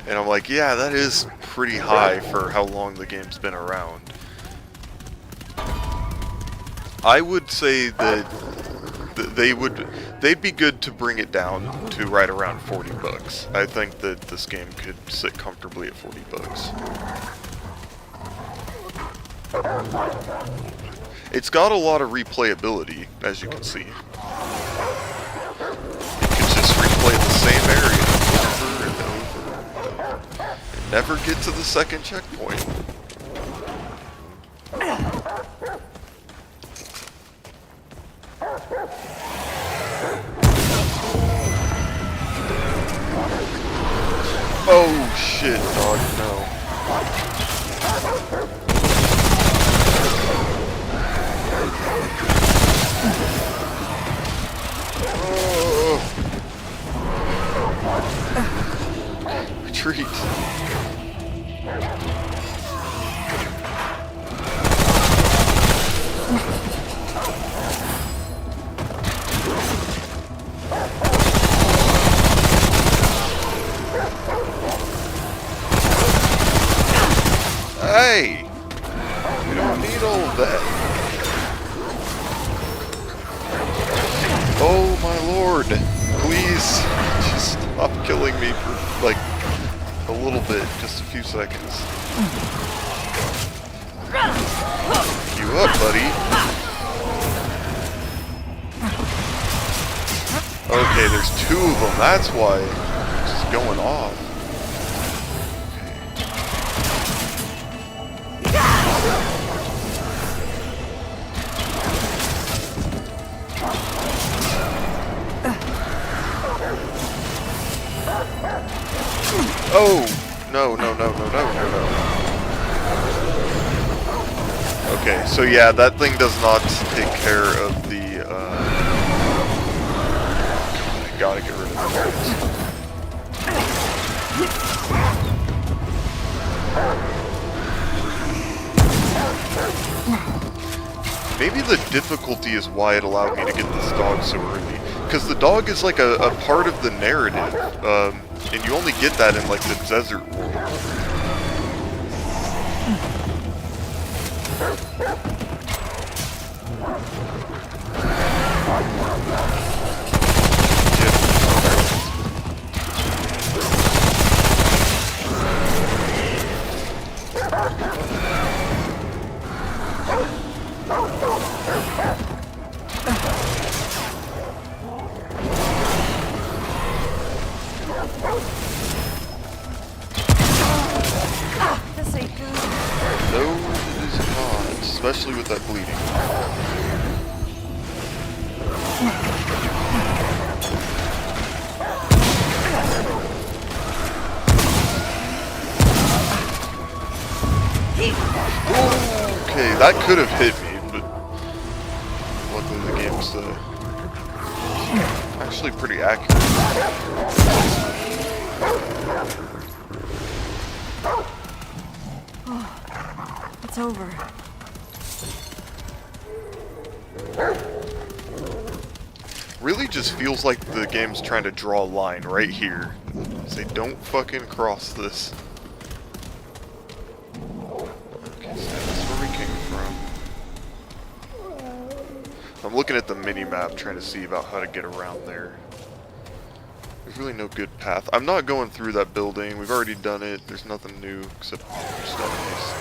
Speaker 1: and I'm like, yeah, that is pretty high for how long the game's been around. I would say that they'd be good to bring it down to right around 40 bucks. I think that this game could sit comfortably at 40 bucks. It's got a lot of replayability, as you can see. You can just replay the same area over and over and over, and never get to the second checkpoint. Oh shit, dog, no. Retreat. Hey! We don't need all of that. Oh my lord. Please, just stop killing me for, like, a little bit. Just a few seconds. You up, buddy? Okay, there's two of them. That's why it's just going off. Oh! No, no, no, no, no, no, no. Okay, so yeah, that thing does not take care of the, I gotta get rid of the Maybe the difficulty is why it allowed me to get this dog so early. Because the dog is like a part of the narrative, and you only get that in like the desert world.
Speaker 9: This ain't good.
Speaker 1: No, it is not, especially with that bleeding. Okay, that could have hit me, but luckily the game's actually pretty accurate.
Speaker 9: It's over.
Speaker 1: Really just feels like the game's trying to draw a line right here. Say, don't fucking cross this. Okay, so that's where we came from. I'm looking at the mini-map trying to see about how to get around there. There's really no good path. I'm not going through that building. We've already done it. There's nothing new except just enemies.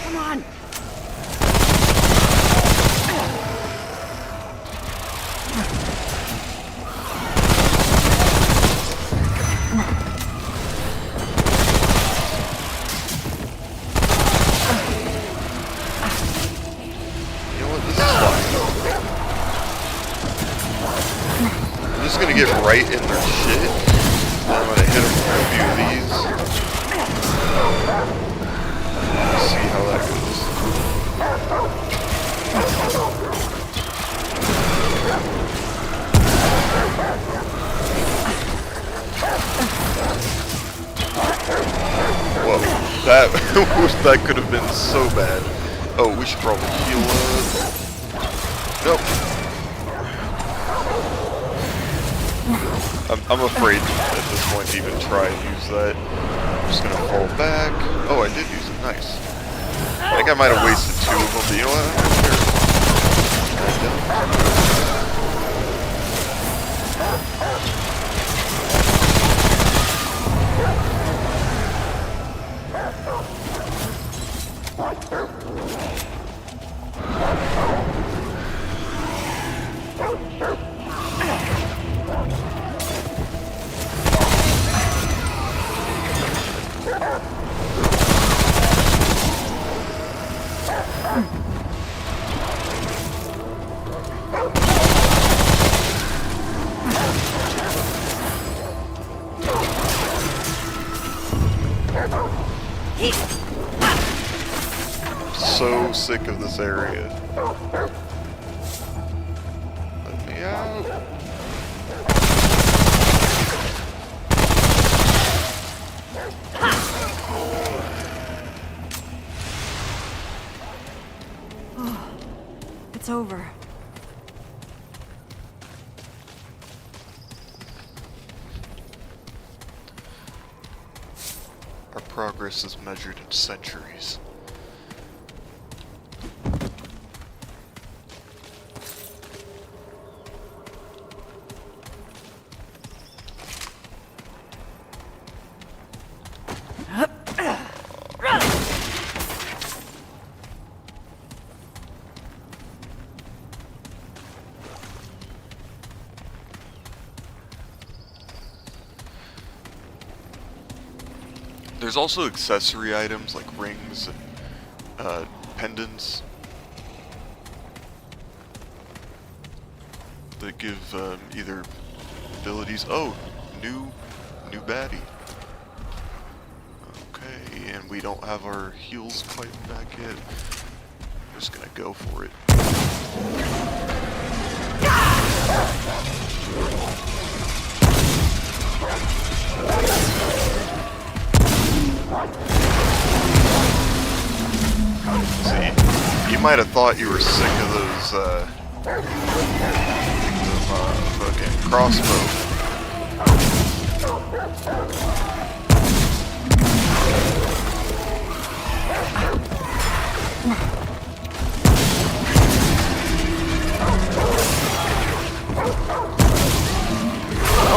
Speaker 9: Come on!
Speaker 1: You know what? This is fine. I'm just gonna get right in their shit. And I'm gonna hit them with a few of these. See how that goes. Whoa, that could have been so bad. Oh, we should probably heal up. Nope. I'm afraid at this point to even try and use that. I'm just gonna fall back. Oh, I did use it. Nice. I think I might have wasted 2 of them, but you know what? I don't so sick of this area. Let me out.
Speaker 9: It's over.
Speaker 1: Our progress is measured in centuries. There's also accessory items like rings and pendants that give either abilities. Oh, new baddie. Okay, and we don't have our heals quite back yet. I'm just gonna go for it. See, you might have thought you were sick of those, fucking crossbow.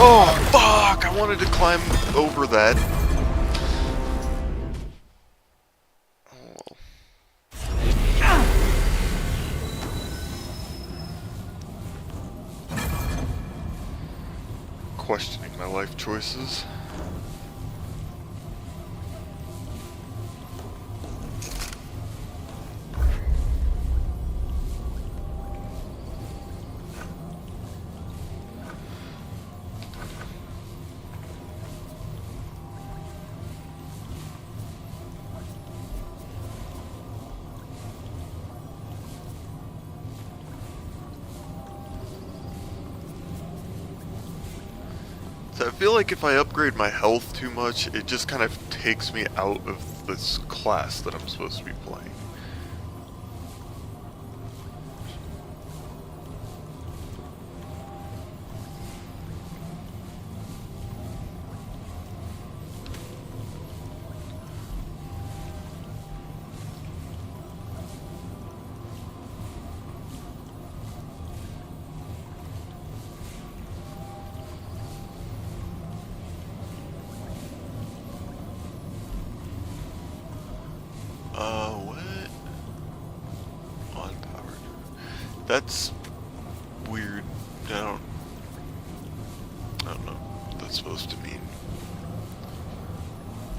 Speaker 1: Oh, fuck! I wanted to climb over that. Questioning my life choices. I feel like if I upgrade my health too much, it just kind of takes me out of this class that I'm supposed to be playing. What? On power. That's weird. I don't know what that's supposed to mean.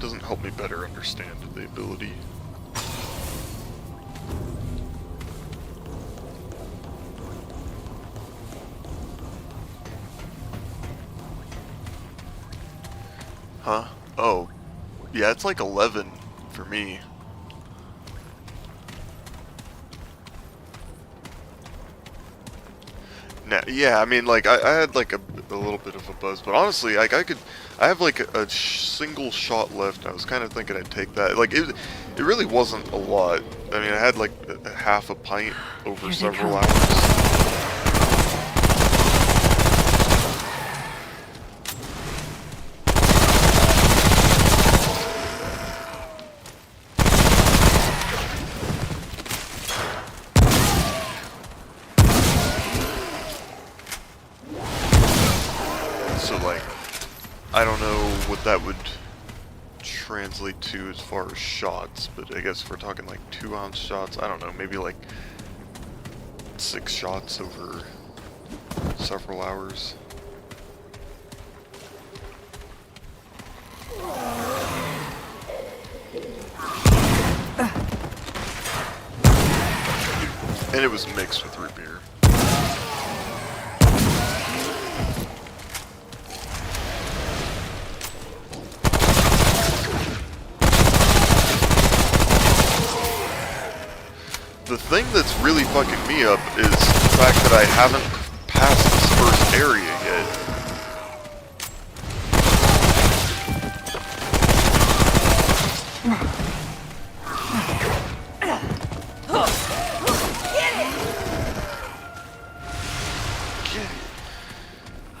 Speaker 1: Doesn't help me better understand the ability. Huh? Oh. Yeah, it's like 11 for me. Nah, yeah, I mean, like, I had like a little bit of a buzz, but honestly, like, I have like a single shot left, and I was kind of thinking I'd take that. Like, it really wasn't a lot. I mean, I had like a half a pint over several hours. So, like, I don't know what that would translate to as far as shots, but I guess if we're talking like 2-ounce shots, I don't know, maybe like 6 shots over several hours. And it was mixed with root beer. The thing that's really fucking me up is the fact that I haven't passed this first area yet.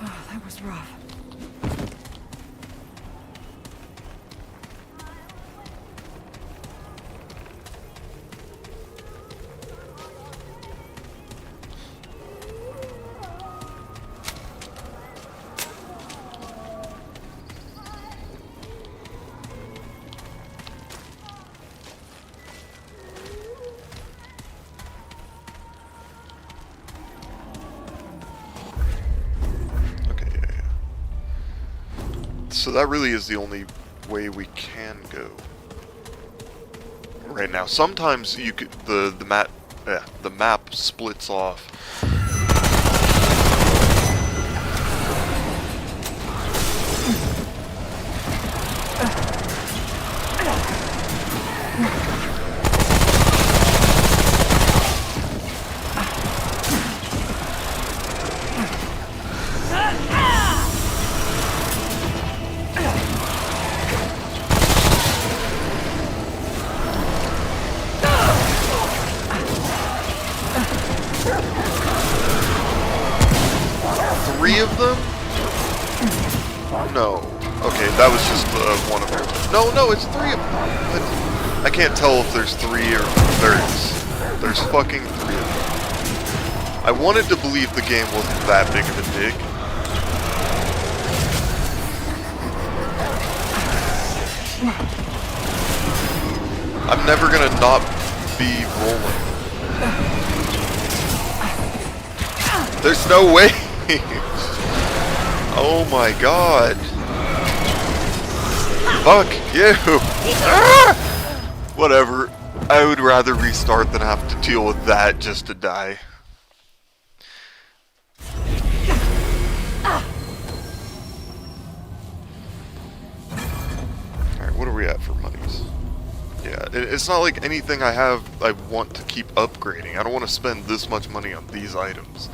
Speaker 9: Oh, that was rough.
Speaker 1: So that really is the only way we can go right now. Sometimes you could the map splits off. Three of them? No. Okay, that was just one of them. No, it's 3 of them. I can't tell if there's 3 or there's fucking 3 of them. I wanted to believe the game wasn't that big of a dick. I'm never gonna not be rolling. There's no way. Oh my god. Fuck you. Whatever. I would rather restart than have to deal with that just to die. Alright, what are we at for monies? Yeah, it's not like anything I have I want to keep upgrading. I don't want to spend this much money on these items.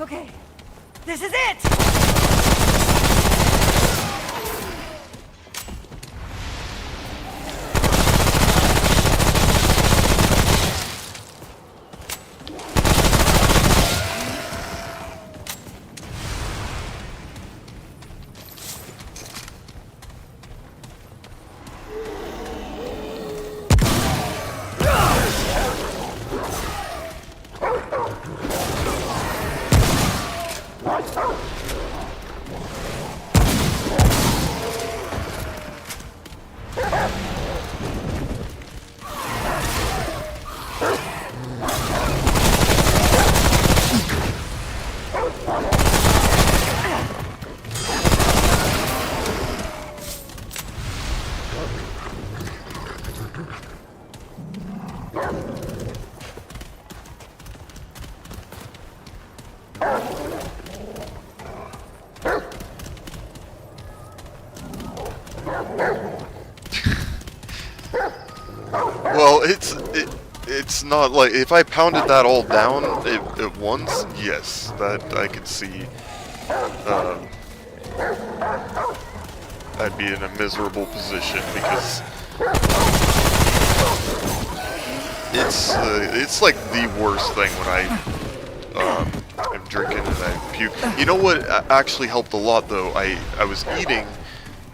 Speaker 9: Okay, this is it!
Speaker 1: Well, it's not like if I pounded that all down at once. Yes, that I could see. I'd be in a miserable position because it's like the worst thing when I'm drinking and I puke. You know what actually helped a lot though? I was eating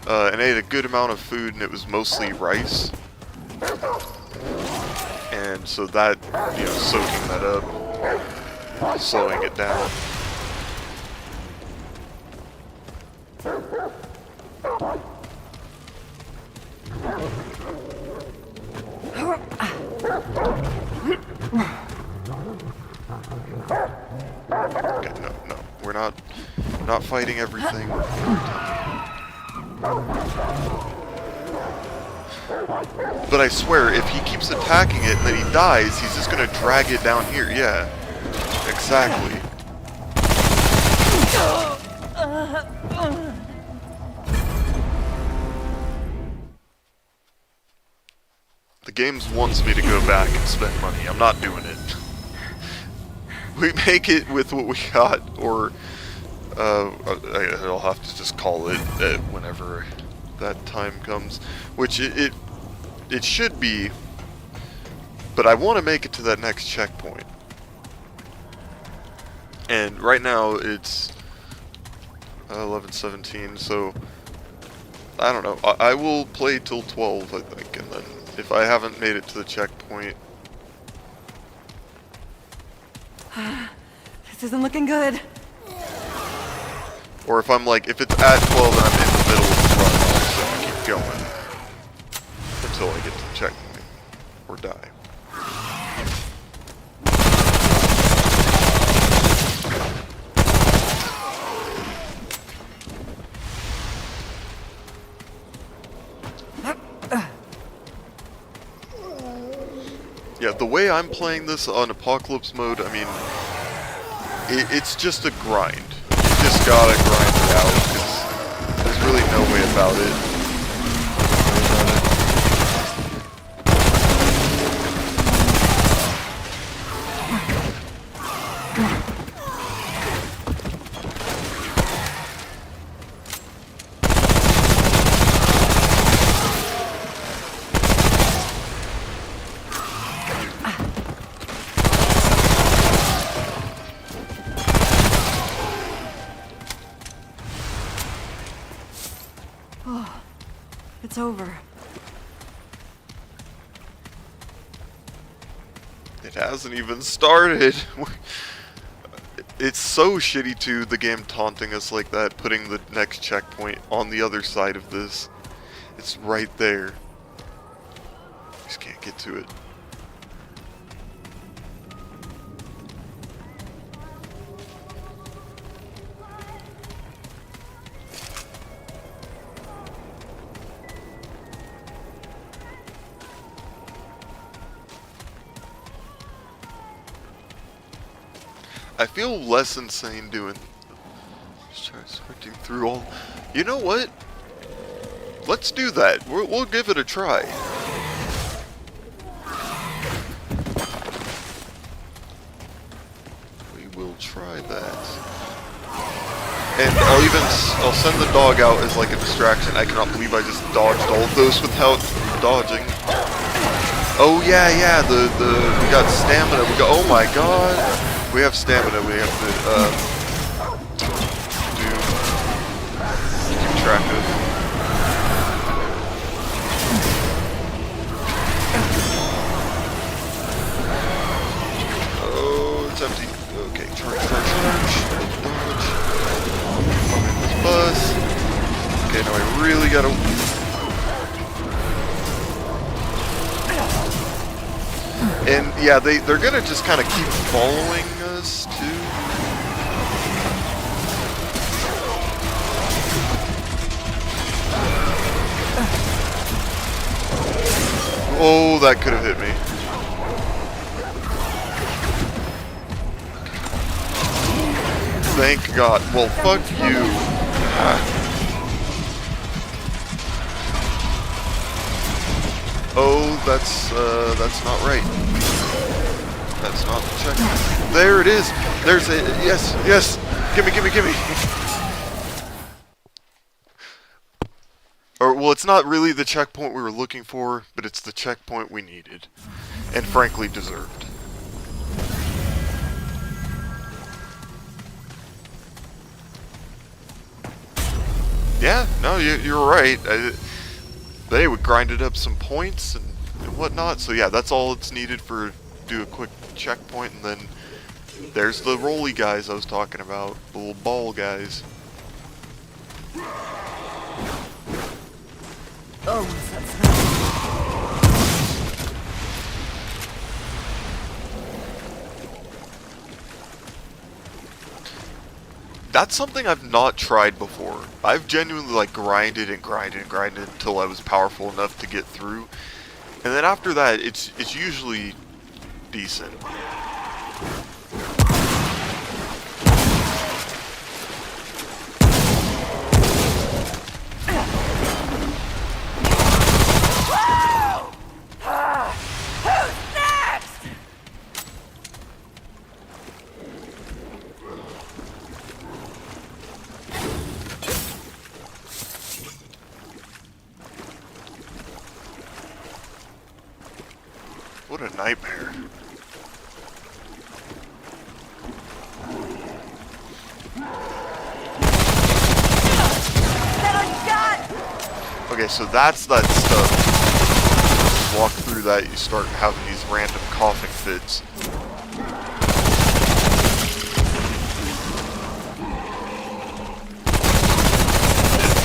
Speaker 1: and I ate a good amount of food and it was mostly rice. And so that, you know, soaking that up, slowing it down. Okay, no, we're not fighting everything. But I swear, if he keeps attacking it and then he dies, he's just gonna drag it down here. Yeah, exactly. The game wants me to go back and spend money. I'm not doing it. We make it with what we got, or I'll have to just call it whenever that time comes, which it should be, but I want to make it to that next checkpoint. And right now it's 11:17, so I don't know. I will play till 12, I think, and then if I haven't made it to the checkpoint,
Speaker 9: This isn't looking good.
Speaker 1: or if I'm like, if it's at 12 and I'm in the middle of the run, I'll just keep going until I get to the checkpoint or die. Yeah, the way I'm playing this on Apocalypse mode, I mean, it's just a grind. You just gotta grind it out, because there's really no way about it.
Speaker 9: It's over.
Speaker 1: It hasn't even started. It's so shitty too, the game taunting us like that, putting the next checkpoint on the other side of this. It's right there. Just can't get to it. I feel less insane doing. Just try searching through all. You know what? Let's do that. We'll give it a try. We will try that. And I'll send the dog out as like a distraction. I cannot believe I just dodged all of those without dodging. Oh yeah, we got stamina. Oh my god, we have stamina. We have to keep track of. Oh, it's empty. Okay, charge. Dodge. This bus. Okay, now I really gotta. And yeah, they're gonna just kind of keep following us too. Oh, that could have hit me. Thank God. Well, fuck you. Oh, that's not right. That's not the check. There it is. There's a yes. Gimme. Or well, it's not really the checkpoint we were looking for, but it's the checkpoint we needed, and frankly deserved. Yeah, no, you're right. They would grinded up some points and whatnot. So yeah, that's all it's needed for do a quick checkpoint, and then there's the rolly guys I was talking about, the little ball guys.
Speaker 9: Oh, that's
Speaker 1: That's something I've not tried before. I've genuinely like grinded until I was powerful enough to get through. And then after that, it's usually decent. What a nightmare. Okay, so that's that stuff. Walk through that, you start having these random coughing fits.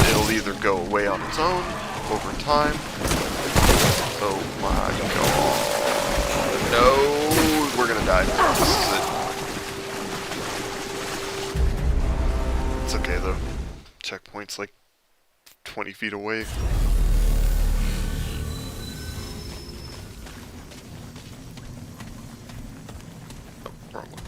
Speaker 1: It'll either go away on its own over time. Oh my god. No, we're gonna die. This is it. It's okay though. Checkpoint's like 20 feet away. Oh, wrong one.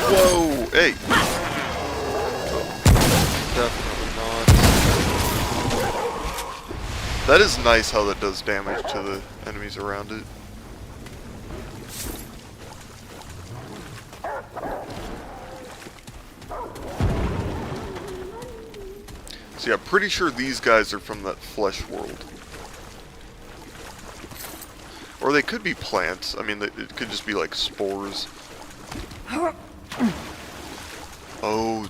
Speaker 1: Whoa, hey! Definitely not. That is nice how that does damage to the enemies around it. So yeah, I'm pretty ssure these guys are from that flesh world. Or they could be plants. I mean, it could just be like spores. Oh,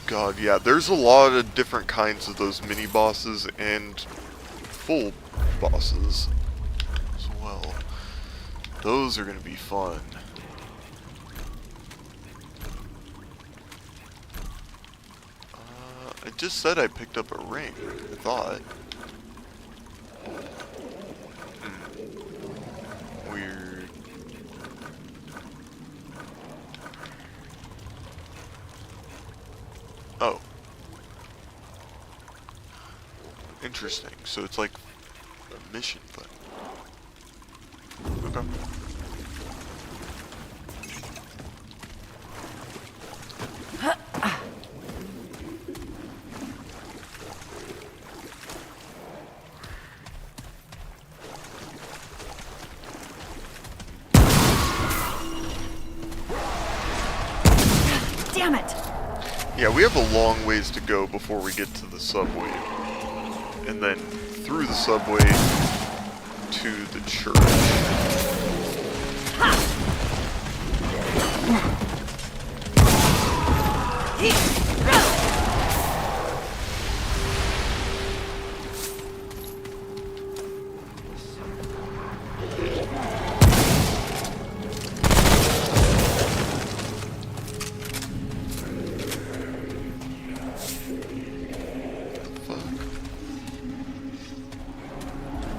Speaker 1: God, yeah. There's a lot of different kinds of those mini-bosses and full bosses as well. Those are going to be fun. I just said I picked up a ring, I thought. Weird. Oh. Interesting. So it's like a mission thing. Okay.
Speaker 9: Damn it!
Speaker 1: Yeah, we have a long ways to go before we get to the subway. And then through the subway to the church.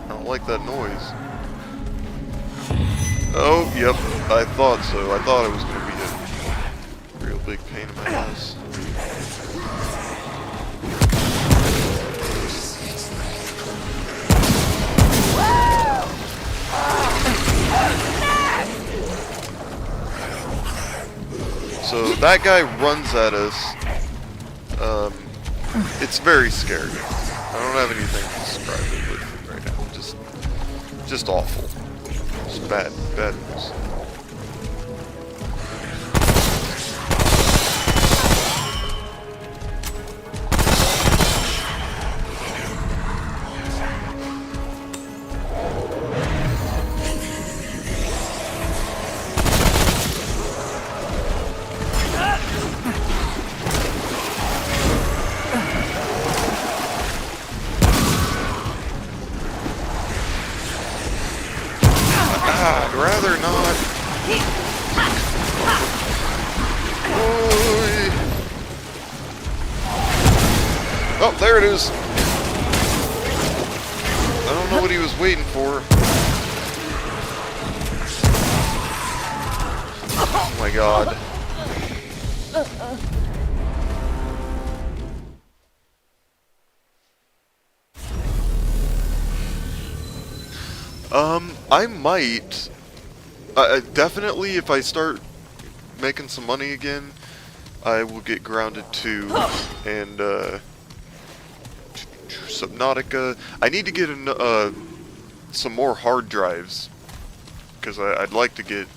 Speaker 1: I don't like that noise. Oh, yep, I thought so. I thought it was going to be a real big pain in my ass. So that guy runs at us. It's very scary. I don't have anything to describe it with right now. Just awful. Just bad news. I'd rather not. Oy. Oh, there it is. I don't know what he was waiting for. Oh my god. I might. Definitely, if I start making some money again, I will get Grounded 2 and Subnautica. I need to get some more hard drives because I'd like to get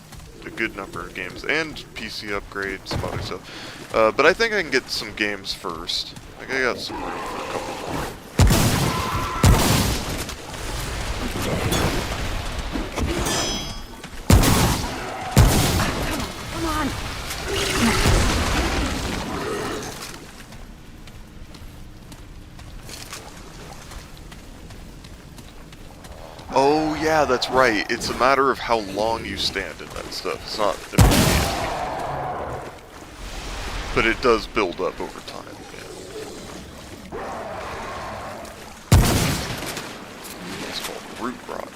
Speaker 1: a good number of games and PC upgrade, some other stuff. But I think I can get some games first. I think I got some room for a couple more. Oh yeah, that's right. It's a matter of how long you stand in that stuff. It's not immediate. But it does build up over time. Yeah. It's called root rot.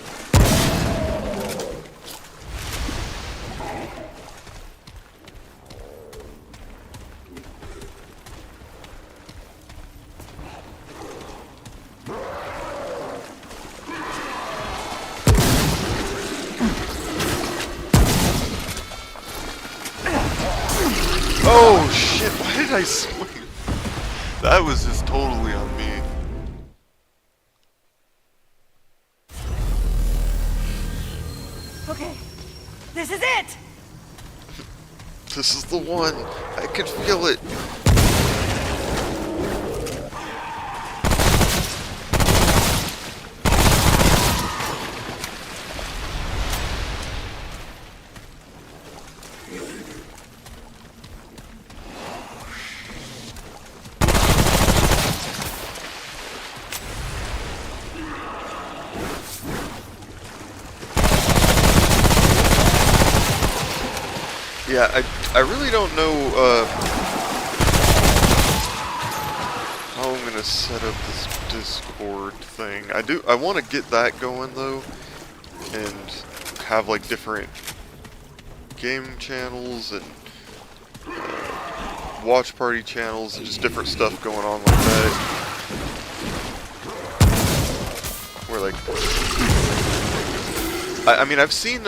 Speaker 1: Oh shit, why did I swing? That was just totally on me.
Speaker 9: Okay, this is it!
Speaker 1: This is the one. I could feel it. Yeah, I really don't know how I'm gonna set up this Discord thing. I want to get that going though, and have like different game channels and watch party channels and just different stuff going on like that. Where like, I mean, I've seen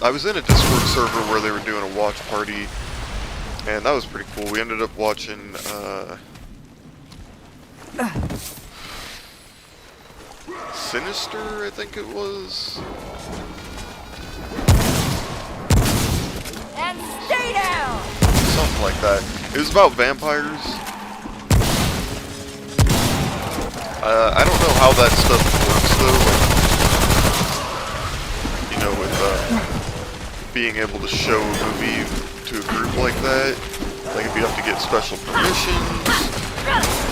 Speaker 1: I was in a Discord server where they were doing a watch party, and that was pretty cool. We ended up watching Sinister, I think it was.
Speaker 9: And stay down!
Speaker 1: Something like that. It was about vampires. I don't know how that stuff works though. Like, you know, with being able to show a movie to a group like that. Like if you have to get special permissions.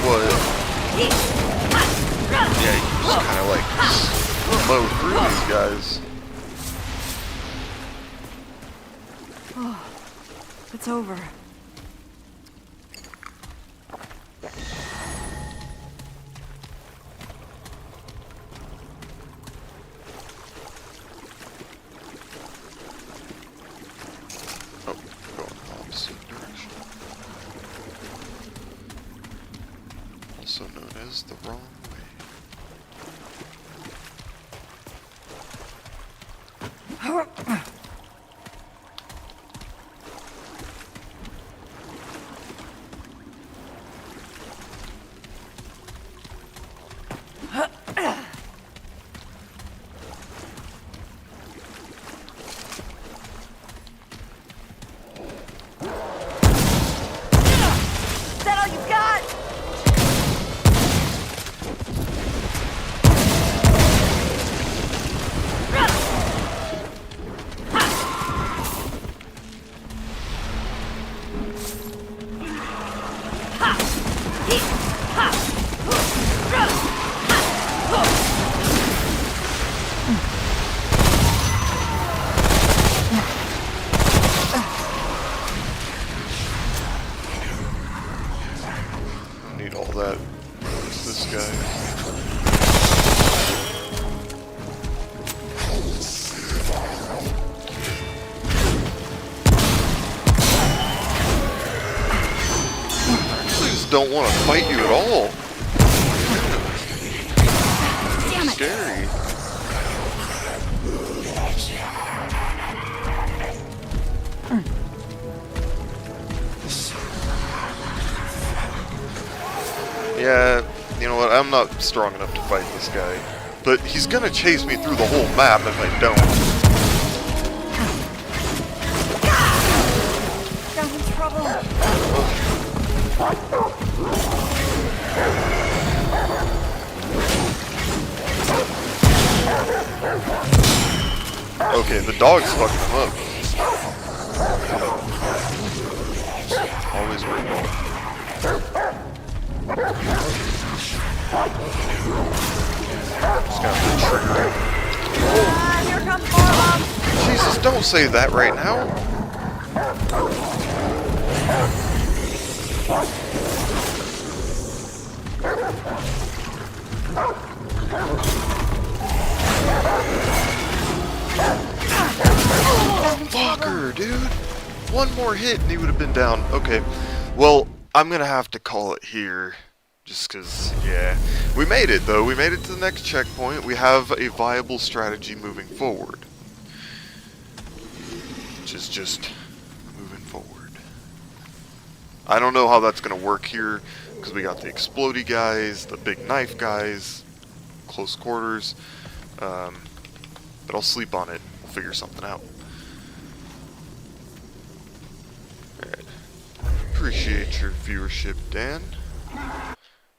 Speaker 1: What? Yeah, you just kind of like mow through these guys.
Speaker 4: Oh, it's over.
Speaker 1: Oh, going opposite direction. Also known as the wrong way.
Speaker 9: Is that all you got?
Speaker 1: I need all that. Where's this guy? I just don't want to fight you at all.
Speaker 4: Damn it!
Speaker 1: Scary. Yeah, you know what? I'm not strong enough to fight this guy. But he's gonna chase me through the whole map if I don't.
Speaker 9: I'm in trouble.
Speaker 1: Okay, the dog's fucking him up. Always right. Just got to trigger it.
Speaker 9: Here comes more of them.
Speaker 1: Jesus, don't say that right now. Fucker, dude. One more hit and he would have been down. Okay. Well, I'm gonna have to call it here. Just cause, yeah. We made it though. We made it to the next checkpoint. We have a viable strategy moving forward. Which is just moving forward. I don't know how that's gonna work here. Because we got the explodey guys, the big knife guys, close quarters. But I'll sleep on it. We'll figure something out. Alright. Appreciate your viewership, Dan.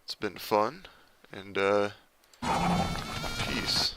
Speaker 1: It's been fun. And, peace.